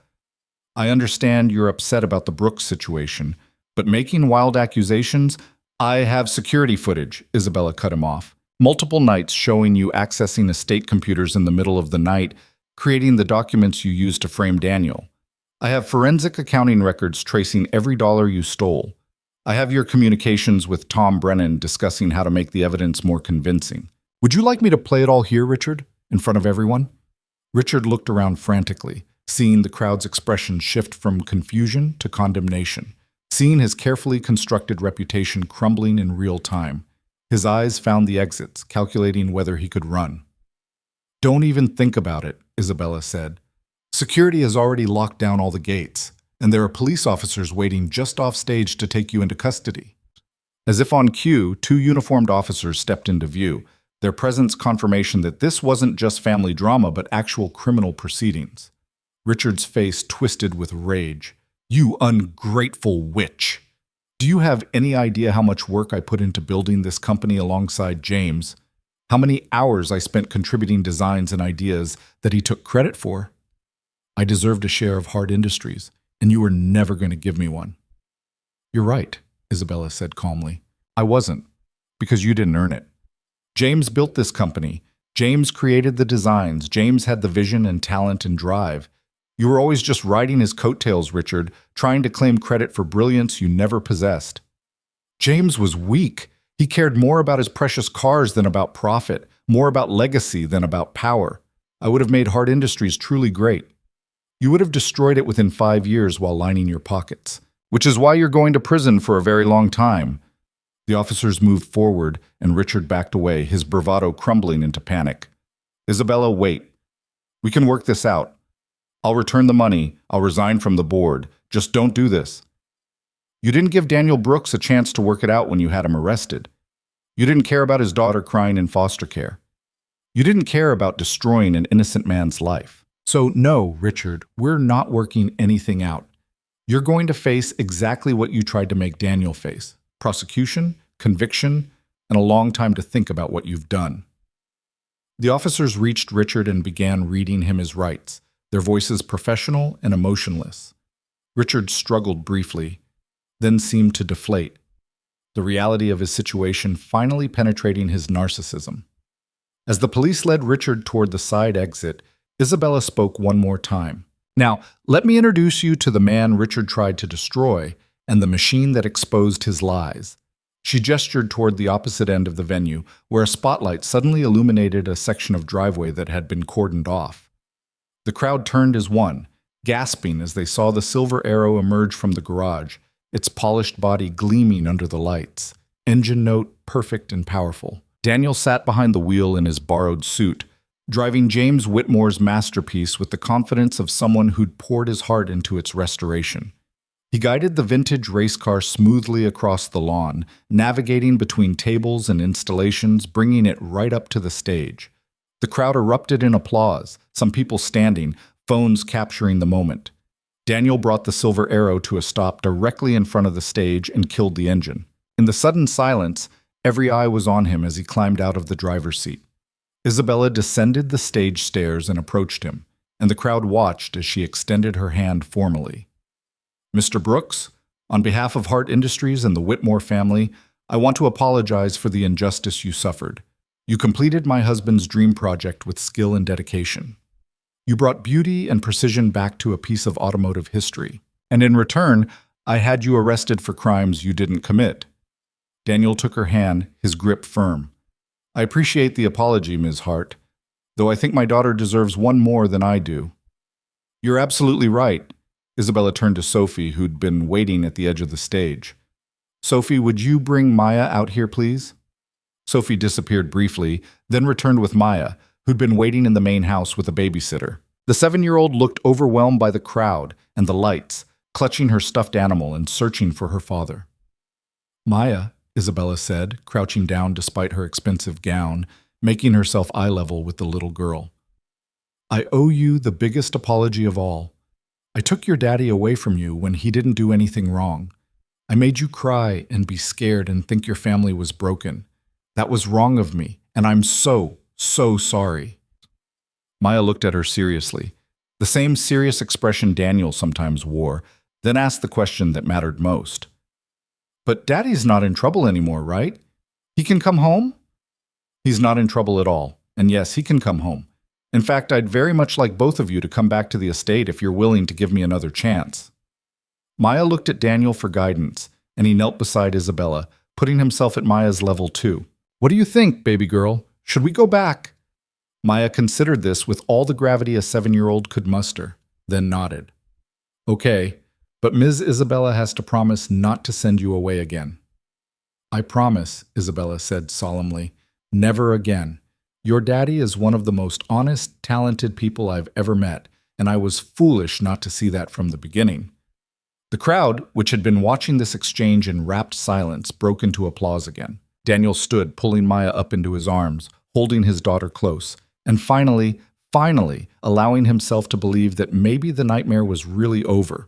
I understand you're upset about the Brooks situation, but making wild accusations? I have security footage, Isabella cut him off. Multiple nights showing you accessing estate computers in the middle of the night, creating the documents you used to frame Daniel. I have forensic accounting records tracing every dollar you stole. I have your communications with Tom Brennan discussing how to make the evidence more convincing. Would you like me to play it all here, Richard, in front of everyone? Richard looked around frantically, seeing the crowd's expression shift from confusion to condemnation, seeing his carefully constructed reputation crumbling in real time. His eyes found the exits, calculating whether he could run. Don't even think about it, Isabella said. Security has already locked down all the gates, and there are police officers waiting just off stage to take you into custody. As if on cue, two uniformed officers stepped into view, their presence confirmation that this wasn't just family drama but actual criminal proceedings. Richard's face twisted with rage. You ungrateful witch! Do you have any idea how much work I put into building this company alongside James? How many hours I spent contributing designs and ideas that he took credit for? I deserved a share of Hart Industries, and you were never going to give me one. You're right, Isabella said calmly. I wasn't, because you didn't earn it. James built this company. James created the designs. James had the vision and talent and drive. You were always just riding his coattails, Richard, trying to claim credit for brilliance you never possessed. James was weak. He cared more about his precious cars than about profit, more about legacy than about power. I would have made Hart Industries truly great. You would have destroyed it within 5 years while lining your pockets, which is why you're going to prison for a very long time. The officers moved forward, and Richard backed away, his bravado crumbling into panic. Isabella, wait. We can work this out. I'll return the money. I'll resign from the board. Just don't do this. You didn't give Daniel Brooks a chance to work it out when you had him arrested. You didn't care about his daughter crying in foster care. You didn't care about destroying an innocent man's life. So no, Richard, we're not working anything out. You're going to face exactly what you tried to make Daniel face: prosecution, conviction, and a long time to think about what you've done. The officers reached Richard and began reading him his rights, their voices professional and emotionless. Richard struggled briefly, then seemed to deflate, the reality of his situation finally penetrating his narcissism. As the police led Richard toward the side exit, Isabella spoke one more time. Now, let me introduce you to the man Richard tried to destroy and the machine that exposed his lies. She gestured toward the opposite end of the venue, where a spotlight suddenly illuminated a section of driveway that had been cordoned off. The crowd turned as one, gasping as they saw the silver arrow emerge from the garage, its polished body gleaming under the lights. Engine note perfect and powerful. Daniel sat behind the wheel in his borrowed suit, driving James Whitmore's masterpiece with the confidence of someone who'd poured his heart into its restoration. He guided the vintage race car smoothly across the lawn, navigating between tables and installations, bringing it right up to the stage. The crowd erupted in applause, some people standing, phones capturing the moment. Daniel brought the silver arrow to a stop directly in front of the stage and killed the engine. In the sudden silence, every eye was on him as he climbed out of the driver's seat. Isabella descended the stage stairs and approached him, and the crowd watched as she extended her hand formally. Mr. Brooks, on behalf of Hart Industries and the Whitmore family, I want to apologize for the injustice you suffered. You completed my husband's dream project with skill and dedication. You brought beauty and precision back to a piece of automotive history, and in return, I had you arrested for crimes you didn't commit. Daniel took her hand, his grip firm. I appreciate the apology, Ms. Hart, though I think my daughter deserves one more than I do. You're absolutely right. Isabella turned to Sophie, who'd been waiting at the edge of the stage. Sophie, would you bring Maya out here, please? Sophie disappeared briefly, then returned with Maya, who'd been waiting in the main house with a babysitter. The 7-year-old looked overwhelmed by the crowd and the lights, clutching her stuffed animal and searching for her father. Maya, Isabella said, crouching down despite her expensive gown, making herself eye level with the little girl. I owe you the biggest apology of all. I took your daddy away from you when he didn't do anything wrong. I made you cry and be scared and think your family was broken. That was wrong of me, and I'm so sorry. Maya looked at her seriously, the same serious expression Daniel sometimes wore, then asked the question that mattered most. But Daddy's not in trouble anymore, right? He can come home? He's not in trouble at all, and yes, he can come home. In fact, I'd very much like both of you to come back to the estate if you're willing to give me another chance. Maya looked at Daniel for guidance, and he knelt beside Isabella, putting himself at Maya's level too. What do you think, baby girl? Should we go back? Maya considered this with all the gravity a 7-year-old could muster, then nodded. Okay, but Ms. Isabella has to promise not to send you away again. I promise, Isabella said solemnly, never again. Your daddy is one of the most honest, talented people I've ever met, and I was foolish not to see that from the beginning. The crowd, which had been watching this exchange in rapt silence, broke into applause again. Daniel stood, pulling Maya up into his arms, holding his daughter close, and finally, allowing himself to believe that maybe the nightmare was really over.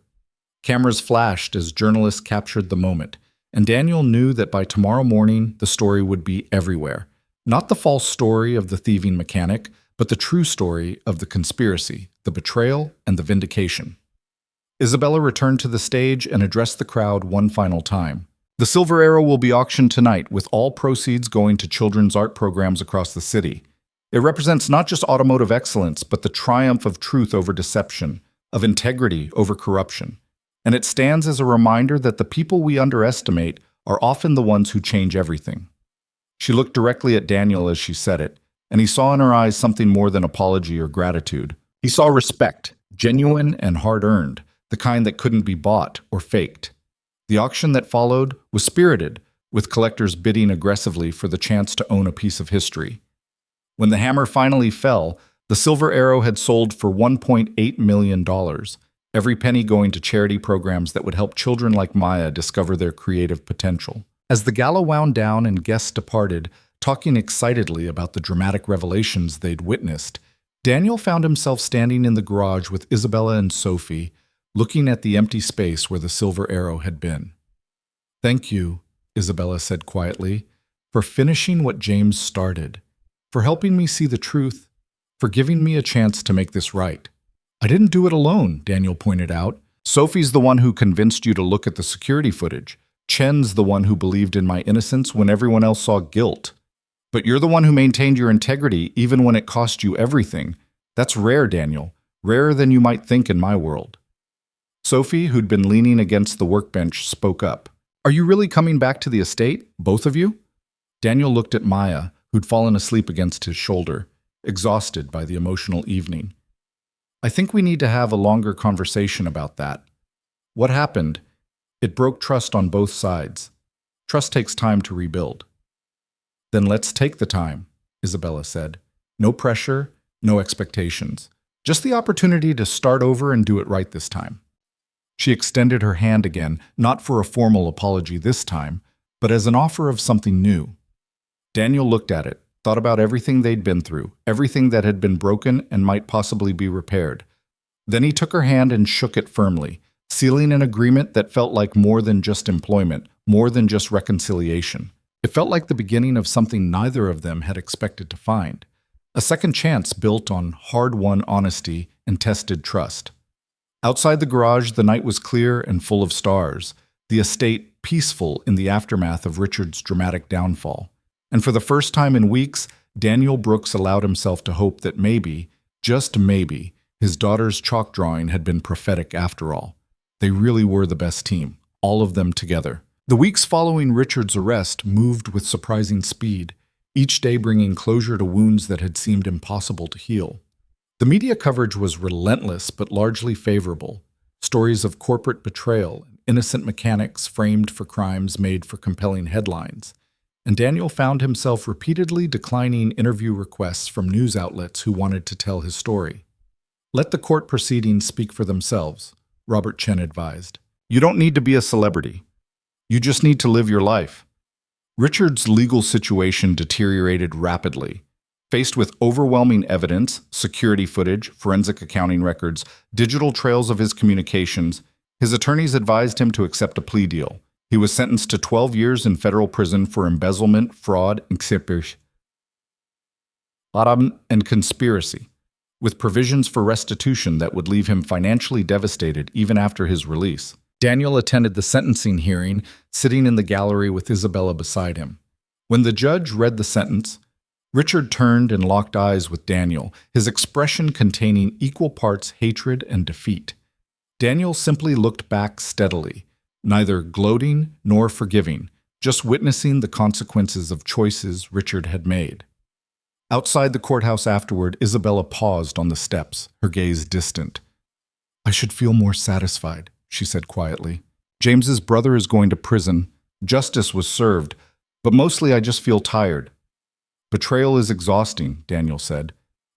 Cameras flashed as journalists captured the moment, and Daniel knew that by tomorrow morning the story would be everywhere. Not the false story of the thieving mechanic, but the true story of the conspiracy, the betrayal, and the vindication. Isabella returned to the stage and addressed the crowd one final time. The Silver Arrow will be auctioned tonight, with all proceeds going to children's art programs across the city. It represents not just automotive excellence, but the triumph of truth over deception, of integrity over corruption. And it stands as a reminder that the people we underestimate are often the ones who change everything. She looked directly at Daniel as she said it, and he saw in her eyes something more than apology or gratitude. He saw respect, genuine and hard-earned, the kind that couldn't be bought or faked. The auction that followed was spirited, with collectors bidding aggressively for the chance to own a piece of history. When the hammer finally fell, the Silver Arrow had sold for $1.8 million, every penny going to charity programs that would help children like Maya discover their creative potential. As the gala wound down and guests departed, talking excitedly about the dramatic revelations they'd witnessed, Daniel found himself standing in the garage with Isabella and Sophie, looking at the empty space where the silver arrow had been. "Thank you," Isabella said quietly, "for finishing what James started, for helping me see the truth, for giving me a chance to make this right." "I didn't do it alone," Daniel pointed out. "Sophie's the one who convinced you to look at the security footage. Chen's the one who believed in my innocence when everyone else saw guilt. But you're the one who maintained your integrity even when it cost you everything. That's rare, Daniel. Rarer than you might think in my world." Sophie, who'd been leaning against the workbench, spoke up. "Are you really coming back to the estate, both of you?" Daniel looked at Maya, who'd fallen asleep against his shoulder, exhausted by the emotional evening. "I think we need to have a longer conversation about that. What happened? It broke trust on both sides. Trust takes time to rebuild." "Then let's take the time," Isabella said. "No pressure, no expectations. Just the opportunity to start over and do it right this time." She extended her hand again, not for a formal apology this time, but as an offer of something new. Daniel looked at it, thought about everything they'd been through, everything that had been broken and might possibly be repaired. Then he took her hand and shook it firmly, sealing an agreement that felt like more than just employment, more than just reconciliation. It felt like the beginning of something neither of them had expected to find. A second chance built on hard-won honesty and tested trust. Outside the garage, the night was clear and full of stars, the estate peaceful in the aftermath of Richard's dramatic downfall. And for the first time in weeks, Daniel Brooks allowed himself to hope that maybe, just maybe, his daughter's chalk drawing had been prophetic after all. They really were the best team, all of them together. The weeks following Richard's arrest moved with surprising speed, each day bringing closure to wounds that had seemed impossible to heal. The media coverage was relentless but largely favorable. Stories of corporate betrayal, innocent mechanics framed for crimes made for compelling headlines. And Daniel found himself repeatedly declining interview requests from news outlets who wanted to tell his story. "Let the court proceedings speak for themselves," Robert Chen advised. "You don't need to be a celebrity. You just need to live your life." Richard's legal situation deteriorated rapidly. Faced with overwhelming evidence, security footage, forensic accounting records, digital trails of his communications, his attorneys advised him to accept a plea deal. He was sentenced to 12 years in federal prison for embezzlement, fraud, and conspiracy, with provisions for restitution that would leave him financially devastated even after his release. Daniel attended the sentencing hearing, sitting in the gallery with Isabella beside him. When the judge read the sentence, Richard turned and locked eyes with Daniel, his expression containing equal parts hatred and defeat. Daniel simply looked back steadily, neither gloating nor forgiving, just witnessing the consequences of choices Richard had made. Outside the courthouse afterward, Isabella paused on the steps, her gaze distant. "I should feel more satisfied," she said quietly. "James's brother is going to prison. Justice was served, but mostly I just feel tired." "Betrayal is exhausting," Daniel said,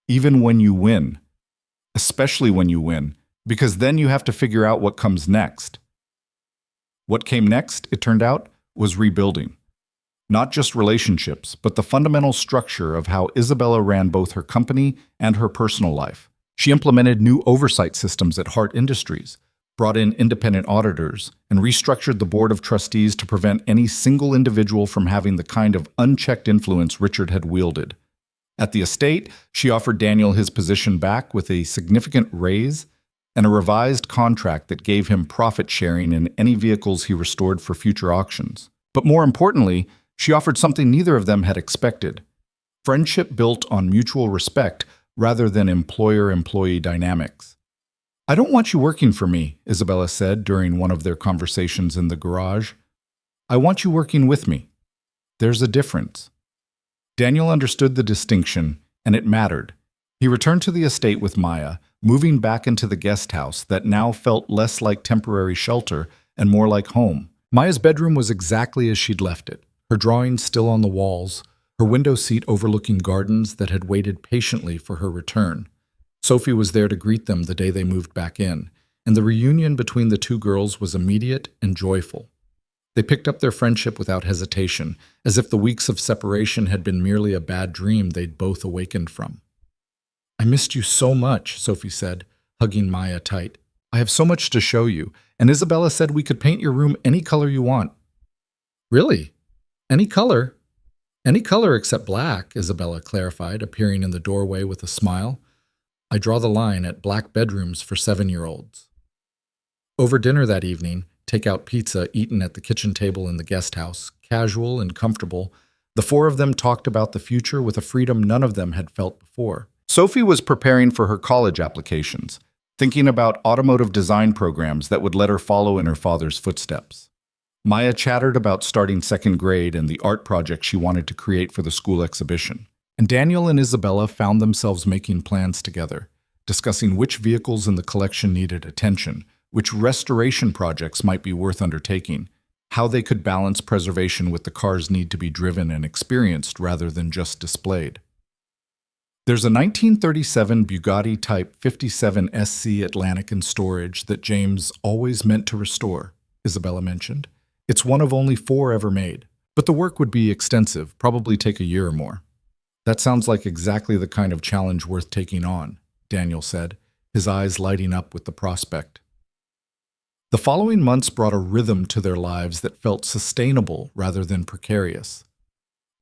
"even when you win. Especially when you win, because then you have to figure out what comes next." What came next, it turned out, was rebuilding. Not just relationships, but the fundamental structure of how Isabella ran both her company and her personal life. She implemented new oversight systems at Hart Industries, brought in independent auditors, and restructured the board of trustees to prevent any single individual from having the kind of unchecked influence Richard had wielded. At the estate, she offered Daniel his position back with a significant raise and a revised contract that gave him profit sharing in any vehicles he restored for future auctions. But more importantly, she offered something neither of them had expected: friendship built on mutual respect rather than employer-employee dynamics. "I don't want you working for me," Isabella said during one of their conversations in the garage. "I want you working with me. There's a difference." Daniel understood the distinction, and it mattered. He returned to the estate with Maya, moving back into the guest house that now felt less like temporary shelter and more like home. Maya's bedroom was exactly as she'd left it, her drawings still on the walls, her window seat overlooking gardens that had waited patiently for her return. Sophie was there to greet them the day they moved back in, and the reunion between the two girls was immediate and joyful. They picked up their friendship without hesitation, as if the weeks of separation had been merely a bad dream they'd both awakened from. "I missed you so much," Sophie said, hugging Maya tight. "I have so much to show you, and Isabella said we could paint your room any color you want." "Really? Any color?" "Any color except black," Isabella clarified, appearing in the doorway with a smile. "I draw the line at black bedrooms for 7-year-olds." Over dinner that evening, takeout pizza eaten at the kitchen table in the guest house, casual and comfortable, the four of them talked about the future with a freedom none of them had felt before. Sophie was preparing for her college applications, thinking about automotive design programs that would let her follow in her father's footsteps. Maya chattered about starting second grade and the art project she wanted to create for the school exhibition. And Daniel and Isabella found themselves making plans together, discussing which vehicles in the collection needed attention, which restoration projects might be worth undertaking, how they could balance preservation with the cars' need to be driven and experienced rather than just displayed. "There's a 1937 Bugatti Type 57 SC Atlantic in storage that James always meant to restore," Isabella mentioned. "It's one of only 4 ever made, but the work would be extensive, probably take a year or more." "That sounds like exactly the kind of challenge worth taking on," Daniel said, his eyes lighting up with the prospect. The following months brought a rhythm to their lives that felt sustainable rather than precarious.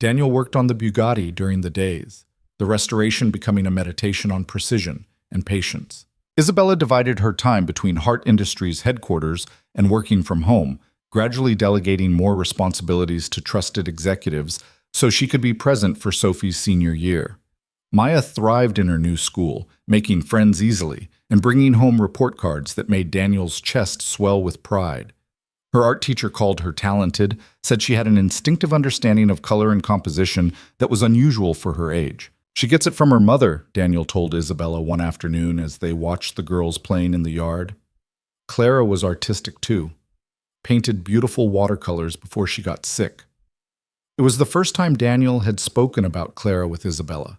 Daniel worked on the Bugatti during the days, the restoration becoming a meditation on precision and patience. Isabella divided her time between Hart Industries headquarters and working from home, gradually delegating more responsibilities to trusted executives so she could be present for Sophie's senior year. Maya thrived in her new school, making friends easily, and bringing home report cards that made Daniel's chest swell with pride. Her art teacher called her talented, said she had an instinctive understanding of color and composition that was unusual for her age. "She gets it from her mother," Daniel told Isabella one afternoon as they watched the girls playing in the yard. Clara was artistic too, painted beautiful watercolors before she got sick. It was the first time Daniel had spoken about Clara with Isabella,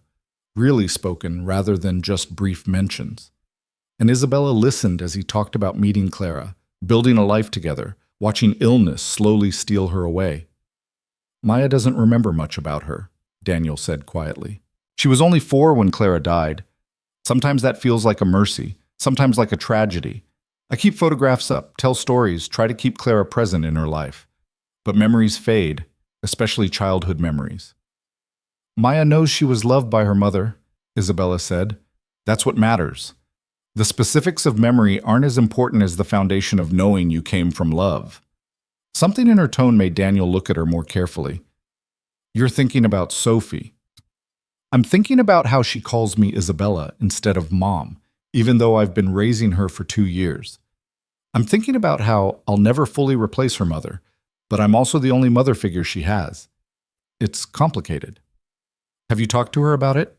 really spoken rather than just brief mentions. And Isabella listened as he talked about meeting Clara, building a life together, watching illness slowly steal her away. "Maya doesn't remember much about her," Daniel said quietly. "She was only 4 when Clara died. Sometimes that feels like a mercy, sometimes like a tragedy. I keep photographs up, tell stories, try to keep Clara present in her life. But memories fade, especially childhood memories." "Maya knows she was loved by her mother," Isabella said. "That's what matters. The specifics of memory aren't as important as the foundation of knowing you came from love." Something in her tone made Daniel look at her more carefully. "You're thinking about Sophie." "I'm thinking about how she calls me Isabella instead of Mom, even though I've been raising her for 2 years. I'm thinking about how I'll never fully replace her mother, but I'm also the only mother figure she has. It's complicated." "Have you talked to her about it?"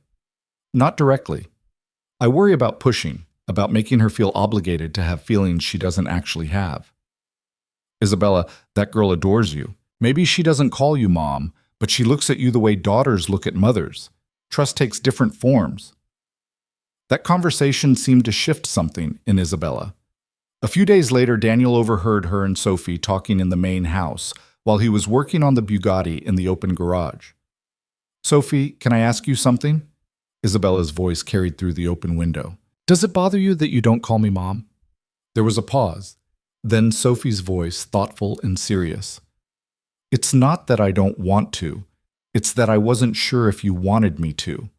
"Not directly. I worry about pushing, about making her feel obligated to have feelings she doesn't actually have." "Isabella, that girl adores you. Maybe she doesn't call you Mom, but she looks at you the way daughters look at mothers. Trust takes different forms." That conversation seemed to shift something in Isabella. A few days later, Daniel overheard her and Sophie talking in the main house while he was working on the Bugatti in the open garage. "Sophie, can I ask you something?" Isabella's voice carried through the open window. "Does it bother you that you don't call me Mom?" There was a pause. Then Sophie's voice, thoughtful and serious. "It's not that I don't want to. It's that I wasn't sure if you wanted me to.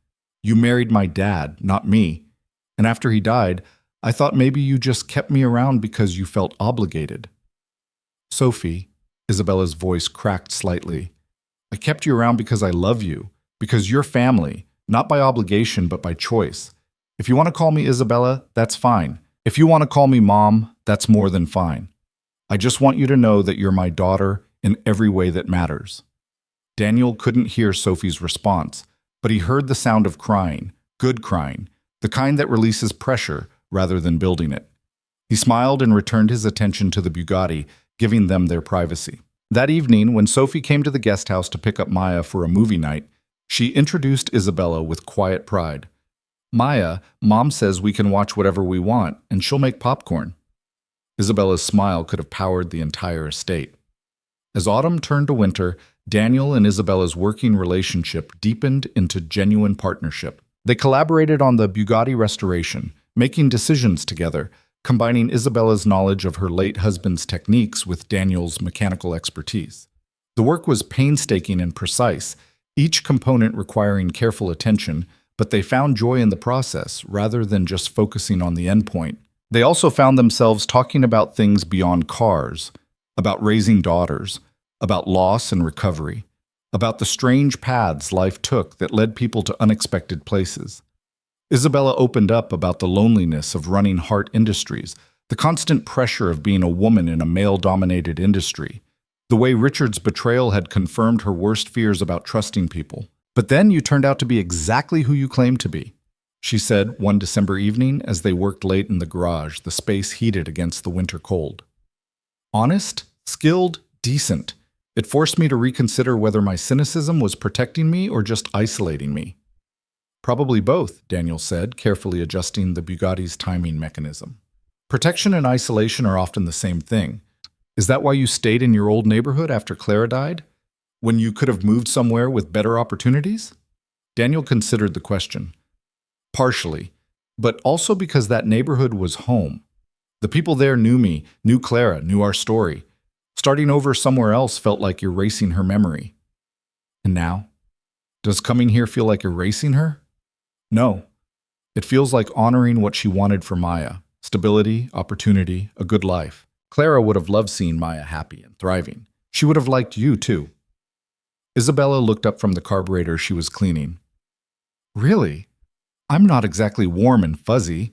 You married my dad, not me. And after he died, I thought maybe you just kept me around because you felt obligated." "Sophie," Isabella's voice cracked slightly, "I kept you around because I love you, because you're family, not by obligation but by choice. If you want to call me Isabella, that's fine. If you want to call me Mom, that's more than fine. I just want you to know that you're my daughter in every way that matters." Daniel couldn't hear Sophie's response, but he heard the sound of crying, good crying, the kind that releases pressure rather than building it. He smiled and returned his attention to the Bugatti, giving them their privacy. That evening, when Sophie came to the guest house to pick up Maya for a movie night, she introduced Isabella with quiet pride. "Maya, Mom says we can watch whatever we want, and she'll make popcorn." Isabella's smile could have powered the entire estate. As autumn turned to winter, Daniel and Isabella's working relationship deepened into genuine partnership. They collaborated on the Bugatti restoration, making decisions together, combining Isabella's knowledge of her late husband's techniques with Daniel's mechanical expertise. The work was painstaking and precise, each component requiring careful attention, but they found joy in the process rather than just focusing on the endpoint. They also found themselves talking about things beyond cars, about raising daughters, about loss and recovery, about the strange paths life took that led people to unexpected places. Isabella opened up about the loneliness of running Hart Industries, the constant pressure of being a woman in a male-dominated industry, the way Richard's betrayal had confirmed her worst fears about trusting people. "But then you turned out to be exactly who you claimed to be," she said one December evening as they worked late in the garage, the space heated against the winter cold. "Honest, skilled, decent. It forced me to reconsider whether my cynicism was protecting me or just isolating me." "Probably both," Daniel said, carefully adjusting the Bugatti's timing mechanism. "Protection and isolation are often the same thing. Is that why you stayed in your old neighborhood after Clara died, when you could have moved somewhere with better opportunities?" Daniel considered the question. "Partially, but also because that neighborhood was home. The people there knew me, knew Clara, knew our story. Starting over somewhere else felt like erasing her memory." "And now? Does coming here feel like erasing her?" "No. It feels like honoring what she wanted for Maya: stability, opportunity, a good life. Clara would have loved seeing Maya happy and thriving. She would have liked you, too." Isabella looked up from the carburetor she was cleaning. "Really? I'm not exactly warm and fuzzy."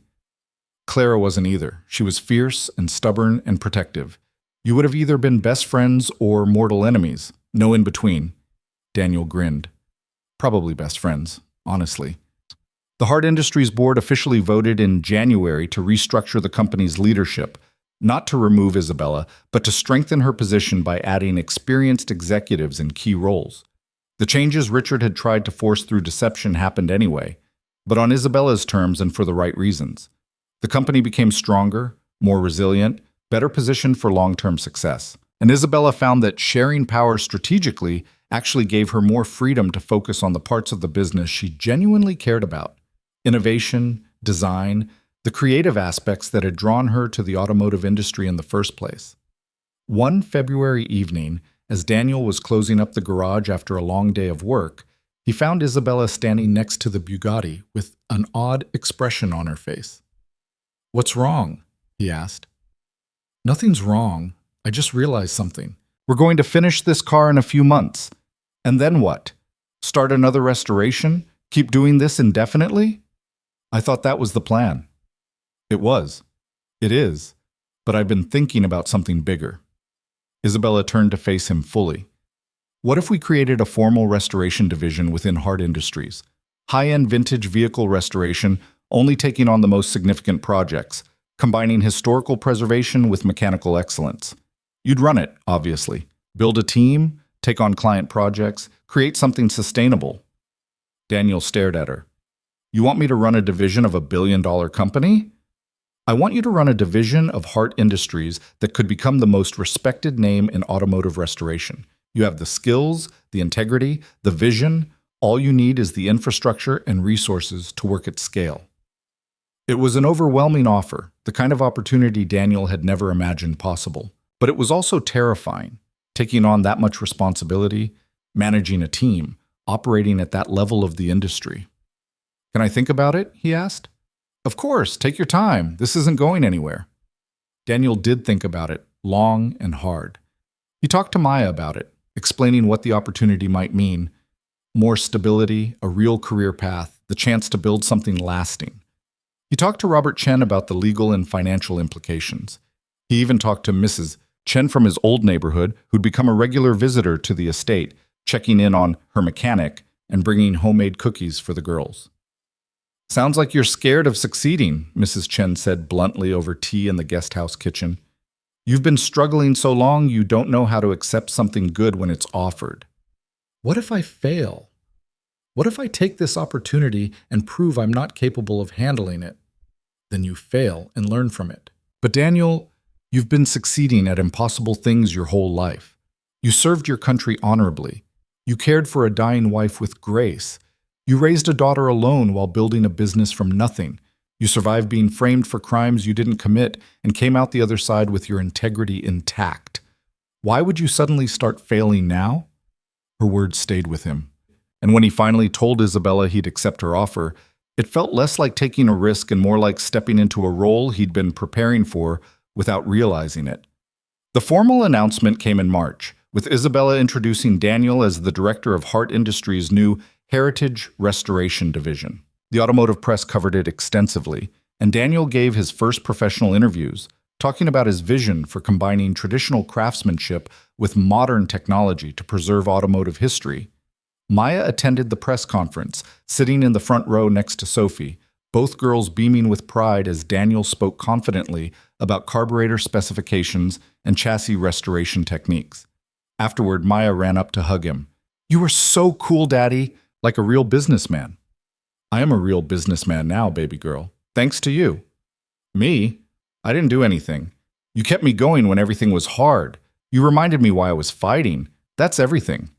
Clara wasn't either. She was fierce and stubborn and protective. You would have either been best friends or mortal enemies. No in between. Daniel grinned. "Probably best friends, honestly." The Hart Industries board officially voted in January to restructure the company's leadership, not to remove Isabella, but to strengthen her position by adding experienced executives in key roles. The changes Richard had tried to force through deception happened anyway, but on Isabella's terms and for the right reasons. The company became stronger, more resilient, better positioned for long-term success. And Isabella found that sharing power strategically actually gave her more freedom to focus on the parts of the business she genuinely cared about: innovation, design, the creative aspects that had drawn her to the automotive industry in the first place. One February evening, as Daniel was closing up the garage after a long day of work, he found Isabella standing next to the Bugatti with an odd expression on her face. "What's wrong?" he asked. "Nothing's wrong. I just realized something. We're going to finish this car in a few months. And then what? Start another restoration? Keep doing this indefinitely?" "I thought that was the plan." "It was. It is. But I've been thinking about something bigger." Isabella turned to face him fully. "What if we created a formal restoration division within Hart Industries? High-end vintage vehicle restoration, only taking on the most significant projects, combining historical preservation with mechanical excellence. You'd run it, obviously. Build a team, take on client projects, create something sustainable." Daniel stared at her. "You want me to run a division of a billion-dollar company?" "I want you to run a division of Hart Industries that could become the most respected name in automotive restoration. You have the skills, the integrity, the vision. All you need is the infrastructure and resources to work at scale." It was an overwhelming offer, the kind of opportunity Daniel had never imagined possible. But it was also terrifying, taking on that much responsibility, managing a team, operating at that level of the industry. "Can I think about it?" he asked. "Of course, take your time. This isn't going anywhere." Daniel did think about it, long and hard. He talked to Maya about it, explaining what the opportunity might mean: more stability, a real career path, the chance to build something lasting. He talked to Robert Chen about the legal and financial implications. He even talked to Mrs. Chen from his old neighborhood, who'd become a regular visitor to the estate, checking in on her mechanic and bringing homemade cookies for the girls. "Sounds like you're scared of succeeding," Mrs. Chen said bluntly over tea in the guest house kitchen. "You've been struggling so long you don't know how to accept something good when it's offered." "What if I fail? What if I take this opportunity and prove I'm not capable of handling it?" "Then you fail and learn from it." "But Daniel, you've been succeeding at impossible things your whole life. You served your country honorably. You cared for a dying wife with grace. You raised a daughter alone while building a business from nothing. You survived being framed for crimes you didn't commit and came out the other side with your integrity intact. Why would you suddenly start failing now? Her words stayed with him. And when he finally told Isabella he'd accept her offer, it felt less like taking a risk and more like stepping into a role he'd been preparing for without realizing it. The formal announcement came in March, with Isabella introducing Daniel as the director of Hart Industries' new Heritage Restoration Division. The automotive press covered it extensively, and Daniel gave his first professional interviews, talking about his vision for combining traditional craftsmanship with modern technology to preserve automotive history. Maya attended the press conference, sitting in the front row next to Sophie, both girls beaming with pride as Daniel spoke confidently about carburetor specifications and chassis restoration techniques. Afterward, Maya ran up to hug him. "You are so cool, Daddy, like a real businessman." "I am a real businessman now, baby girl. Thanks to you." "Me? I didn't do anything. You kept me going when everything was hard. You reminded me why I was fighting. That's everything."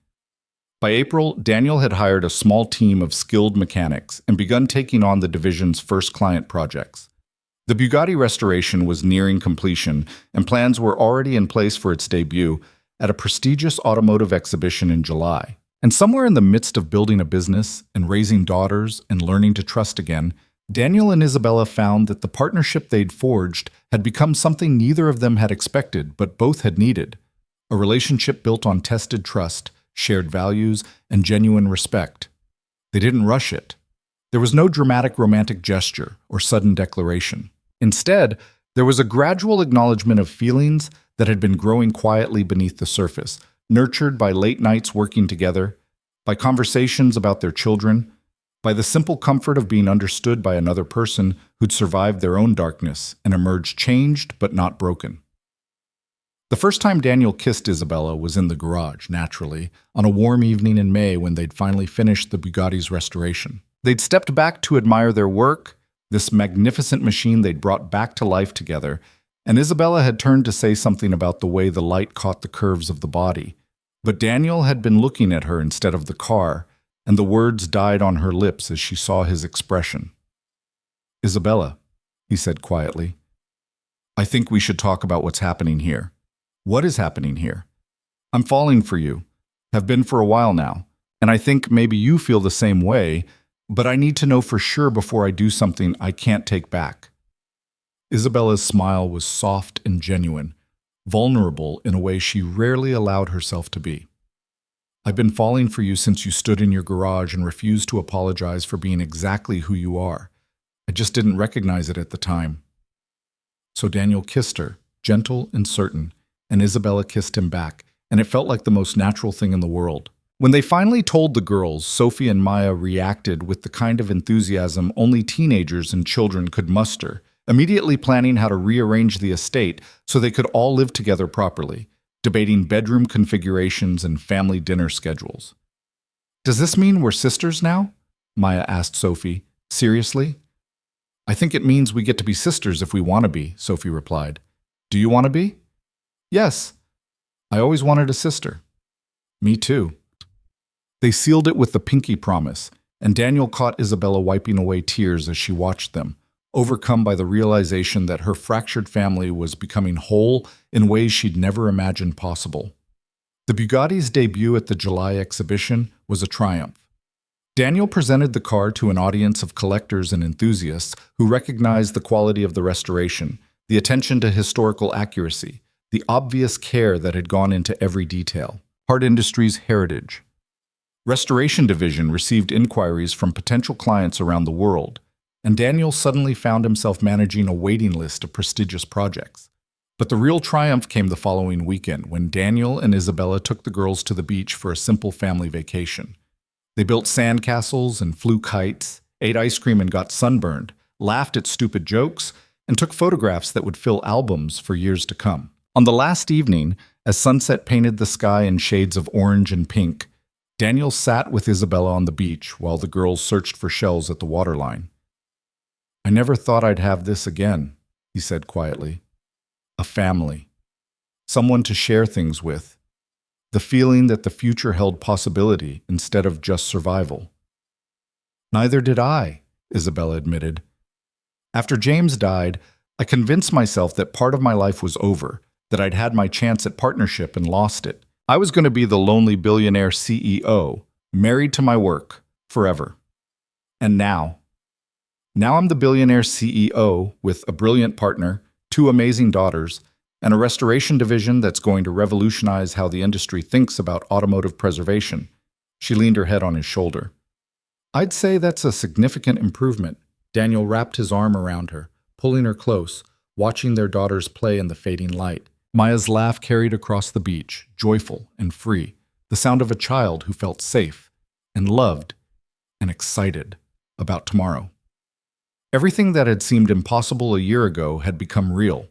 By April, Daniel had hired a small team of skilled mechanics and begun taking on the division's first client projects. The Bugatti restoration was nearing completion, and plans were already in place for its debut at a prestigious automotive exhibition in July. And somewhere in the midst of building a business and raising daughters and learning to trust again, Daniel and Isabella found that the partnership they'd forged had become something neither of them had expected, but both had needed. A relationship built on tested trust, shared values, and genuine respect. They didn't rush it. There was no dramatic romantic gesture or sudden declaration. Instead, there was a gradual acknowledgement of feelings that had been growing quietly beneath the surface, nurtured by late nights working together, by conversations about their children, by the simple comfort of being understood by another person who'd survived their own darkness and emerged changed but not broken. The first time Daniel kissed Isabella was in the garage, naturally, on a warm evening in May when they'd finally finished the Bugatti's restoration. They'd stepped back to admire their work, this magnificent machine they'd brought back to life together, and Isabella had turned to say something about the way the light caught the curves of the body. But Daniel had been looking at her instead of the car, and the words died on her lips as she saw his expression. "Isabella," he said quietly, "I think we should talk about what's happening here." "What is happening here?" "I'm falling for you, have been for a while now, and I think maybe you feel the same way, but I need to know for sure before I do something I can't take back." Isabella's smile was soft and genuine, vulnerable in a way she rarely allowed herself to be. "I've been falling for you since you stood in your garage and refused to apologize for being exactly who you are. I just didn't recognize it at the time." So Daniel kissed her, gentle and certain, and Isabella kissed him back, and it felt like the most natural thing in the world. When they finally told the girls, Sophie and Maya reacted with the kind of enthusiasm only teenagers and children could muster, immediately planning how to rearrange the estate so they could all live together properly, debating bedroom configurations and family dinner schedules. "Does this mean we're sisters now?" Maya asked Sophie, seriously. "I think it means we get to be sisters if we want to be," Sophie replied. "Do you want to be?" "Yes. I always wanted a sister." "Me too." They sealed it with the pinky promise, and Daniel caught Isabella wiping away tears as she watched them, overcome by the realization that her fractured family was becoming whole in ways she'd never imagined possible. The Bugatti's debut at the July exhibition was a triumph. Daniel presented the car to an audience of collectors and enthusiasts who recognized the quality of the restoration, the attention to historical accuracy, the obvious care that had gone into every detail. Hart Industries' heritage. Restoration Division received inquiries from potential clients around the world, and Daniel suddenly found himself managing a waiting list of prestigious projects. But the real triumph came the following weekend when Daniel and Isabella took the girls to the beach for a simple family vacation. They built sandcastles and flew kites, ate ice cream and got sunburned, laughed at stupid jokes, and took photographs that would fill albums for years to come. On the last evening, as sunset painted the sky in shades of orange and pink, Daniel sat with Isabella on the beach while the girls searched for shells at the waterline. "I never thought I'd have this again," he said quietly. "A family. Someone to share things with. the feeling that the future held possibility instead of just survival. Neither did I, Isabella admitted. After James died, I convinced myself that part of my life was over, that I'd had my chance at partnership and lost it. I was going to be the lonely billionaire CEO, married to my work, forever. And now I'm the billionaire CEO with a brilliant partner, 2 amazing daughters, and a restoration division that's going to revolutionize how the industry thinks about automotive preservation. She leaned her head on his shoulder. I'd say that's a significant improvement. Daniel wrapped his arm around her, pulling her close, watching their daughters play in the fading light. Maya's laugh carried across the beach, joyful and free, the sound of a child who felt safe and loved and excited about tomorrow. Everything that had seemed impossible a year ago had become real.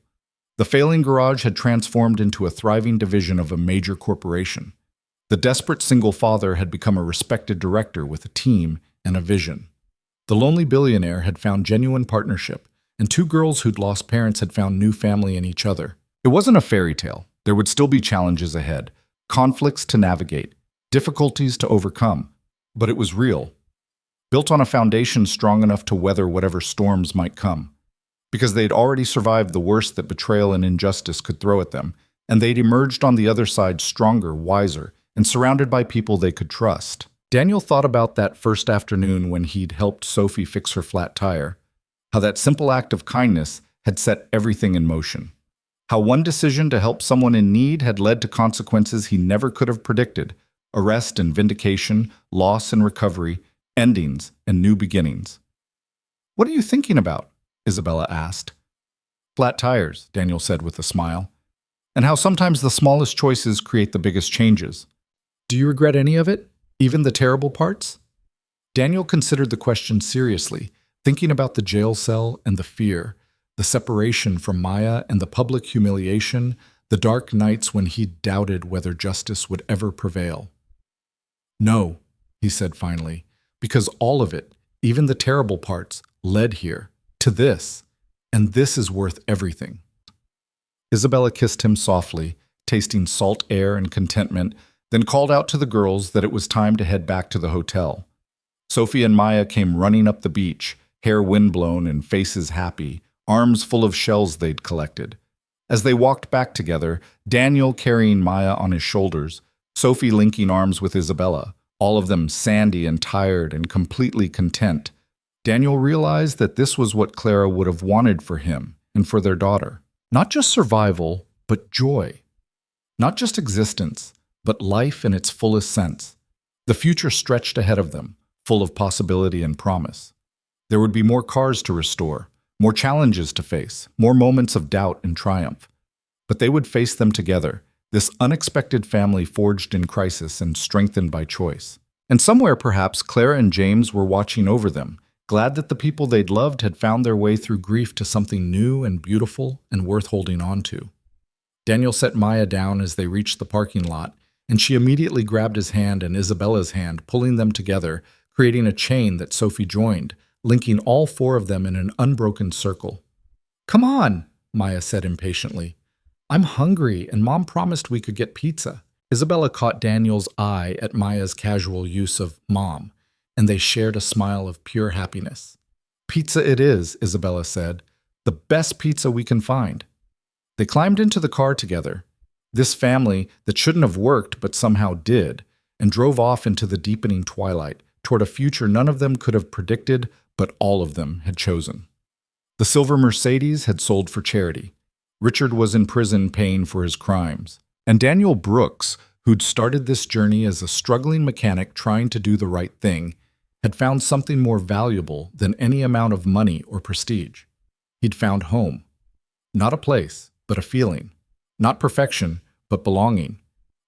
The failing garage had transformed into a thriving division of a major corporation. The desperate single father had become a respected director with a team and a vision. The lonely billionaire had found genuine partnership, and 2 girls who'd lost parents had found new family in each other. It wasn't a fairy tale. There would still be challenges ahead, conflicts to navigate, difficulties to overcome, but it was real, built on a foundation strong enough to weather whatever storms might come. Because they'd already survived the worst that betrayal and injustice could throw at them, and they'd emerged on the other side stronger, wiser, and surrounded by people they could trust. Daniel thought about that first afternoon when he'd helped Sophie fix her flat tire, how that simple act of kindness had set everything in motion, how one decision to help someone in need had led to consequences he never could have predicted: arrest and vindication, loss and recovery, endings and new beginnings. "What are you thinking about?" Isabella asked. "Flat tires," Daniel said with a smile, "and how sometimes the smallest choices create the biggest changes." "Do you regret any of it? Even the terrible parts?" Daniel considered the question seriously, thinking about the jail cell and the fear, the separation from Maya and the public humiliation, the dark nights when he doubted whether justice would ever prevail. "No," he said finally, "because all of it, even the terrible parts, led here, to this, and this is worth everything." Isabella kissed him softly, tasting salt air and contentment, then called out to the girls that it was time to head back to the hotel. Sophie and Maya came running up the beach, hair windblown and faces happy, arms full of shells they'd collected. As they walked back together, Daniel carrying Maya on his shoulders, Sophie linking arms with Isabella, all of them sandy and tired and completely content, Daniel realized that this was what Clara would have wanted for him and for their daughter. Not just survival, but joy. Not just existence, but life in its fullest sense. The future stretched ahead of them, full of possibility and promise. There would be more cars to restore, more challenges to face, more moments of doubt and triumph. But they would face them together, this unexpected family forged in crisis and strengthened by choice. And somewhere, perhaps, Clara and James were watching over them, glad that the people they'd loved had found their way through grief to something new and beautiful and worth holding on to. Daniel set Maya down as they reached the parking lot, and she immediately grabbed his hand and Isabella's hand, pulling them together, creating a chain that Sophie joined, linking all 4 of them in an unbroken circle. "Come on," Maya said impatiently. "I'm hungry, and Mom promised we could get pizza." Isabella caught Daniel's eye at Maya's casual use of Mom, and they shared a smile of pure happiness. "Pizza it is," Isabella said. "The best pizza we can find." They climbed into the car together, this family that shouldn't have worked but somehow did, and drove off into the deepening twilight, toward a future none of them could have predicted, but all of them had chosen. The silver Mercedes had sold for charity. Richard was in prison paying for his crimes. And Daniel Brooks, who'd started this journey as a struggling mechanic trying to do the right thing, had found something more valuable than any amount of money or prestige. He'd found home. Not a place, but a feeling. Not perfection, but belonging.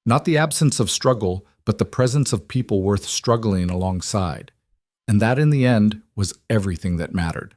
Not the absence of struggle, but the presence of people worth struggling alongside. And that, in the end, was everything that mattered.